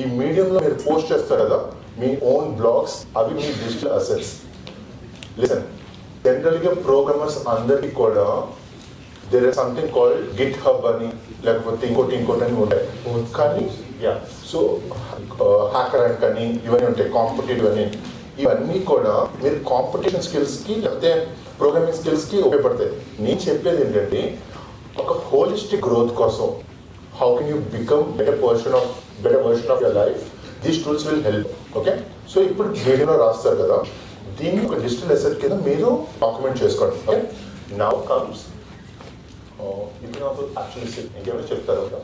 ఈ మీడియంలో మీరు పోస్ట్ చేస్తారు కదా మీ ఓన్ బ్లాగ్స్, అవి మీ డిజిటల్ అసెట్స్. లిసన్, జనరల్గా ప్రోగ్రామర్స్ అందరికీ కూడా there is something called GitHub అని, లేకపోతే ఇంకోటి అని ఉంటాయి. కానీ సో హ్యాకర్ ర్యాంక్ అని ఇవన్నీ ఉంటాయి, కాంపిటేటివ్ అని. ఇవన్నీ కూడా మీరు కాంపిటీషన్ స్కిల్స్కి లేకపోతే ప్రోగ్రామింగ్ స్కిల్స్కి ఉపయోగపడతాయి. నేను చెప్పేది ఏంటంటే ఒక హోలిస్టిక్ గ్రోత్ కోసం, how can you become better version of your life, these tools will help. Okay, so ఇప్పుడు మీడియాలో రాస్తారు కదా, దీన్ని ఒక డిజిటల్ అసెట్ కింద మీరు డాక్యుమెంట్ చేసుకోండి. ఓకే, నౌ కమ్స్ ఇప్పుడు నాకు యాక్చువల్లీ ఇంకేమైనా చెప్తారు కదా.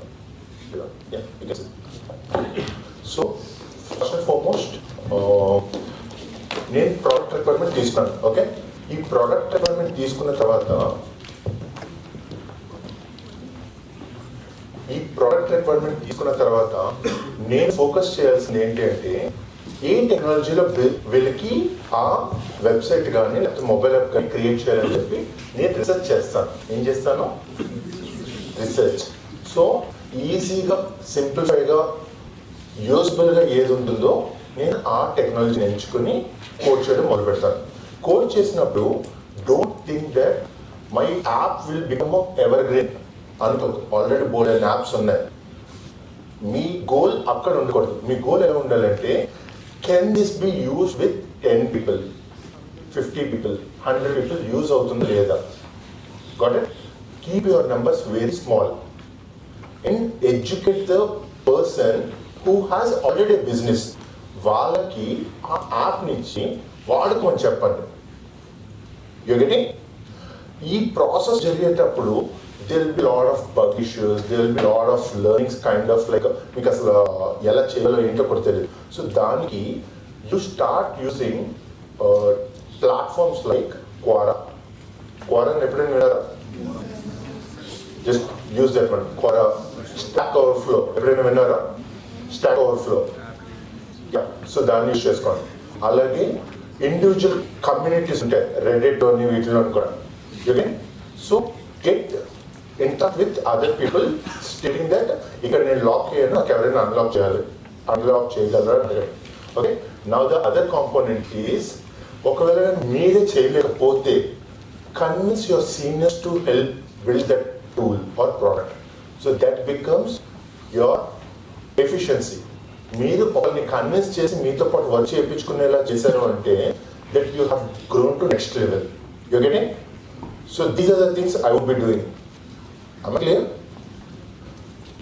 సో ఫస్ట్ అండ్ ఫార్మోస్ట్ నేను ప్రోడక్ట్ రిక్వైర్మెంట్ తీసుకున్నాను. ఓకే, ఈ ప్రోడక్ట్ రిక్వైర్మెంట్ తీసుకున్న తర్వాత నేను ఫోకస్ చేయాల్సింది ఏంటి అంటే ఏ టెక్నాలజీలో వీళ్ళకి ఆ వెబ్సైట్ కానీ లేకపోతే మొబైల్ యాప్ కానీ క్రియేట్ చేయాలని చెప్పి నేను రీసెర్చ్ చేస్తాను. ఏం చేస్తాను? రీసెర్చ్. సో ఈజీగా, సింప్లిఫైగా, యూస్ఫుల్గా ఏది ఉంటుందో నేను ఆ టెక్నాలజీని ఎంచుకుని కోడ్ చేయడం మొదలు పెడతాను. కోడ్ చేసినప్పుడు don't think that my app will become evergreen అనుకోదు. ఆల్రెడీ బోల్డ్ యాప్స్ ఉన్నాయి. మీ గోల్ అక్కడ ఉండకూడదు. మీ గోల్ ఎలా ఉండాలంటే can this be use with 10 people, 50 people, 100 people use అవుతుంది లేదా? Got it? Keep your numbers very small and educate the person who has already business. వాళ్ళకి ఆ యాప్ నుంచి వాడుకోమని చెప్పండి. You getting? ఈ ప్రాసెస్ జరిగేటప్పుడు there will be a lot of bug issues, there will be a lot of learnings kind of like మీకు అసలు ఎలా చేయాలో ఏంటో కూడా తెలియదు. సో దానికి you start using platforms like Quora. Quora ఎప్పుడైనా విన్నారా? Just use that one. Quora. Stack Overflow ఎప్పుడైనా విన్నారా? Stack Overflow. సో దాన్ని యూజ్ చేసుకోండి. అలాగే ఇండివిజువల్ కమ్యూనిటీస్ ఉంటాయి, రెడిట్లోని వీటిలోని కూడా. Okay, so get in touch with other people stating that ఇక్కడ నేను లాక్ చేయను, నాకు ఎవరైనా అన్లాక్ చేయాలి unlock చేయగలరా? Okay. Now the other component is ఒకవేళ మీరే చేయలేకపోతే convince your seniors to help build that tool or product. So that becomes your efficiency. మీరు ఒకరిని కన్విన్స్ చేసి మీతో పాటు వర్క్ చేయించుకునేలా చేశారు అంటే that you have grown to next level. You're getting? So these are the things I would be doing. Am I clear?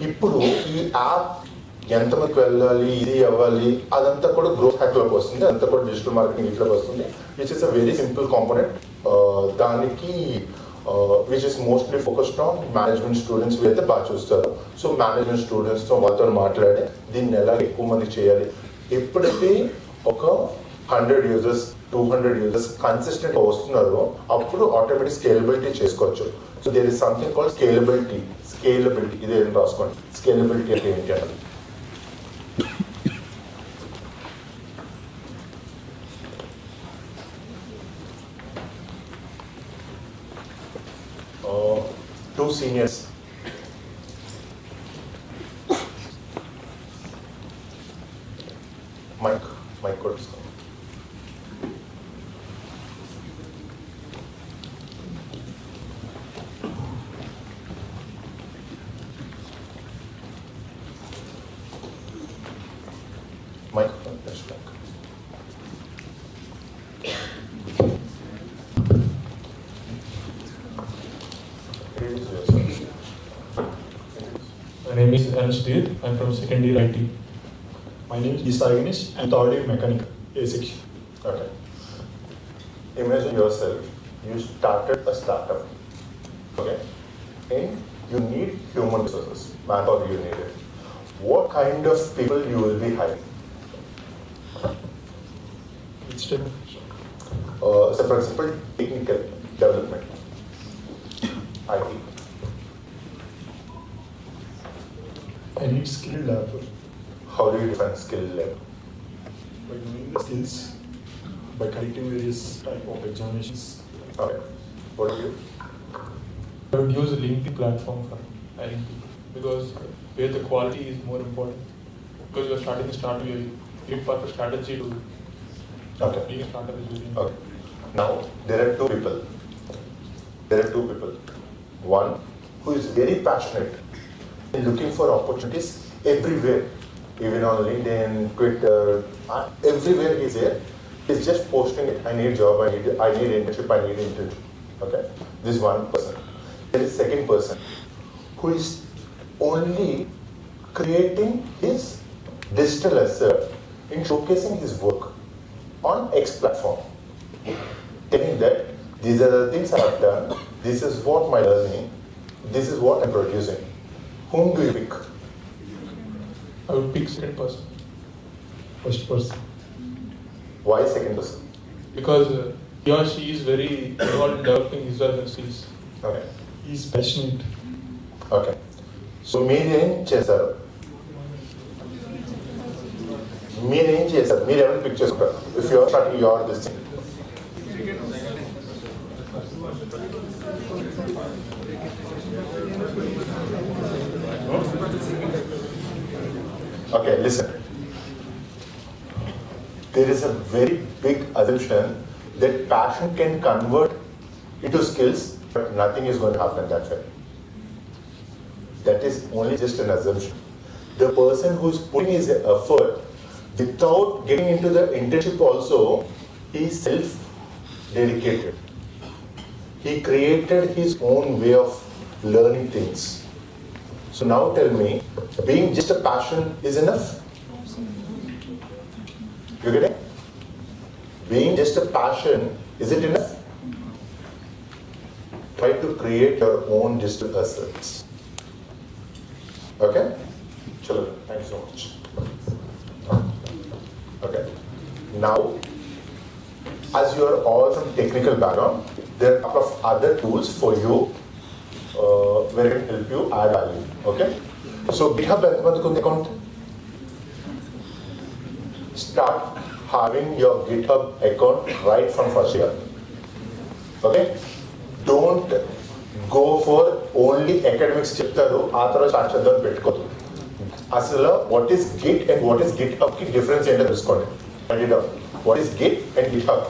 ఇప్పుడు ఈ app ఎంతమందికి వెళ్ళాలి, ఇది అవ్వాలి, అదంతా కూడా గ్రోత్ హ్యాక్లోకి వస్తుంది, అదంతా కూడా డిజిటల్ మార్కెటింగ్ ఇట్లోకి వస్తుంది, which is a very simple component. దానికి which is mostly focused on management students వీళ్ళైతే బాగా చూస్తారు. సో మేనేజ్మెంట్ స్టూడెంట్స్తో వాళ్ళతో మాట్లాడి దీన్ని ఎలా ఎక్కువ మంది చేయాలి. ఎప్పుడైతే ఒక 100 users 200 users కన్సిస్టెంట్గా వస్తున్నారో అప్పుడు ఆటోమేటిక్ స్కేలబిలిటీ చేసుకోవచ్చు. So there is something called scalability. ఇది ఏం రాసుకోండి. స్కేలబిలిటీ అంటే ఏంటి అంటే two seniors. Mike could start. Mike, that's back. My name is Anastir. I'm from second year IT. My name is Isaginish. I'm third year mechanical, A6. Okay. Imagine yourself, you started a startup. Okay. And you need human resources, manpower you need it. What kind of people you will be hiring? So for example, technical development, IT. I need skilled labor. How do you define skilled labor? By knowing the skills, by conducting various type of examinations. Okay. What do you? I would use a LinkedIn platform for hiring people because where the quality is more important. Because you are starting the startup, you need perfect strategy to being a startup is very important. Okay. Now there are two people. One who is very passionate in looking for opportunities everywhere, even on LinkedIn, Twitter, everywhere he's there. He's just posting it. I need job. I need internship. Okay. This is one person. There is second person who is only creating his digital asset in showcasing his work on X platform, telling that these are the things I have done, this is what my learning, this is what I'm producing. Whom do you pick? I would pick second person. First person. Why second person? Because he or she is very involved in developing his or her skills. Okay. He's passionate. Okay. So మీరేం చేశారు? మీరు ఎవరిని pick చేసుకుంటారు? If you are starting your this thing. Okay, listen. There is a very big assumption that passion can convert into skills, but nothing is going to happen that way. That is only just an assumption. The person who is putting his effort without getting into the internship also, he is self-dedicated. He created his own way of learning things. So now tell me, being just a passion is enough? You get it? Being just a passion, is it enough? Try to create your own digital assets. Okay? Chalo, thank you so much. Okay. Now, as you are all from technical background, there are a couple of other tools for you where it can help you add value. Okay? So GitHub account. Start having your GitHub account right from first year. Okay? Don't go for only academics చెప్తారు ఆ తర్వాత start చేద్దాం పెట్టుకోదు. అసలు what is Git and what is Git hub కి difference ఏంటో తెలుసుకోండి. What is Git and Git hub?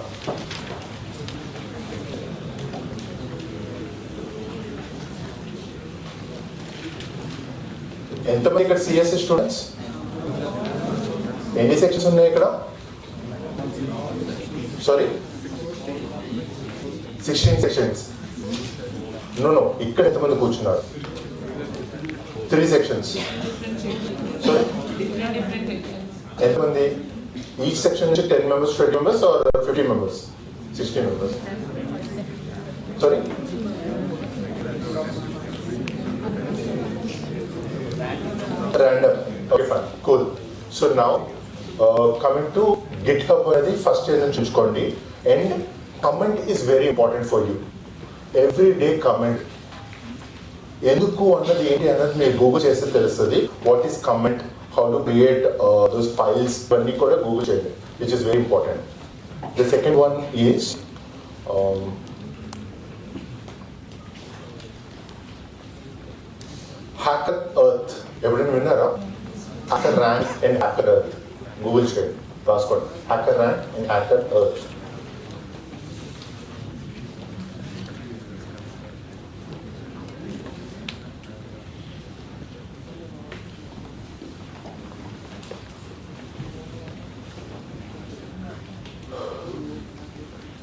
ఎంతమంది ఇక్కడ సిఎస్సి స్టూడెంట్స్? ఎన్ని సెక్షన్స్ ఉన్నాయి ఇక్కడ? Sorry, 16 sections. నో, ఇక్కడ ఎంతమంది కూర్చున్నారు? 3 సెక్షన్స్. సారీ, ఎంతమంది? ఈచ్ సెక్షన్ నుంచి 10 members, 20 members or 50 members? 16 members. Sorry? Random. Okay, fine. Cool. So now, coming to GitHub అనేది ఫస్ట్ ఇయర్ నుంచి చూసుకోండి. And comment is very important for you. Every day comment. ఎందుకు అన్నది ఏంటి అన్నది మీరు గూగుల్ చేస్తే తెలుస్తుంది. What is comment, how to create those files, ఇవన్నీ కూడా గూగుల్ చేయండి, which is very important. The second one is hacker earth. ఎప్పుడైనా విన్నారా? Hacker rank and hacker earth. Google చేయండి, రాసుకోండి. Hacker rank and hacker earth.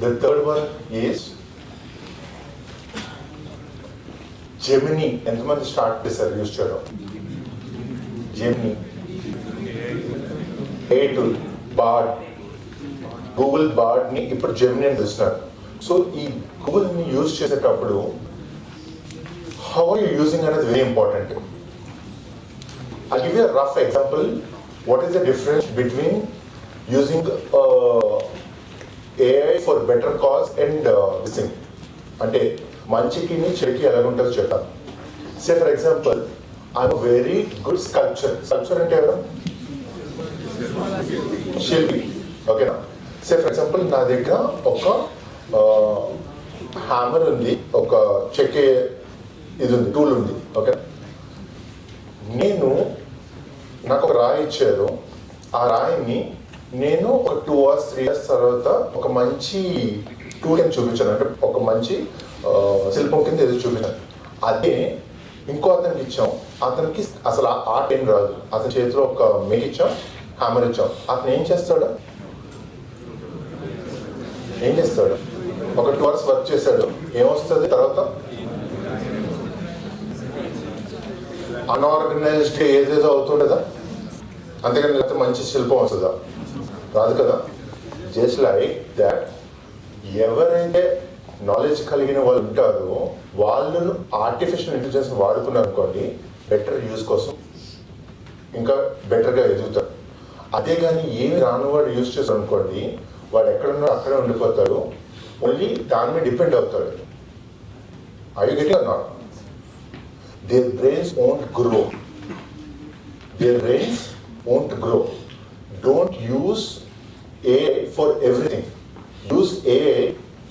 The third one is Gemini. ఎంతమంది start చేశారు use చేయడం? Gemini, A2, Bard, గూగుల్ బార్డ్ని ఇప్పుడు Gemini అని పిలుస్తున్నారు. సో ఈ గూగుల్ని యూజ్ చేసేటప్పుడు హౌ ఆర్ యూ యూజింగ్ అనేది very important. I give you rough example. What is the difference between using AI for better cause and dissing, అంటే మంచికి చెడుకి ఎలాగుంటుందో చెప్తాను. Say for example, I'm very good sculpture. Sculpture అంటే ఎవరు? శిల్పి. ఓకేనా? సే ఫర్ ఎగ్జాంపుల్, నా దగ్గర ఒక హ్యామర్ ఉంది, ఒక చెక్కే ఇది ఉంది, టూల్ ఉంది. ఓకే, నాకు ఒక రాయి ఇచ్చారు. ఆ రాయిని నేను ఒక 2 hours 3 hours తర్వాత ఒక మంచి టూల్ కింద చూపించాను, అంటే ఒక మంచి శిల్పం కింద ఏదో చూపించాను. అదే ఇంకో అతనికి ఇచ్చాం. అతనికి అసలు ఆర్ట్ ఏం రాదు. అతని చేతిలో ఒక మేక్ ఇచ్చాం, హ్యామర్ ఇచ్చాం. అతను ఏం చేస్తాడు? ఒక 2 hours వర్క్ చేశాడు. ఏమొస్తుంది తర్వాత? అన్ఆర్గనైజ్డ్ ఏదేదో అవుతుండదా? అంతేగాని లేకపోతే మంచి శిల్పం వస్తుందా? రాదు కదా. జస్ట్ లైక్ దాట్, ఎవరైతే నాలెడ్జ్ కలిగిన వాళ్ళు ఉంటారో వాళ్ళు ఆర్టిఫిషియల్ ఇంటెలిజెన్స్ వాడుకున్నారు అనుకోండి, బెటర్ యూజ్ కోసం ఇంకా బెటర్గా ఎదుగుతారు. అదే కానీ ఏమి రాను వాడు యూజ్ చేస్తాడు అనుకోండి, వాడు ఎక్కడున్నాడో అక్కడే ఉండిపోతాడు. ఓన్లీ దాని మీద డిపెండ్ అవుతాడు. I you getting or not? Their brains won't grow. Don't use AI for everything. Use AI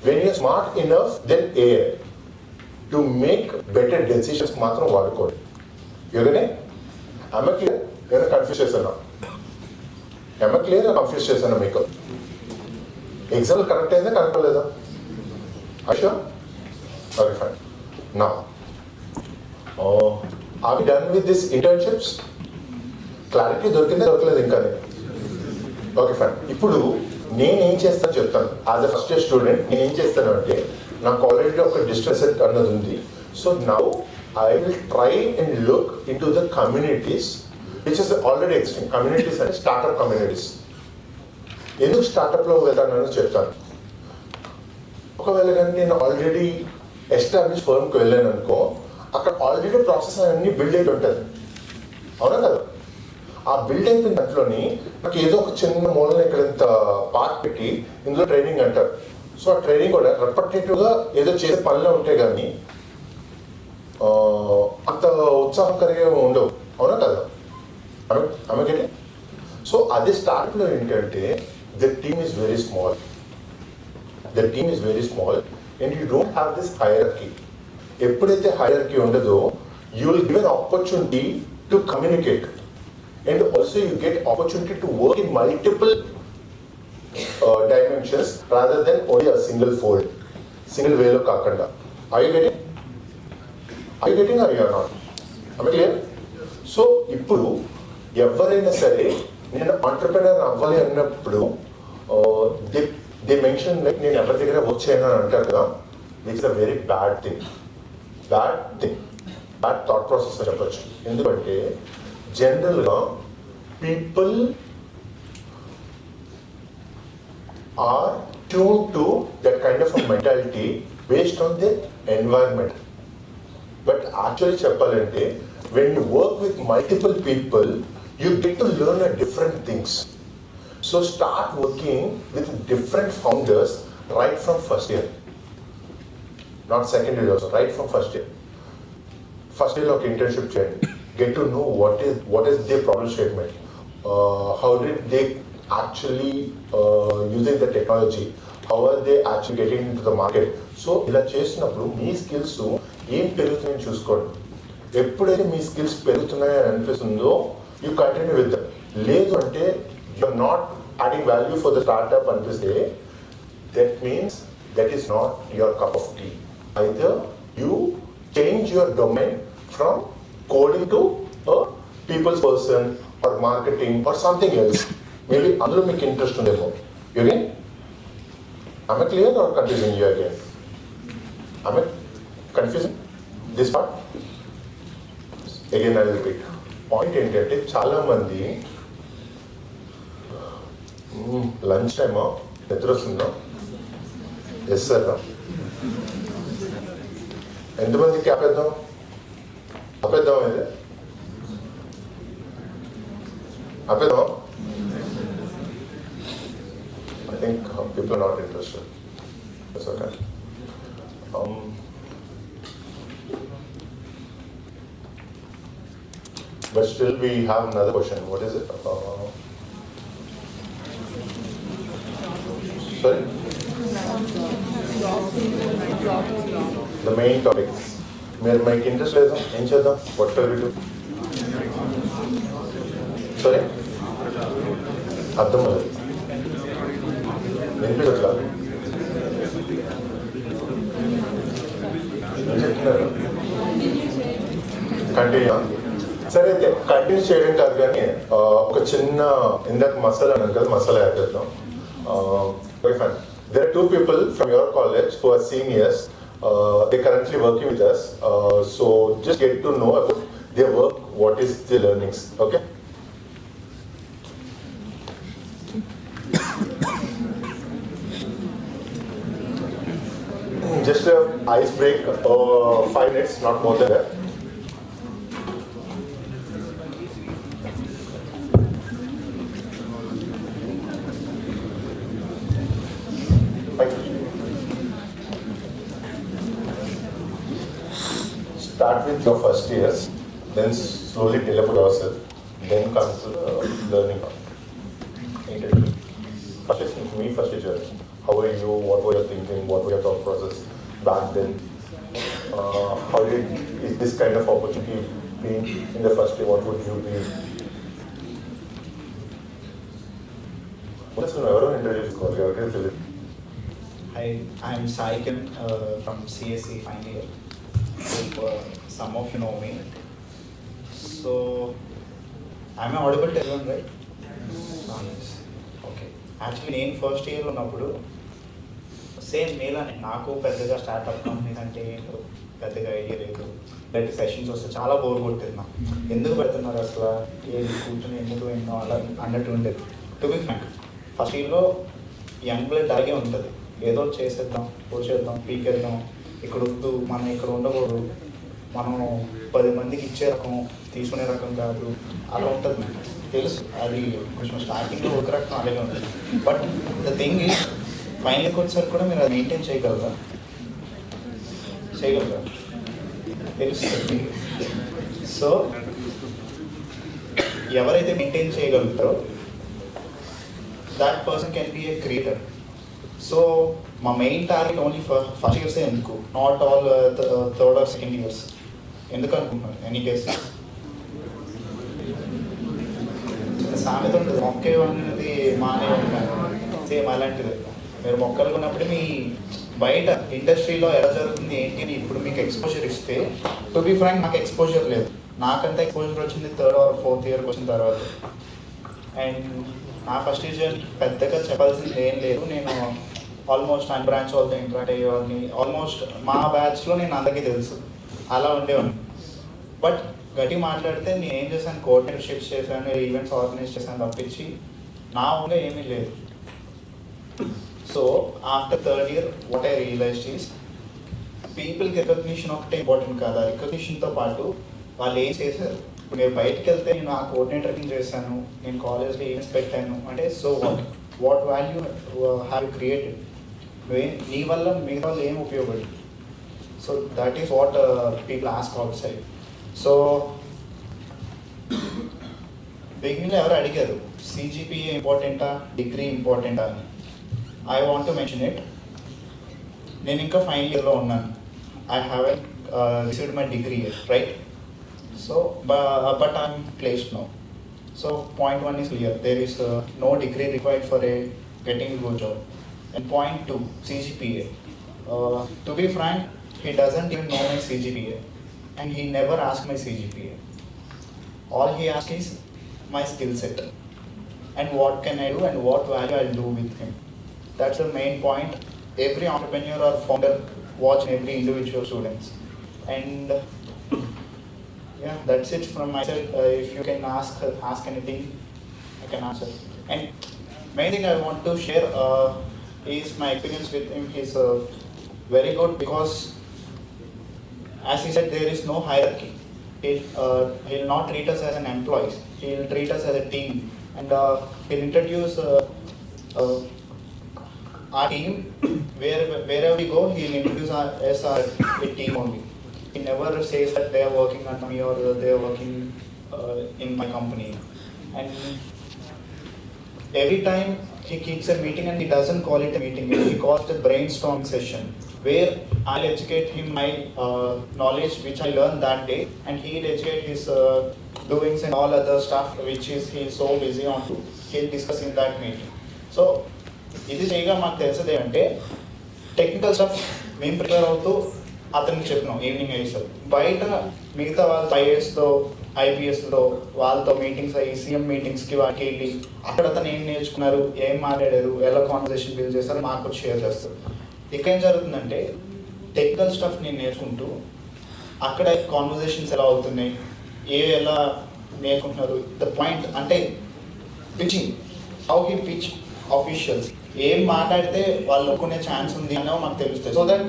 when you're smart enough, then AI to make better decisions. మాత్రం వాడుకోండి. ఎవరైనా am I clear? ఏమైనా confuse చేశానా? am I clear? Confuse చేశానా మీకు? Example correct అయిందా, correct లేదా? అషా? Okay, fine. నా are we done with this internships? Clarity దొరికిందా, దొరకలేదు ఇంకా? Okay, fine. ఇప్పుడు నేనేం చేస్తాను చెప్తాను. As a first year student నేను ఏం చేస్తాను అంటే, నాకు ఆల్రెడీ ఒక డిజిటల్ సెట్ అన్నది ఉంది. So now I will try and look in to the communities which is already existing. Communities అంటే స్టార్ట్అప్ కమ్యూనిటీస్. ఎందుకు స్టార్ట్అప్లో వెళ్తానని చెప్తాను. ఒకవేళ కానీ నేను ఆల్రెడీ ఎస్టాబ్లిష్ ఫర్మ్కి వెళ్ళాను అనుకో, అక్కడ ఆల్రెడీ ప్రాసెస్ అన్నీ బిల్డ్ అయి ఉంటుంది. అవునా కదా? ఆ బిల్డ్ అయిపోయిన దాంట్లోని నాకు ఏదో ఒక చిన్న మూలన ఇక్కడ ఇంత పార్ట్ పెట్టి ఇందులో ట్రైనింగ్ అంటారు. సో ఆ ట్రైనింగ్ కూడా రెపటేటివ్గా ఏదో చేసే పనులు ఉంటాయి కానీ అంత ఉత్సాహకరంగా ఉండవు. అవునా కదా? ఆమెకి సో అదే స్టార్ట్లో ఏంటంటే the team is very small. And you don't have this hierarchy. ఎప్పుడైతే హైరార్కీ ఉండదో, you will give an opportunity to communicate. and also you get opportunity to work in multiple dimensions rather than only a single fold, single way of kakanda. Are you getting? Are you getting or you are not? Am I clear? So, ఇప్పుడు ఎవరైనా సరే నేను entrepreneur అవ్వాలి అన్నప్పుడు they mention like నేను ఎవరి దగ్గర work చేయను అని అంటారు కదా, that's a very bad thing, bad thought process అని చెప్పచ్చు. ఎందుకంటే జనరల్గా people are tuned to that kind of a mentality based on their environment. But actually cheppalante, when you work with multiple people, you get to learn different things. So start working with different founders right from first year. Not second year also, right from first year. First year of internship cheyandi. Get to know what is their problem statement. How did they actually using the technology, how are they actually getting into the market. So ఇలా చేసినప్పుడు మీ skills ఏం పెరుగుతున్నాయని చూసుకోండి. ఎప్పుడైతే మీ skills పెరుగుతున్నాయని అనిపిస్తుందో you continue with that. లేదు అంటే you're not adding value for the startup అనిపిస్తే that means that is not your cup of tea. Either you change your domain from coding to peoples person or marketing or something else. Maybe అందులో మీకు interest ఉందేమో. You again? Am I clear or confusing you again? Am I confusing this part? Again I will repeat. Point ఏంటంటే చాలా మంది lunch time నిద్ర వస్తుందా? Yes sir. ఎంతమందికి ఆపేద్దాం ఇది ఆపేద్దాం. I think people are not interested. That's okay. But still we have another question. What is it? Sorry? The main topic. Make interest లేదా ఏం చేద్దాం? What shall we do? Sorry? అర్థం లేదు. కంటిన్యూ. సరే అయితే కంటిన్యూ చేయడం కాదు కానీ ఒక చిన్న ఇందాక మసాలా అన్నాను కదా, మసాలా యాడ్ చేద్దాం. Very fine. There are two people from your college who are seniors. They currently working with us. So just get to know about their work, what is the learnings. Okay? Just a ice break, 5 minutes, not more than that. Start with your first years, then slowly tell about yourself, then come to learning. First year. How are you? What were you thinking? What were your thought process back then? How did this kind of opportunity be in the first year? What would you be? Hi, I'm Saikin from CSC final year. Some of you know me. So, I'm audible to everyone, right? Yes. Okay. Actually, నేను first year ఉన్నప్పుడు same మేలానే నాకు పెద్దగా startup companies అంటే ఏంటో పెద్దగా idea లేదు. ఇలాంటి sessions వస్తే చాలా బోర్ కొడుతుంది నాకు. ఎందుకు పెడుతున్నారు అసలు, ఏది కూర్చొని ఎందుకు ఎన్నో అలా అన్నట్టు ఉండేది. టు బి ఫ్రాంక్, ఫస్ట్ ఇయర్లో యంగ్ బ్లడ్ అలాగే ఉంటుంది. ఏదో చేసేద్దాం, పోసేద్దాం, పీకేద్దాం, ఇక్కడ వద్దు, మనం ఇక్కడ ఉండకూడదు, మనం 10 మందికి ఇచ్చే రకం తీసుకునే రకం కాదు, అలా ఉంటుంది నాకు తెలుసు. అది కొంచెం స్టార్టింగ్లో ఒక రకం అలాగే ఉంటుంది. బట్ ద థింగ్ ఈజ్ ఫైనల్కి వచ్చేసరికి కూడా మీరు అది మెయింటైన్ చేయగలరా తెలుస్తుంది. సో ఎవరైతే maintain చేయగలుగుతారో that person can be a creator. So my main target only for first years ఎందుకు, not all third or second years ఎందుకు అనుకుంటున్నారు? ఎనీ కేసెస్ సామెత ఉంటుంది, మొక్కే ఉన్నది మానే ఉంటాను, సేమ్ అలాంటిది. మీరు మొక్కలు ఉన్నప్పుడు మీ బయట ఇండస్ట్రీలో ఎలా జరుగుతుంది ఏంటి అని ఇప్పుడు మీకు ఎక్స్పోజర్ ఇస్తే, టు బి ఫ్రాంక్ నాకు ఎక్స్పోజర్ లేదు. నాకంతా ఎక్స్పోజర్ వచ్చింది 3rd or 4th ఇయర్కి వచ్చిన తర్వాత. అండ్ నా ఫస్ట్ ఇయర్ పెద్దగా చెప్పాల్సింది ఏం లేదు. నేను ఆల్మోస్ట్ అన్ని బ్రాంచ్ వాళ్ళతో ఇంటరాక్ట్ అయ్యేవాడిని. ఆల్మోస్ట్ మా బ్యాచ్లో నేను అందరికీ తెలుసు, అలా ఉండేవాడిని. బట్ గట్టి మాట్లాడితే నేను ఏం చేశాను, కోఆర్డినేటర్షిప్స్ చేశాను, ఈవెంట్స్ ఆర్గనైజ్ చేశాను తప్పించి నా ఊళ్ళో ఏమీ లేదు. So after 3rd year what I realized is, పీపుల్కి రికగ్నిషన్ ఒకటే ఇంపార్టెంట్ కాదు, ఆ రికగ్నిషన్తో పాటు వాళ్ళు ఏం చేశారు. ఇప్పుడు మీరు బయటకు వెళ్తే నేను ఆ కోఆర్డినేటర్ని చేశాను, నేను కాలేజ్లో ఈవెంట్స్ పెట్టాను అంటే, so what value have created, నీ వల్ల మిగతా వాళ్ళు ఏం ఉపయోగపడి. So that is what people ask out side. So బిగినింగ్లో ఎవరు అడిగారు సిజిపిఏ ఇంపార్టెంటా డిగ్రీ ఇంపార్టెంటా అని. I want to mention it. నేను ఇంకా ఫైనల్ ఇయర్లో ఉన్నాను. I haven't received my degree right. So but I'm placed now. So point 1 is clear. There is no degree required for getting a good job. And point 2, CGPA. To be frank, he doesn't even know my CGPA, and he never asked my CGPA. All he asked is my skill set and what can I do and what value I'll do with him. That's the main point. Every entrepreneur or founder watch every individual students. And yeah, that's it from my side. If you can ask anything, I can answer. And main thing I want to share is my experience with him. He's very good because, as he said, there is no hierarchy. He'll not treat us as an employee. He'll treat us as a team, and he'll introduce our team. Wherever we go, he'll introduce us as a team only. He never says that they are working under me or they are working in my company. And every time he keeps a meeting, and he doesn't call it a meeting, he calls it a brainstorming session where I'll educate him my knowledge which I learned that day, and he'll educate his doings and all other stuff which is he is so busy on to. He'll discuss in that meeting. So ఇది చేయగా మాకు తెలిసేది ఏంటంటే, technical stuff మేము prepare అవుతూ అతనికి చెప్పినాం evening అయ్యేసరికి. బయట మిగతా వాళ్ళ ఐఏఎస్తో ఐపీఎస్తో వాళ్ళతో మీటింగ్స్ అయ్యి సీఎం మీటింగ్స్కి వాటికి వెళ్ళి అక్కడ అతను ఏం నేర్చుకున్నారు, ఏం మాట్లాడారు, ఎలా కాన్వర్సేషన్ బిల్డ్ చేస్తారు మాకు షేర్ చేస్తారు. ఇక్కడ ఏం జరుగుతుందంటే, టెక్నికల్ స్టఫ్ నేను నేర్చుకుంటూ అక్కడ కాన్వర్సేషన్స్ ఎలా అవుతున్నాయి, ఎలా నేర్చుకుంటున్నారు, ద పాయింట్ అంటే pitching, how he pitch officials, ఏం మాట్లాడితే వాళ్ళు ఒప్పుకునే ఛాన్స్ ఉంది అనో మాకు తెలుస్తుంది. So that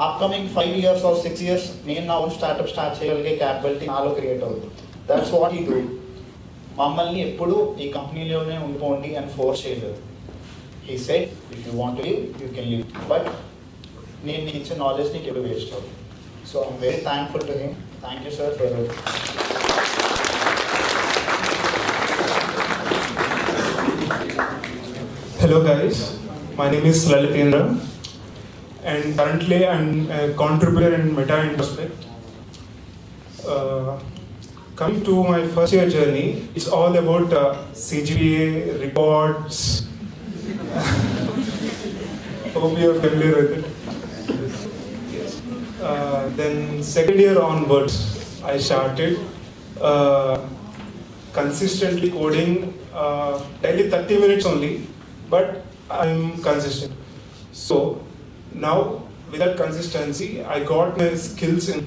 upcoming 5 years or 6 years నేను నా ఓన్ స్టార్ట్అప్ స్టార్ట్ చేయగలిగే క్యాపబిలిటీ నాలో క్రియేట్ అవుతుంది. That's what he do. మమ్మల్ని ఎప్పుడు ఈ కంపెనీలోనే ఉండిపోండి అని ఫోర్స్ చేయలేదు. He said if you want to live you can live, but నేను నీకు ఇచ్చే నాలెడ్జ్ నీకు ఎప్పుడు వేస్ట్ అవుతుంది. So I'm very thankful to him. Thank you sir for Hello guys, my name is Lalitendra, and currently I'm a contributor in Meta Introspect. Coming to my first year journey, it's all about CGPA, reports. Hope you're familiar with it. Then second year onwards, I started consistently coding, daily 30 minutes only, but I'm consistent. So now with that consistency, I got my skills in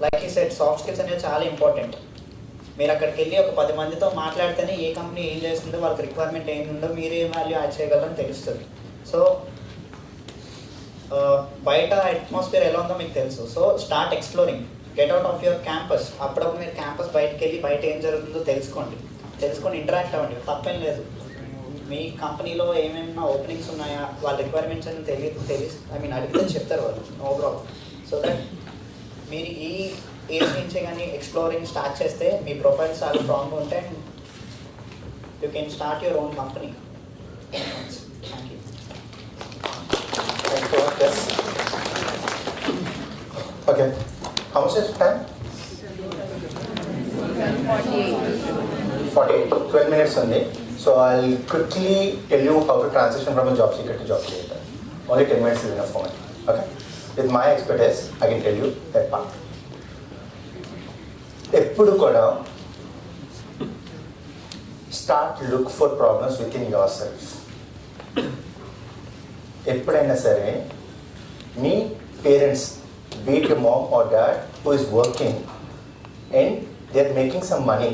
like ఈ set soft skills అనేవి చాలా important. మీరు అక్కడికి వెళ్ళి ఒక 10 మందితో మాట్లాడితేనే ఏ company ఏం చేస్తుందో, వాళ్ళకి రిక్వైర్మెంట్ ఏమి ఉందో, మీరు ఏం వాల్యూ యాడ్ చేయగలరని తెలుస్తుంది. సో బయట అట్మాస్ఫియర్ ఎలా ఉందో మీకు తెలుసు. So start exploring, get out of your campus. అప్పుడప్పుడు మీరు క్యాంపస్ బయటకు వెళ్ళి బయట ఏం జరుగుతుందో తెలుసుకొని ఇంటరాక్ట్ అవ్వండి, తప్పేం లేదు. మీ కంపెనీలో ఏమేమైనా ఓపెనింగ్స్ ఉన్నాయా, వాళ్ళ రిక్వైర్మెంట్స్ అని అడిగితే చెప్తారు వాళ్ళు, నో ప్రాబ్లం. సో దట్ మీరు ఈ ఏజ్ నుంచే కానీ ఎక్స్ప్లోరింగ్ స్టార్ట్ చేస్తే మీ ప్రొఫైల్ చాలా స్ట్రాంగ్గా ఉంటే you can start your own company. Thank you. Okay. How much is time? 48. 12 minutes only. So I'll quickly tell you how to transition from a job seeker to job creator. Only 10 minutes is enough for me. Okay? With my expertise, I can tell you that part. ఎప్పుడు కూడా start look for problems with in your self. ఎప్పుడైనా సరే మీ parents, be it a mom or dad who is working and they are making some money,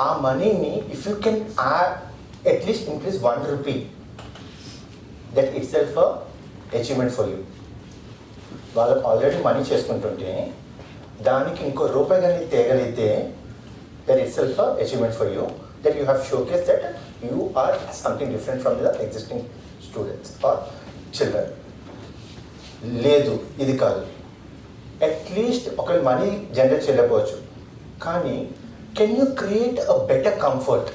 ఆ మనీని if you can add, at least increase 1 rupee, that itself a achievement for you. వాళ్ళు already money చేసుకుంటుంటే దానికి ఇంకో రూపాయి కానీ తేగలిగితే that itself a achievement for you, that you have showcased that you are something different from the existing students or children. లేదు ఇది కాదు, at least ఒక మనీ జనరేట్ చేయలేకపోవచ్చు, కానీ can you create a better comfort.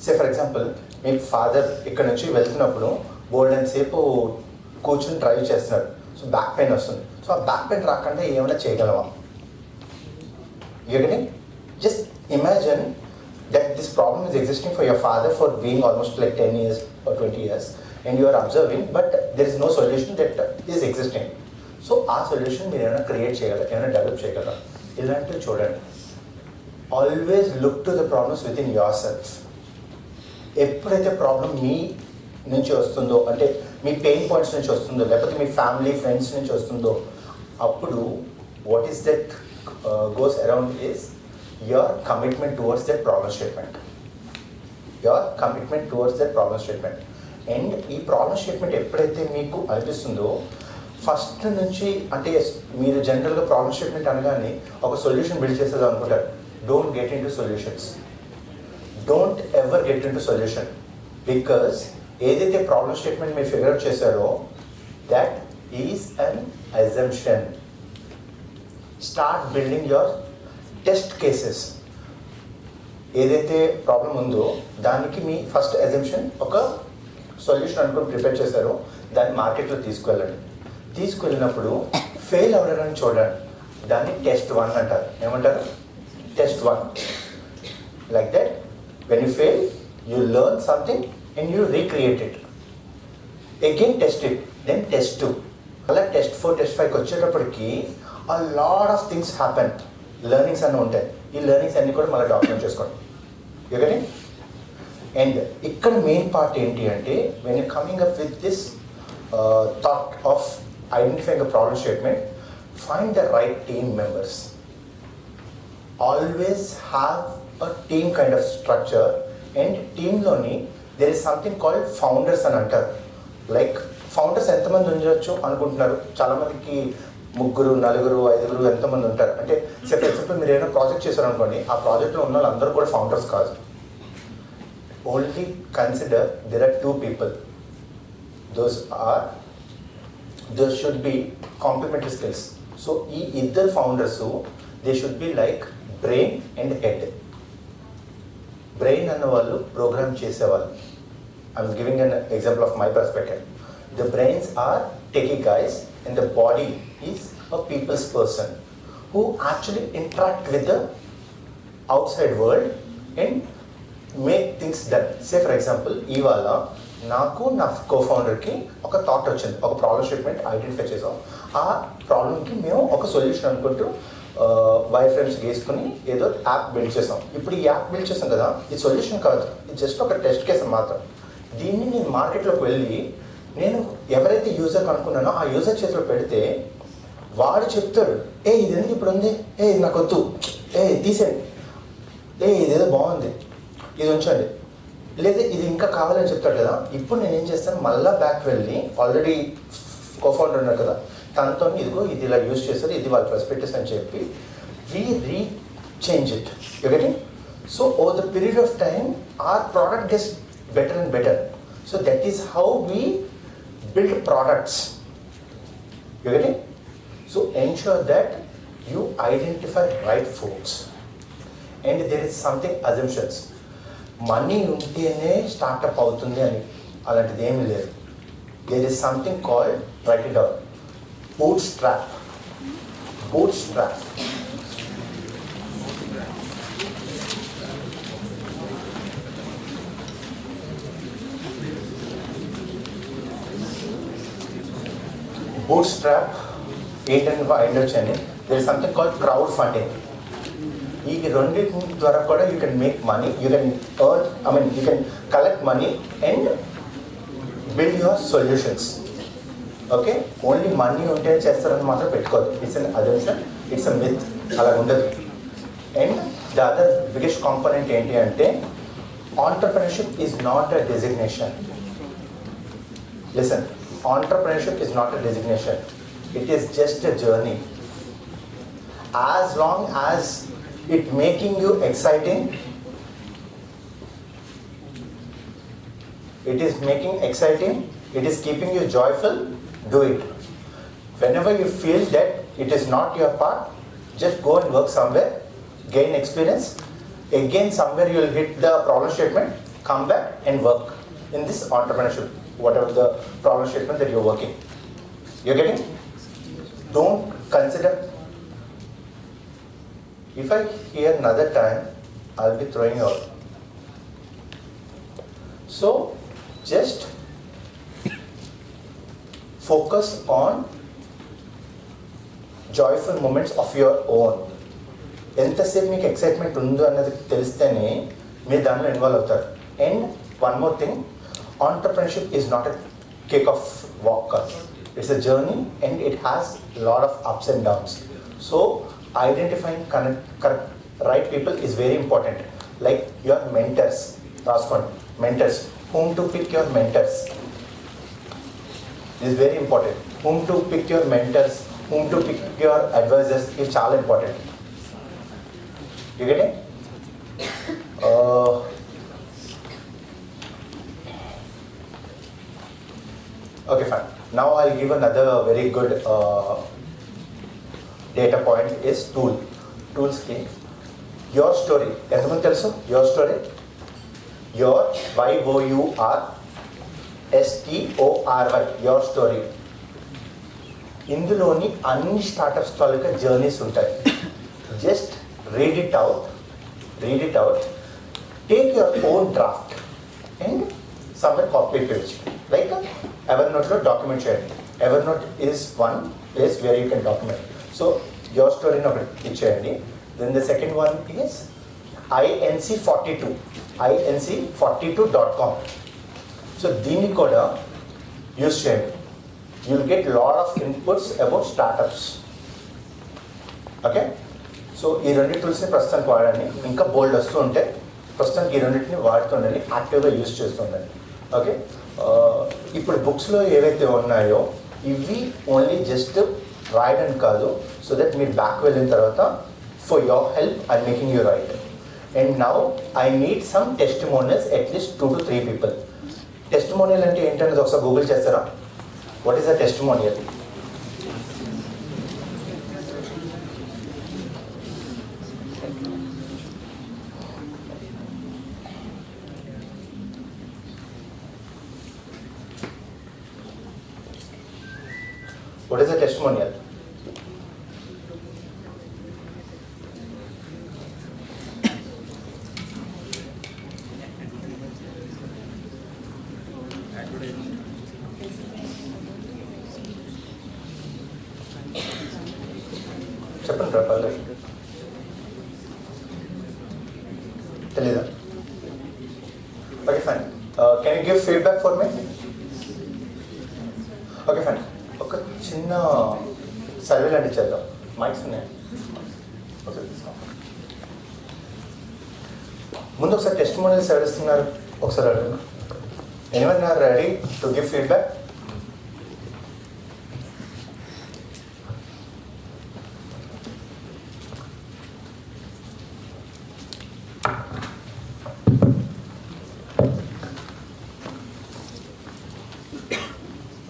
Say for example, మీ father ఇక్కడ నుంచి వెళ్తున్నప్పుడు బోల్డ్ అండ్ సేపు కూర్చొని డ్రైవ్ చేస్తున్నారు, సో బ్యాక్ పెయిన్ వస్తుంది. సో ఆ బ్యాక్ పెయిన్ రాకుండా ఏమైనా చేయగలవా? యూగని just imagine that this problem is existing for your father for being almost like 10 years or 20 years, and you are observing, but there is no solution that is existing. So our solution మీరు ఏమైనా create చేయగలరా, ఏమైనా develop చేయగలరా? ఇలాంటివి చూడండి. Always look to the problems with in your self. ఎప్పుడైతే problem మీ నుంచి వస్తుందో, అంటే మీ పెయిన్ పాయింట్స్ నుంచి వస్తుందో, లేకపోతే మీ ఫ్యామిలీ ఫ్రెండ్స్ నుంచి వస్తుందో, అప్పుడు what is that goes around is your commitment towards that problem statement. Your commitment towards that problem statement. And ఈ ప్రాబ్లం స్టేట్మెంట్ ఎప్పుడైతే మీకు అనిపిస్తుందో, ఫస్ట్ నుంచి అంటే మీరు జనరల్గా ప్రాబ్లం స్టేట్మెంట్ అనగానే ఒక సొల్యూషన్ బిల్డ్ చేసేది అనుకుంటారు. Don't get in to solutions, don't ever get in to solution, because ఏదైతే ప్రాబ్లం స్టేట్మెంట్ మీరు ఫిగర్ అవుట్ చేశారో that is an assumption. Start building your test cases. ఏదైతే ప్రాబ్లం ఉందో దానికి మీ ఫస్ట్ అజంప్షన్ ఒక సొల్యూషన్ అనుకుని ప్రిపేర్ చేశారో దాన్ని మార్కెట్లో తీసుకువెళ్ళండి. తీసుకువెళ్ళినప్పుడు ఫెయిల్ అవ్వడానికి చూడండి, దాన్ని టెస్ట్ 1 అంటారు. ఏమంటారు? Test 1. Like that when you fail you learn something and you recreate it. Again test it, then test 2, అలా టెస్ట్ 4, టెస్ట్ 5కి వచ్చేటప్పటికి a lot of things happen. Learnings అన్నీ ఉంటాయి. ఈ లెర్నింగ్స్ అన్నీ కూడా మళ్ళీ డాక్యుమెంట్ చేసుకోండి. ఓకేనే? అండ్ ఇక్కడ మెయిన్ పార్ట్ ఏంటి అంటే, when you coming up with this thought of identifying a problem statement, find the right team members. Always have a team kind of structure. And టీంలోని there is something called founders అని అంటారు. Like founders ఎంతమంది ఉండొచ్చు అనుకుంటున్నారు? చాలామందికి 3, 4, 5 ఎంతమంది ఉంటారు అంటే, ఫర్ ఎగ్జాంపుల్ మీరు ఏదైనా ప్రాజెక్ట్ చేశారనుకోండి, ఆ ప్రాజెక్ట్లో ఉన్న వాళ్ళందరూ కూడా ఫౌండర్స్ కాదు. Only consider there are 2 people. Those should be complementary skills. సో ఈ ఇద్దరు founders they should be like brain and head. Brain అన్న వాళ్ళు ప్రోగ్రామ్ చేసేవాళ్ళు. I'm giving an example of my perspective. The brains are techie guys and the body is a people's person who actually interact with the outside world and make things done. Say for example, ఇవాళ నాకు నా కో-ఫౌండర్కి ఒక thought వచ్చింది, ఒక problem statement identify చేసాం. ఆ ప్రాబ్లమ్కి మేము ఒక సొల్యూషన్ అనుకుంటూ వైర్ ఫ్రేమ్స్ వేసుకుని ఏదో యాప్ బిల్డ్ చేసాం. ఇప్పుడు ఈ యాప్ బిల్డ్ చేసాం కదా, ఇది సొల్యూషన్ కాదు, ఇది జస్ట్ ఒక టెస్ట్ కేసు మాత్రం. దీన్ని నేను మార్కెట్లోకి వెళ్ళి నేను ఎవరైతే యూజర్ అనుకున్నానో ఆ యూజర్ చేతిలో పెడితే వాడు చెప్తాడు, ఏ ఇది ఎందుకు ఇప్పుడు ఉంది, ఏ ఇది నాకు వద్దు, ఏ తీసేయండి, ఏ ఇదేదో బాగుంది, ఇది ఉంచండి, లేదా ఇది ఇంకా కావాలని చెప్తాడు కదా. ఇప్పుడు నేను ఏం చేస్తాను, మళ్ళీ బ్యాక్ వెళ్ళి ఆల్రెడీ కోఫౌండర్ ఉన్నారు కదా, తనతో ఇదిగో ఇది ఇలా యూజ్ చేస్తారు, ఇది వాళ్ళ పర్స్పెక్టివ్స్ అని చెప్పి rechange it. You getting? So over the period of time our product gets better and better. So that is how we build products. You get it? So ensure that you identify right folks. And there is something assumptions. Money untene startup avutundi ani alantidi emi ledu. There is something called, write it down, bootstrap. Bootstrap. Bootstrap, there is something called crowdfunding. ఈ రెండింటి ద్వారా కూడా you can make money, you can earn, you can collect money and build your solutions. Okay? Only money ఉంటే చేస్తారని మాత్రం పెట్టుకోదు. It's an assumption, it's a myth. అలా ఉండదు. And the other biggest component ఏంటి అంటే, entrepreneurship is not a designation. Listen. Entrepreneurship is not a designation. It is just a journey. As long as it making you exciting, it is making exciting, it is keeping you joyful, do it. Whenever you feel that it is not your part, just go and work somewhere, gain experience. Again, somewhere you will hit the problem statement, come back and work in this entrepreneurship. Whatever the problem statement that you're working. You're getting? Don't consider. If I hear another time, I'll be throwing you out. So, just focus on joyful moments of your own. ఎంతసేపు మీకు excitement ఉందో అన్నది తెలిస్తేనే మీరు దానిలో involve అవుతారు. And one more thing, entrepreneurship is not a cake of walk. It's a journey and it has a lot of ups and downs. So identifying correct right people is very important. Like your mentors, last one, mentors, whom to pick your mentors. This is very important. Whom to pick your mentors, whom to pick your advisors is చాలా important. You get it? Okay, fine. Now I'll give another very good data point is tools key. Your story. Entamandi telusu? Your story. Your YOURSTORY. Your story. ఇందులోని అన్ని startups తాలూకా journeys ఉంటాయి. Just read it out. Take your own draft and somewhere copy paste. Like Evernote lo document చేయండి. Evernote is one place where you can document. So your story no ఇచ్చేయండి. Then the second one is inc42.com. So దీన్ని కూడా use చేయండి. You will get lot of inputs about startups. Okay? So ఈ రెండు టూల్స్ని ప్రస్తుతానికి వాడండి. ఇంకా బోల్డ్ వస్తూ ఉంటే ప్రస్తుతానికి ఈ రెండింటిని వాడుతుండండి, యాక్టివ్గా యూజ్ చేస్తుండండి. ఓకే, ఇప్పుడు బుక్స్లో ఏవైతే ఉన్నాయో ఇవి ఓన్లీ జస్ట్ రాయడం కాదు, సో దట్ మీరు బ్యాక్ వెళ్ళిన తర్వాత for your help I making you right. And now I need some testimonials, at least 2 to 3 people. Testimonial అంటే ఏంటనేది ఒకసారి గూగుల్ చేస్తారా? What is a testimonial? What is a testimonial? చెప్పండి రాపాలి. తెలీదా? Okay, fine. Can you give feedback for me? Okay, fine. ఒక చిన్న survey లాంటి చేద్దాం. మైక్స్ ఉన్నాయి ఒకసారి తీసుకో. ముందు ఒకసారి టెస్టిమోనియల్స్ ఎవరిస్తున్నారు ఒకసారి అడగండి. Anyone are ready to give feedback?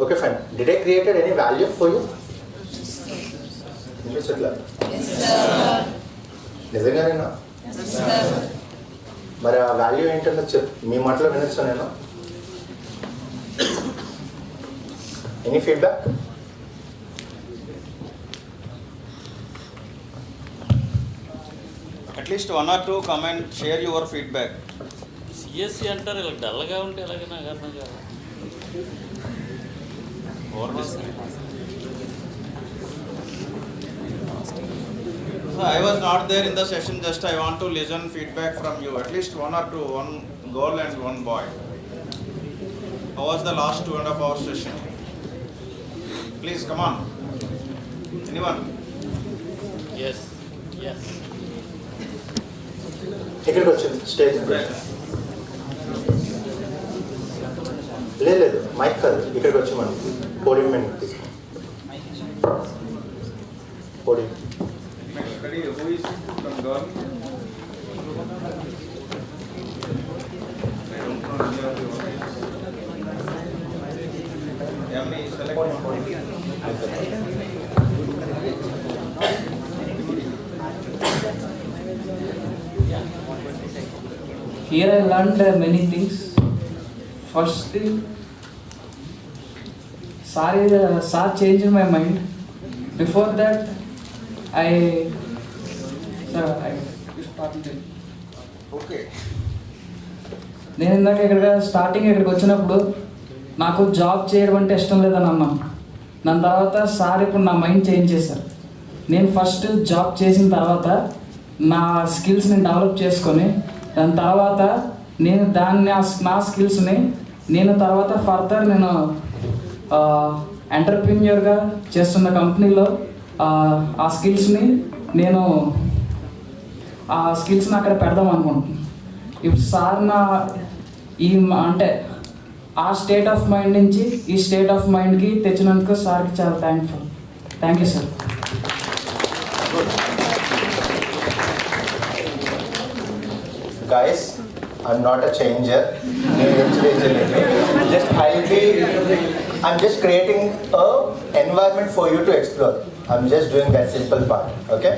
Okay, fine. Did I created any value for you? Yes, sir. నిజంగానేనా? మరి ఆ వాల్యూ ఏంటంటే మీ మాటలో వినొచ్చా నేను? Any feedback? At least 1 or 2 come and share your feedback. CSC అంటారు ఇలా డల్గా ఉంటే ఎలాగ నాకు అర్థం కాదు. So I was not there in the session, just I want to listen feedback from you. At least 1 or 2, 1 girl and 1 boy. How was the last 2.5 hour session? Please come on. Anyone? Yes. ఇక్కడికి వచ్చింది stage లేదు mic కాదు, ఇక్కడికి వచ్చి మనం podium మీద తీసుకో. Podium. Who is from girl? Here I learned many things. First thing, Sir changed my mind. Before that, I started. Okay. నేను ఇందాక ఇక్కడికి వచ్చినప్పుడు నాకు జాబ్ చేయడం అంటే ఇష్టం లేదని అన్నాను. దాని తర్వాత సార్ ఇప్పుడు నా మైండ్ చేంజ్ చేశారు. నేను ఫస్ట్ జాబ్ చేసిన తర్వాత నా స్కిల్స్ నేను డెవలప్ చేసుకొని దాని తర్వాత నేను నా స్కిల్స్ని నేను తర్వాత ఫర్దర్ నేను ఎంటర్ప్రీన్యూర్గా చేస్తున్న కంపెనీలో ఆ స్కిల్స్ని అక్కడ పెడదాం అనుకుంటున్నాను. ఇప్పుడు సార్ అంటే ఆ స్టేట్ ఆఫ్ మైండ్ నుంచి ఈ స్టేట్ ఆఫ్ మైండ్కి తెచ్చినందుకు సార్కి చాలా thankful. Thank you sir. Guys, I'm not a changer. I'm just creating a environment for you to explore. I'm just doing that simple part. Okay?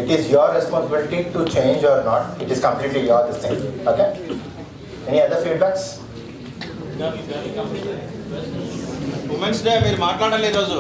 It is your responsibility to change or not. It is completely your thing. Okay? Any other feedbacks? Women's Day మీరు మాట్లాడాలి ఈరోజు.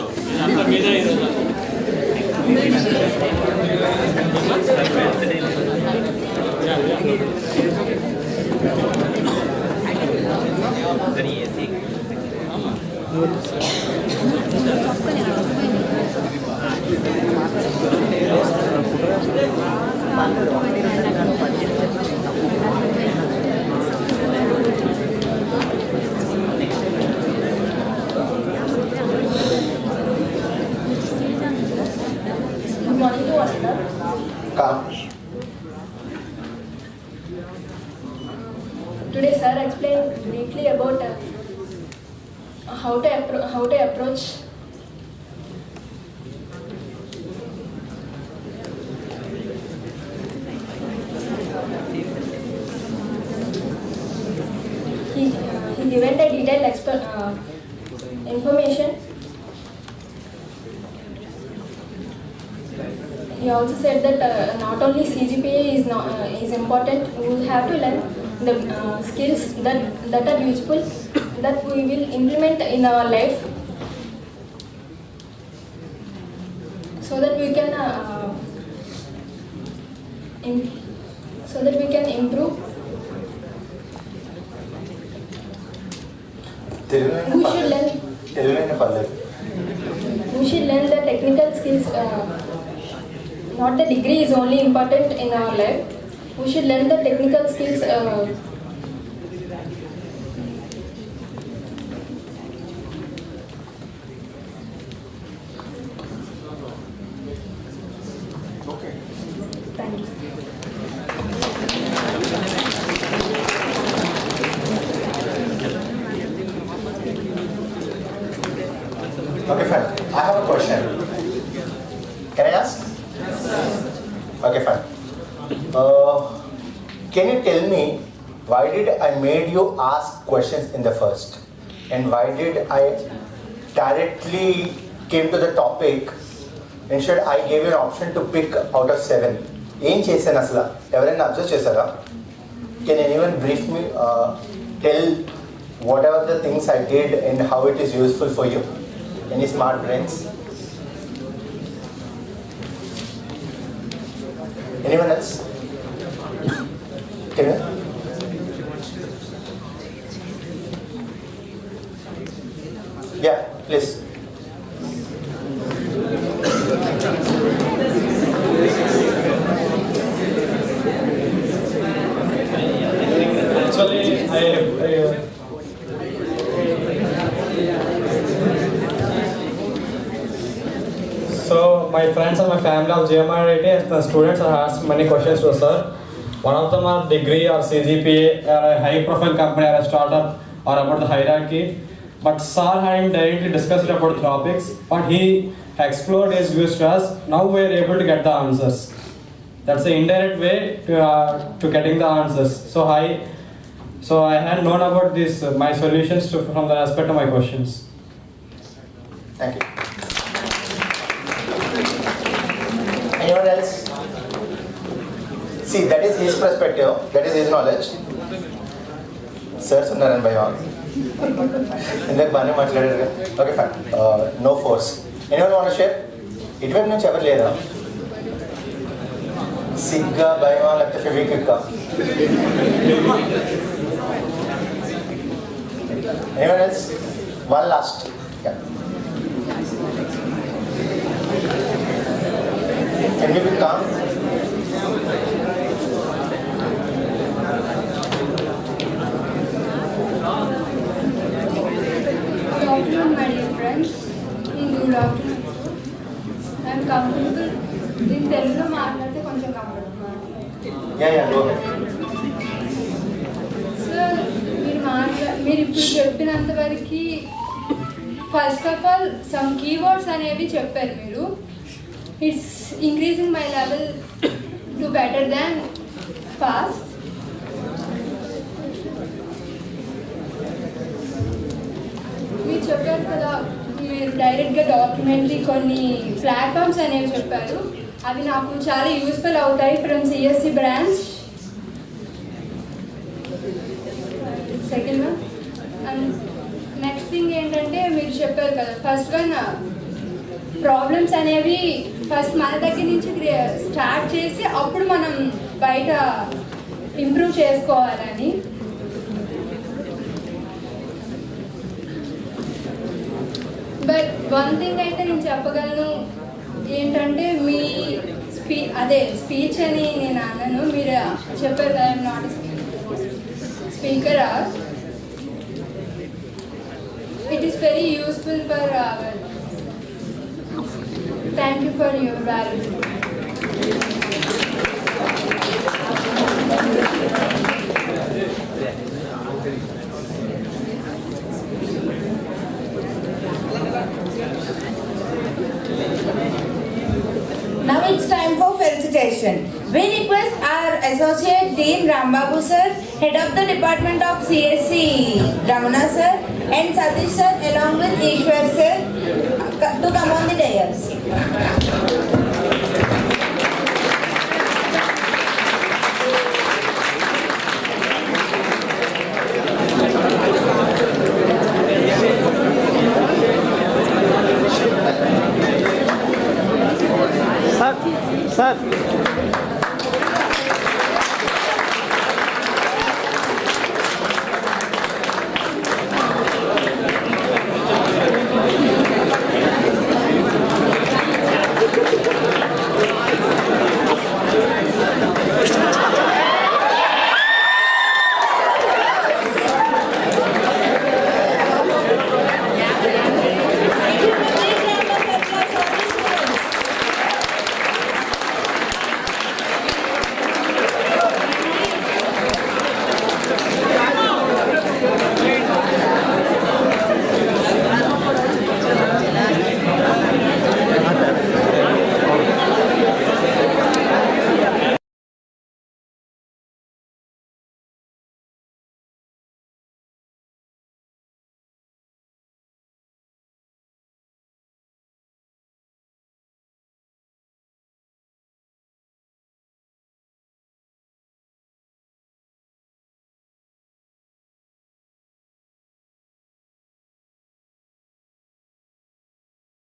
Today, sir explained briefly about how to approach he given the detailed information. He also said that not only CGPA is important, we have to learn the skills that are useful, that we will implement in our life, so that we can improve. We should learn the technical skills. Not the degree is only important in our life. We should learn the technical skills. Okay, fine. I have a question. Can I ask? Okay, fine. Can you tell me why did I made you ask questions in the first, and why did I directly came to the topic? Instead, I gave you an option to pick out of 7. ఏం చేశాను అసలు ఎవరైనా observe చేశారా? Can anyone brief me? Tell whatever the things I did and how it is useful for you. Any smart brains? Anyone else? Can you? Yeah, please. Actually, so my friends and my family of GMIT as the students have asked many questions to sir. One of them are degree or CGPA or a high profile company or a startup or about the hierarchy. But sir hadn't directly discussed about the topics, but he explored his views to us. Now we are able to get the answers. That's the indirect way to getting the answers. So I had known about this, my solutions from the aspect of my questions. Thank you. Anyone else? See, that is his perspective, that is his knowledge. Sir, Sundaran Bhai on. ఇందాక బాగానే మాట్లాడారు. Okay fine. No force. Anyone want to share? ఇటువైపు నుంచి ఎవరు లేదా? సిగ్గా భయమా లేకపోతే ఫెవిక్విక్కా? Anyone else? One last. Yeah. Can you be calm? Good afternoon, my dear friends. Good afternoon. I am comfortable. In Telugu మాట్లాడితే కొంచెం comfortable. Yeah, go ahead. Sir, మీరు ఇప్పుడు చెప్పినంత వరకు first of all some keywords అనేవి చెప్పారు మీరు. It's increasing my level to better than fast. మీరు చెప్పారు కదా, మీరు డైరెక్ట్గా డాక్యుమెంటరీ కొన్ని ప్లాట్ఫామ్స్ అనేవి చెప్పారు. అవి నాకు చాలా యూస్ఫుల్ అవుతాయి from CSC branch. Second one and next thing ఏంటంటే మీరు చెప్పారు కదా, ఫస్ట్ వన్ ప్రాబ్లమ్స్ అనేవి ఫస్ట్ మన దగ్గర నుంచి స్టార్ట్ చేసి అప్పుడు మనం బయట ఇంప్రూవ్ చేసుకోవాలని. బట్ వన్ థింగ్ అయితే నేను చెప్పగలను ఏంటంటే మీ స్పీచ్ అని నేను అన్నాను. మీరు చెప్పారు కదా, I'm not speaker. It is very useful for our. Thank you for your valuable. Now it's time for felicitation. We request our Associate Dean Rambabu sir, Head of the Department of CSC Ramana sir, and Satish sir along with Ishwar sir to come on the dais. Sir.